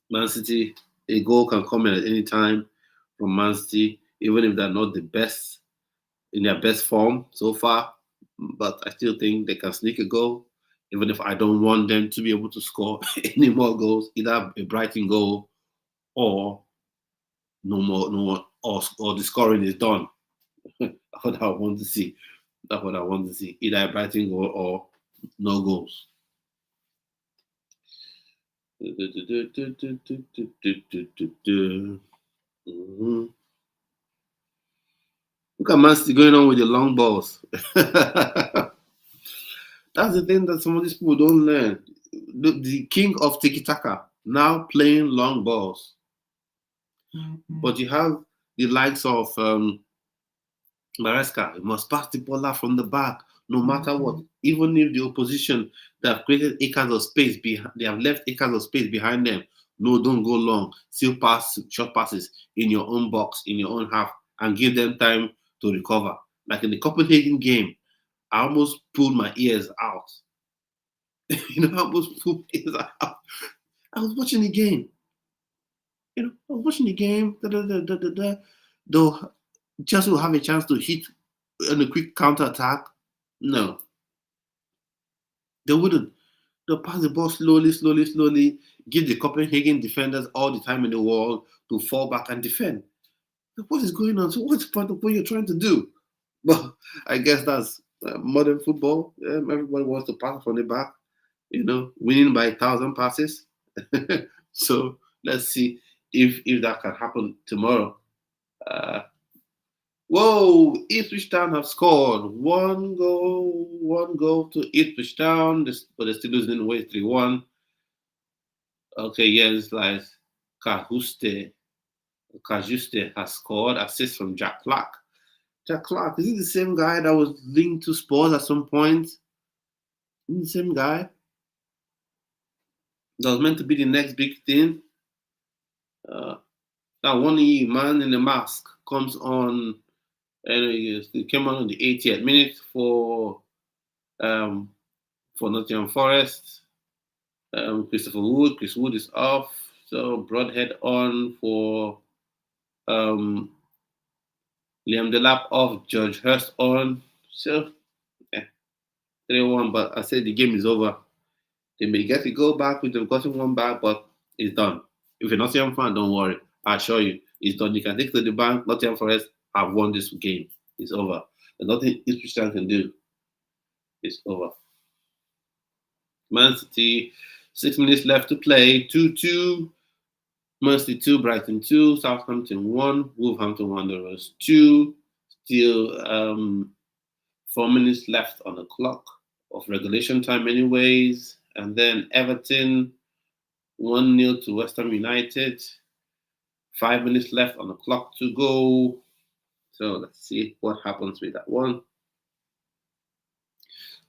Man City, a goal can come in at any time from Man City, even if they're not the best in their best form so far. But I still think they can sneak a goal, even if I don't want them to be able to score any more goals, either a Brighton goal or no more, or the scoring is done. That's what I want to see. That's what I want to see. Either a Brighton goal or no goals. Mhm. Look at Man City going on with the long balls. That's the thing that some of these people don't learn. The king of tiki taka now playing long balls. But you have the likes of Maresca. You must pass the ball out from the back, no matter what. Even if the opposition, they have created acres of space, they have left acres of space behind them. No, don't go long. Still pass short passes in your own box, in your own half, and give them time to recover. Like in the Copenhagen game, I almost pulled my ears out. I almost pulled my ears out. I was watching the game. I was watching the game. Though Chelsea will have a chance to hit on a quick counter attack. No, they wouldn't. They'll pass the ball slowly, slowly, slowly, give the Copenhagen defenders all the time in the world to fall back and defend. What is going on? So what's the point of what you're trying to do? But I guess that's modern football. Everybody wants to pass from the back, winning by 1,000 passes. So let's see if that can happen tomorrow. Whoa! Ipswich Town have scored one goal to Ipswich Town, but they're still losing away 3-1. Okay, yes, like Kajuste has scored, assist from Jack Clark. Jack Clark, is he the same guy that was linked to Spurs at some point? Is he the same guy that was meant to be the next big thing? That one man in the mask comes on, and he came on the 80th minute for Nottingham Forest. Christopher Wood. Chris Wood is off. So Broadhead on for Liam Delap off. George Hurst on. So 3-1. But I said the game is over. They may get to go back. They've gotten one back, but it's done. If you're Nottingham fan, don't worry. I assure you, it's done. You can take it to the bank. Nottingham Forest have won this game. It's over. There's nothing Ipswich Town can do. It's over. Man City, 6 minutes left to play. 2-2. Man City 2, Brighton 2, Southampton 1, Wolverhampton Wanderers 2. Still 4 minutes left on the clock of regulation time, anyways. And then Everton 1-0 to West Ham United. 5 minutes left on the clock to go. So let's see what happens with that one.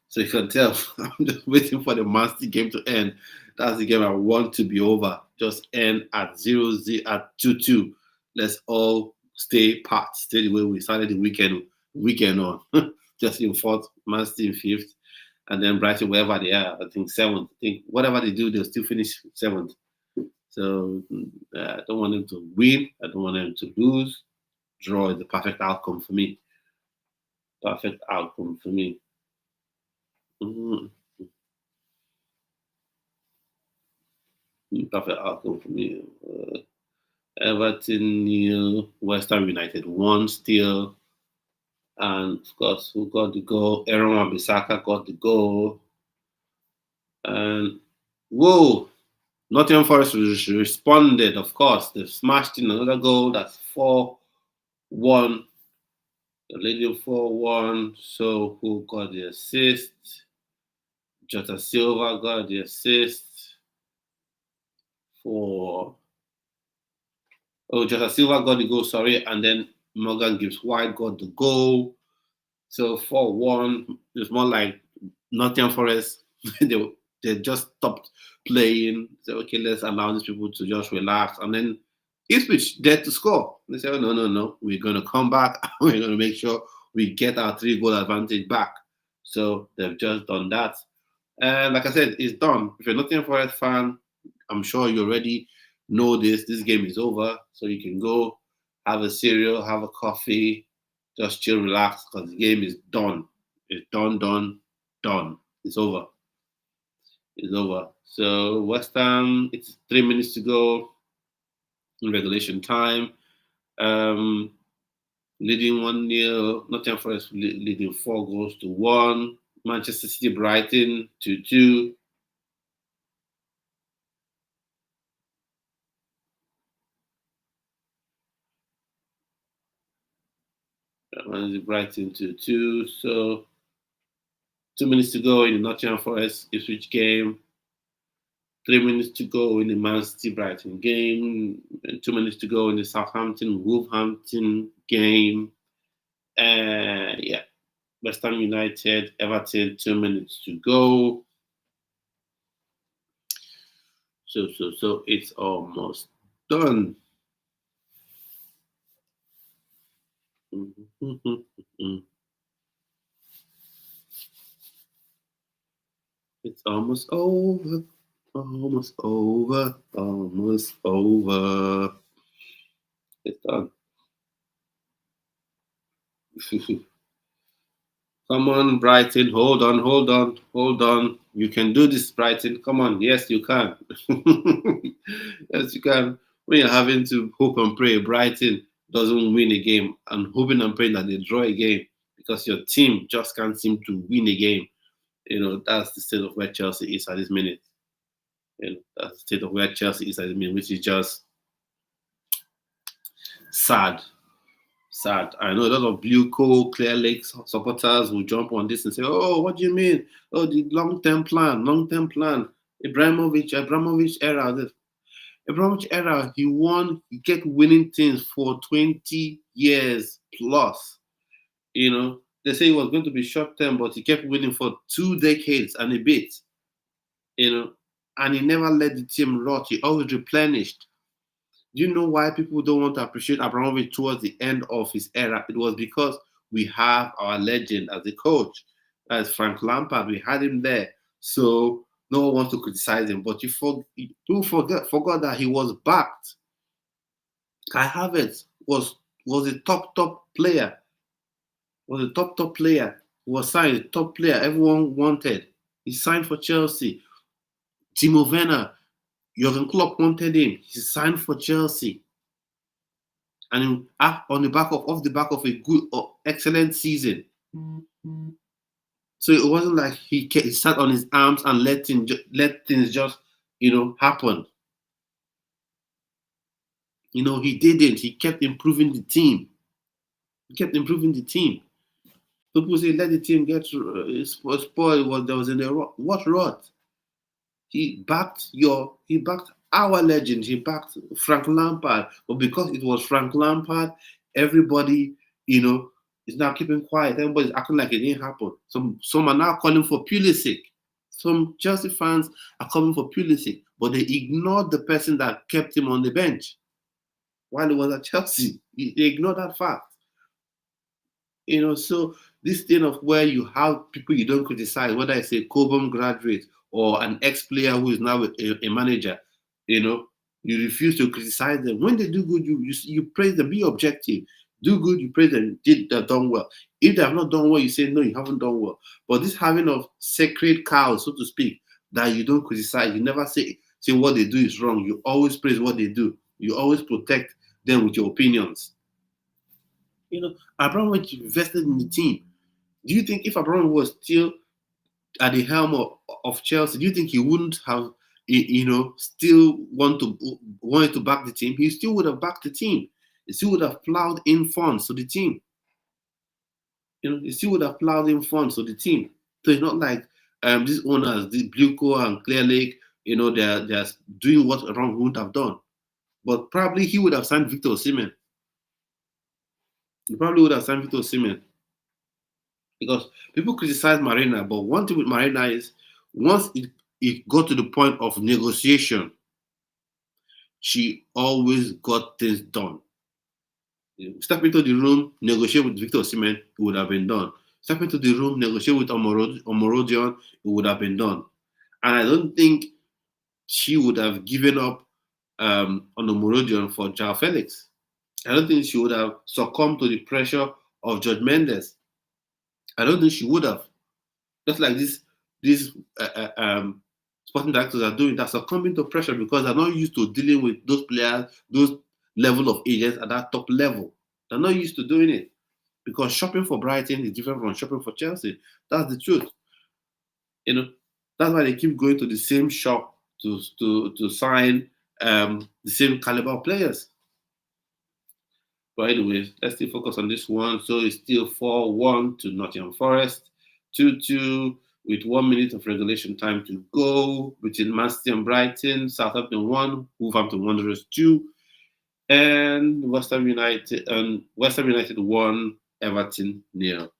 So you can tell, I'm just waiting for the Man City game to end. That's the game I want to be over. Just end at 0-0, at 2-2. Let's all stay pat, stay the way we started the weekend on. Just in fourth, Man City in fifth, and then Brighton, wherever they are, I think seventh. I think whatever they do, they'll still finish seventh. So I don't want them to win. I don't want them to lose. draw is the perfect outcome for me. Perfect outcome for me. Mhm. Perfect outcome for me. Everton nil, West Ham United one still, and of course, who got the goal? Aaron Wan-Bissaka got the goal, and whoa, Nottingham Forest responded. Of course, they've smashed in another goal. That's 4-1. The leading 4-1. So who got the assist? Jota Silva got the assist for. Oh, Jota Silva got the goal, sorry, and then Morgan Gibbs White got the goal. So 4-1. It's more like Nottingham Forest. they, they just stopped playing. So okay, let's allow these people to just relax. And then Ipswich there to score. They say, oh, no, no, no. We're gonna come back. We're gonna make sure we get our 3-goal advantage back. So they've just done that. And like I said, it's done. If you're a Nottingham Forest fan, I'm sure you already know this. This game is over. So you can go have a cereal, have a coffee, just chill, relax, because the game is done. It's done, done, done. It's over. It's over. So West Ham, it's 3 minutes to go in regulation time. Um, leading 1-0. Nottingham Forest leading 4-1. Manchester City, Brighton 2-2. Brighton 2-2. So 2 minutes to go in the Nottingham Forest Ipswich game. 3 minutes to go in the Man City Brighton game, and 2 minutes to go in the Southampton Wolverhampton game. Yeah, West Ham United, Everton, 2 minutes to go. So it's almost done. It's almost over. Almost over. Almost over. It's done. Come on, Brighton. Hold on, hold on, hold on. You can do this, Brighton. Come on. Yes, you can. Yes, you can. When you're having to hope and pray, Brighton doesn't win a game, and hoping and praying that they draw a game because your team just can't seem to win a game. That's the state of where Chelsea is at this minute. That's the state of where Chelsea is at this minute, which is just sad. Sad. I know a lot of blue coal, Clear Lakes supporters will jump on this and say, "Oh, what do you mean? Oh, the long-term plan, long-term plan. Abramovich era. This Abramovich era. He won. He kept winning things for 20 years plus. They say it was going to be short-term, but he kept winning for 2 decades and a bit. And he never let the team rot. He always replenished. Do you know why people don't want to appreciate Abramovich towards the end of his era? It was because we have our legend as a coach. That's Frank Lampard. We had him there. So no one wants to criticize him. But you forgot that he was backed. Kai Havertz was a top player. Was a top player. He was signed, a top player everyone wanted. He signed for Chelsea. Timo Werner, Jurgen Klopp wanted him. He signed for Chelsea. And on the back of off the back of a good or excellent season. So it wasn't like he sat on his arms and let things just happen. He didn't. He kept improving the team. People say let the team get spoiled. What there was in the what rot. He backed our legend. He backed Frank Lampard. But because it was Frank Lampard, everybody, is now keeping quiet. Everybody's acting like it didn't happen. Some are now calling for Pulisic. Some Chelsea fans are calling for Pulisic, but they ignored the person that kept him on the bench while he was at Chelsea. They ignored that fact. So this thing of where you have people you don't criticize, whether it's a Cobham graduate or an ex-player who is now a manager, you refuse to criticize them. When they do good, you praise them, be objective. Do good, you praise them, they've done well. If they have not done well, you say, no, you haven't done well. But this having of sacred cows, so to speak, that you don't criticize, you never say what they do is wrong. You always praise what they do. You always protect them with your opinions. Abramovich invested in the team. Do you think if Abramovich was still at the helm of Chelsea, do you think he wouldn't have, still wanted to back the team? He still would have backed the team. He still would have plowed in funds to the team. He still would have plowed in funds to the team. So it's not like these owners, the Bluco and Clear Lake, they're doing what Ron wouldn't have done. But probably he would have signed Victor Osimhen. He probably would have signed Victor Osimhen. Because people criticize Marina, but one thing with Marina is once it got to the point of negotiation, she always got things done. Step into the room, negotiate with Victor Osimhen, it would have been done. Step into the room, negotiate with Omorodion, it would have been done. And I don't think she would have given up on Omorodion for João Felix. I don't think she would have succumbed to the pressure of Judge Mendes. I don't think she would have. Just like these sporting directors are doing, they're succumbing to pressure because they're not used to dealing with those players, those level of agents at that top level. They're not used to doing it because shopping for Brighton is different from shopping for Chelsea. That's the truth. That's why they keep going to the same shop to sign the same caliber of players. But anyways, let's still focus on this one. So it's still 4-1 to Nottingham Forest, 2-2 with 1 minute of regulation time to go between Man City and Brighton. Southampton 1, Wolverhampton Wanderers 2, and West Ham United 1, Everton 0.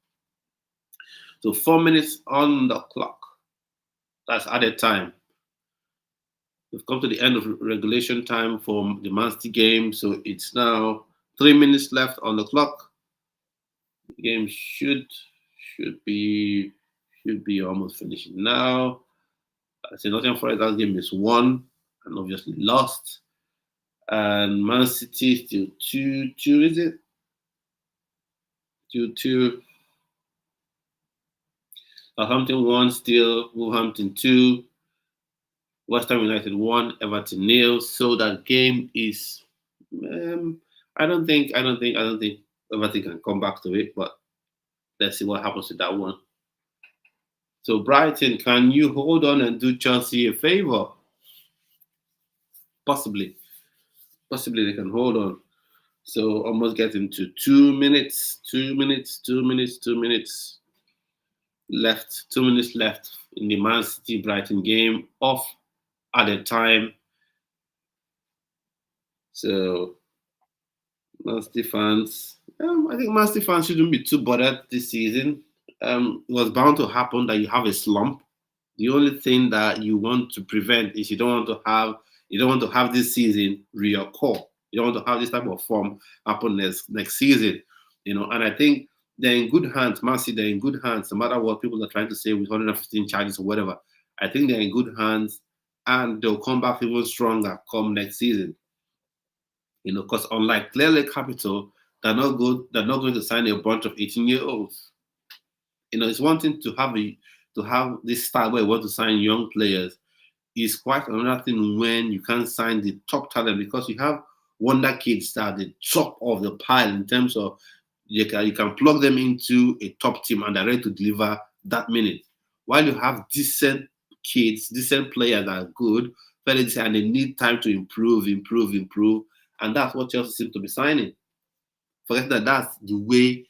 So 4 minutes on the clock. That's added time. We've come to the end of regulation time for the Man City game. So it's now 3 minutes left on the clock. The game should be almost finishing now. I say Nottingham Forest, that game is won and obviously lost. And Man City still 2-2, is it? 2-2. Southampton 1 still, Wolverhampton 2. West Ham United 1, Everton 0. So that game is I don't think Everton can come back to it, but let's see what happens with that one. So Brighton, can you hold on and do Chelsea a favor? Possibly they can hold on. So almost getting to 2 minutes left. 2 minutes left in the Man City Brighton game, off added time. So Man City fans, I think Man City fans shouldn't be too bothered this season. It was bound to happen that you have a slump. The only thing that you want to prevent is you don't want to have this season reoccur. You don't want to have this type of form happen next season. And I think they're in good hands. Man City, they're in good hands, no matter what people are trying to say with 115 charges or whatever. I think they're in good hands, and they'll come back even stronger come next season. Because unlike Clear Lake Capital, they're not going to sign a bunch of 18-year-olds. It's one thing to have this style where you want to sign young players. It's quite another thing when you can't sign the top talent, because you have wonder kids that are the top of the pile in terms of you can plug them into a top team and they're ready to deliver that minute. While you have decent kids, decent players that are good, and they need time to improve. And that's what Chelsea seems to be signing. Forget that's the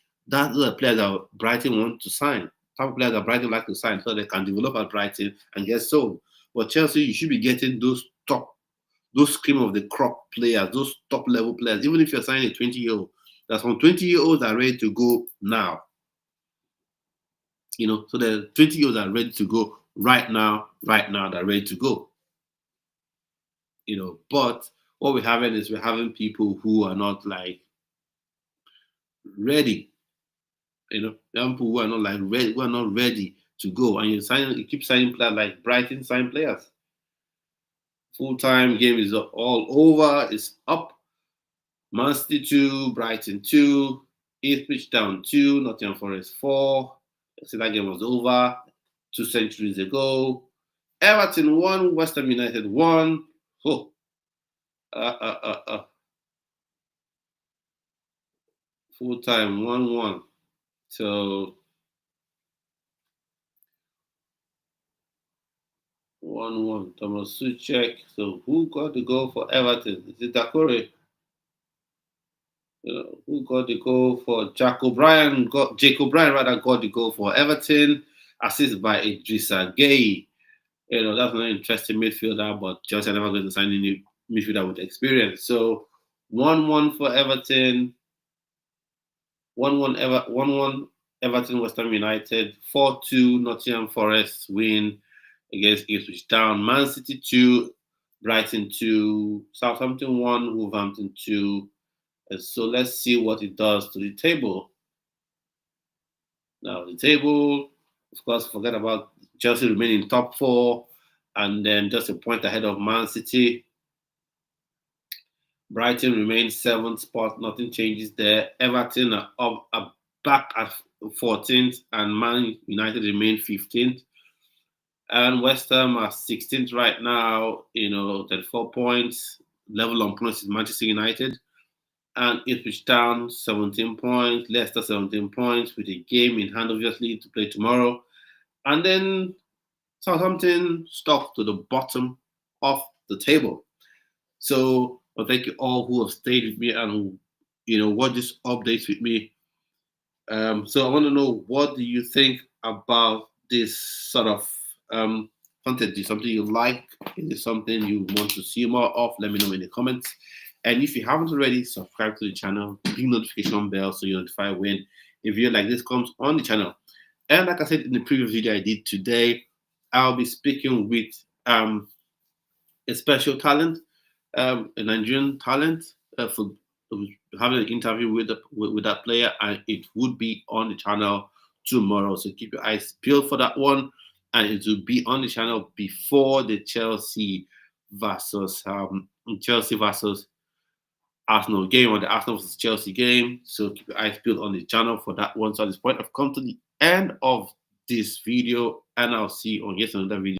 players that Brighton want to sign. Type of players that Brighton like to sign so they can develop at Brighton and get sold. But Chelsea, you should be getting those cream of the crop players, those top level players. Even if you're signing a 20-year-old, there's some 20-year-olds that are ready to go now. So the 20-year-olds are ready to go right now. They're ready to go. But what we're having people who are not like ready. People who are not like ready, who are not ready to go, and you keep signing players like Brighton sign players. Full-time game is all over. It's up. Man City 2, Brighton 2, Ipswich down 2, Nottingham Forest 4. See, that game was over 2 centuries ago. Everton 1, West Ham United 1. Oh, uh, uh, uh, uh. Full time 1-1. So 1-1. Thomas Suchek. So who got the goal for Everton? Is it Dakore? Who got the goal for Jack O'Brien? Jake O'Brien rather got the goal for Everton, assisted by Idrissa Gueye. That's an interesting midfielder, but Chelsea are never going to sign any midfielder with experience. So 1-1 for Everton, 1-1 Everton West Ham United, 4-2 Nottingham Forest win against Ipswich Town, Man City 2, Brighton 2, Southampton 1, Wolverhampton 2. So let's see what it does to the table. Now, the table, of course, forget about Chelsea remaining top 4 and then just a point ahead of Man City. Brighton remains 7th spot, nothing changes there. Everton are back at 14th, and Man United remain 15th. And West Ham are 16th right now, 34 points. Level on points is Manchester United. And Ipswich Town, 17 points. Leicester, 17 points, with a game in hand, obviously, to play tomorrow. And then Southampton stuck to the bottom of the table. So, well, thank you all who have stayed with me and watch this updates with me. So I want to know, what do you think about this sort of content? Is it something you like? Is it something you want to see more of? Let me know in the comments. And if you haven't already, subscribe to the channel, ring notification bell so you're notified when a video like this comes on the channel. And like I said in the previous video I did today, I'll be speaking with a special talent, a Nigerian talent, for having an interview with that player, and it would be on the channel tomorrow. So keep your eyes peeled for that one, and it will be on the channel before the Chelsea versus Arsenal game, or the Arsenal versus Chelsea game. So keep your eyes peeled on the channel for that one. So at this point, I've come to the end of this video, and I'll see you on yet another video.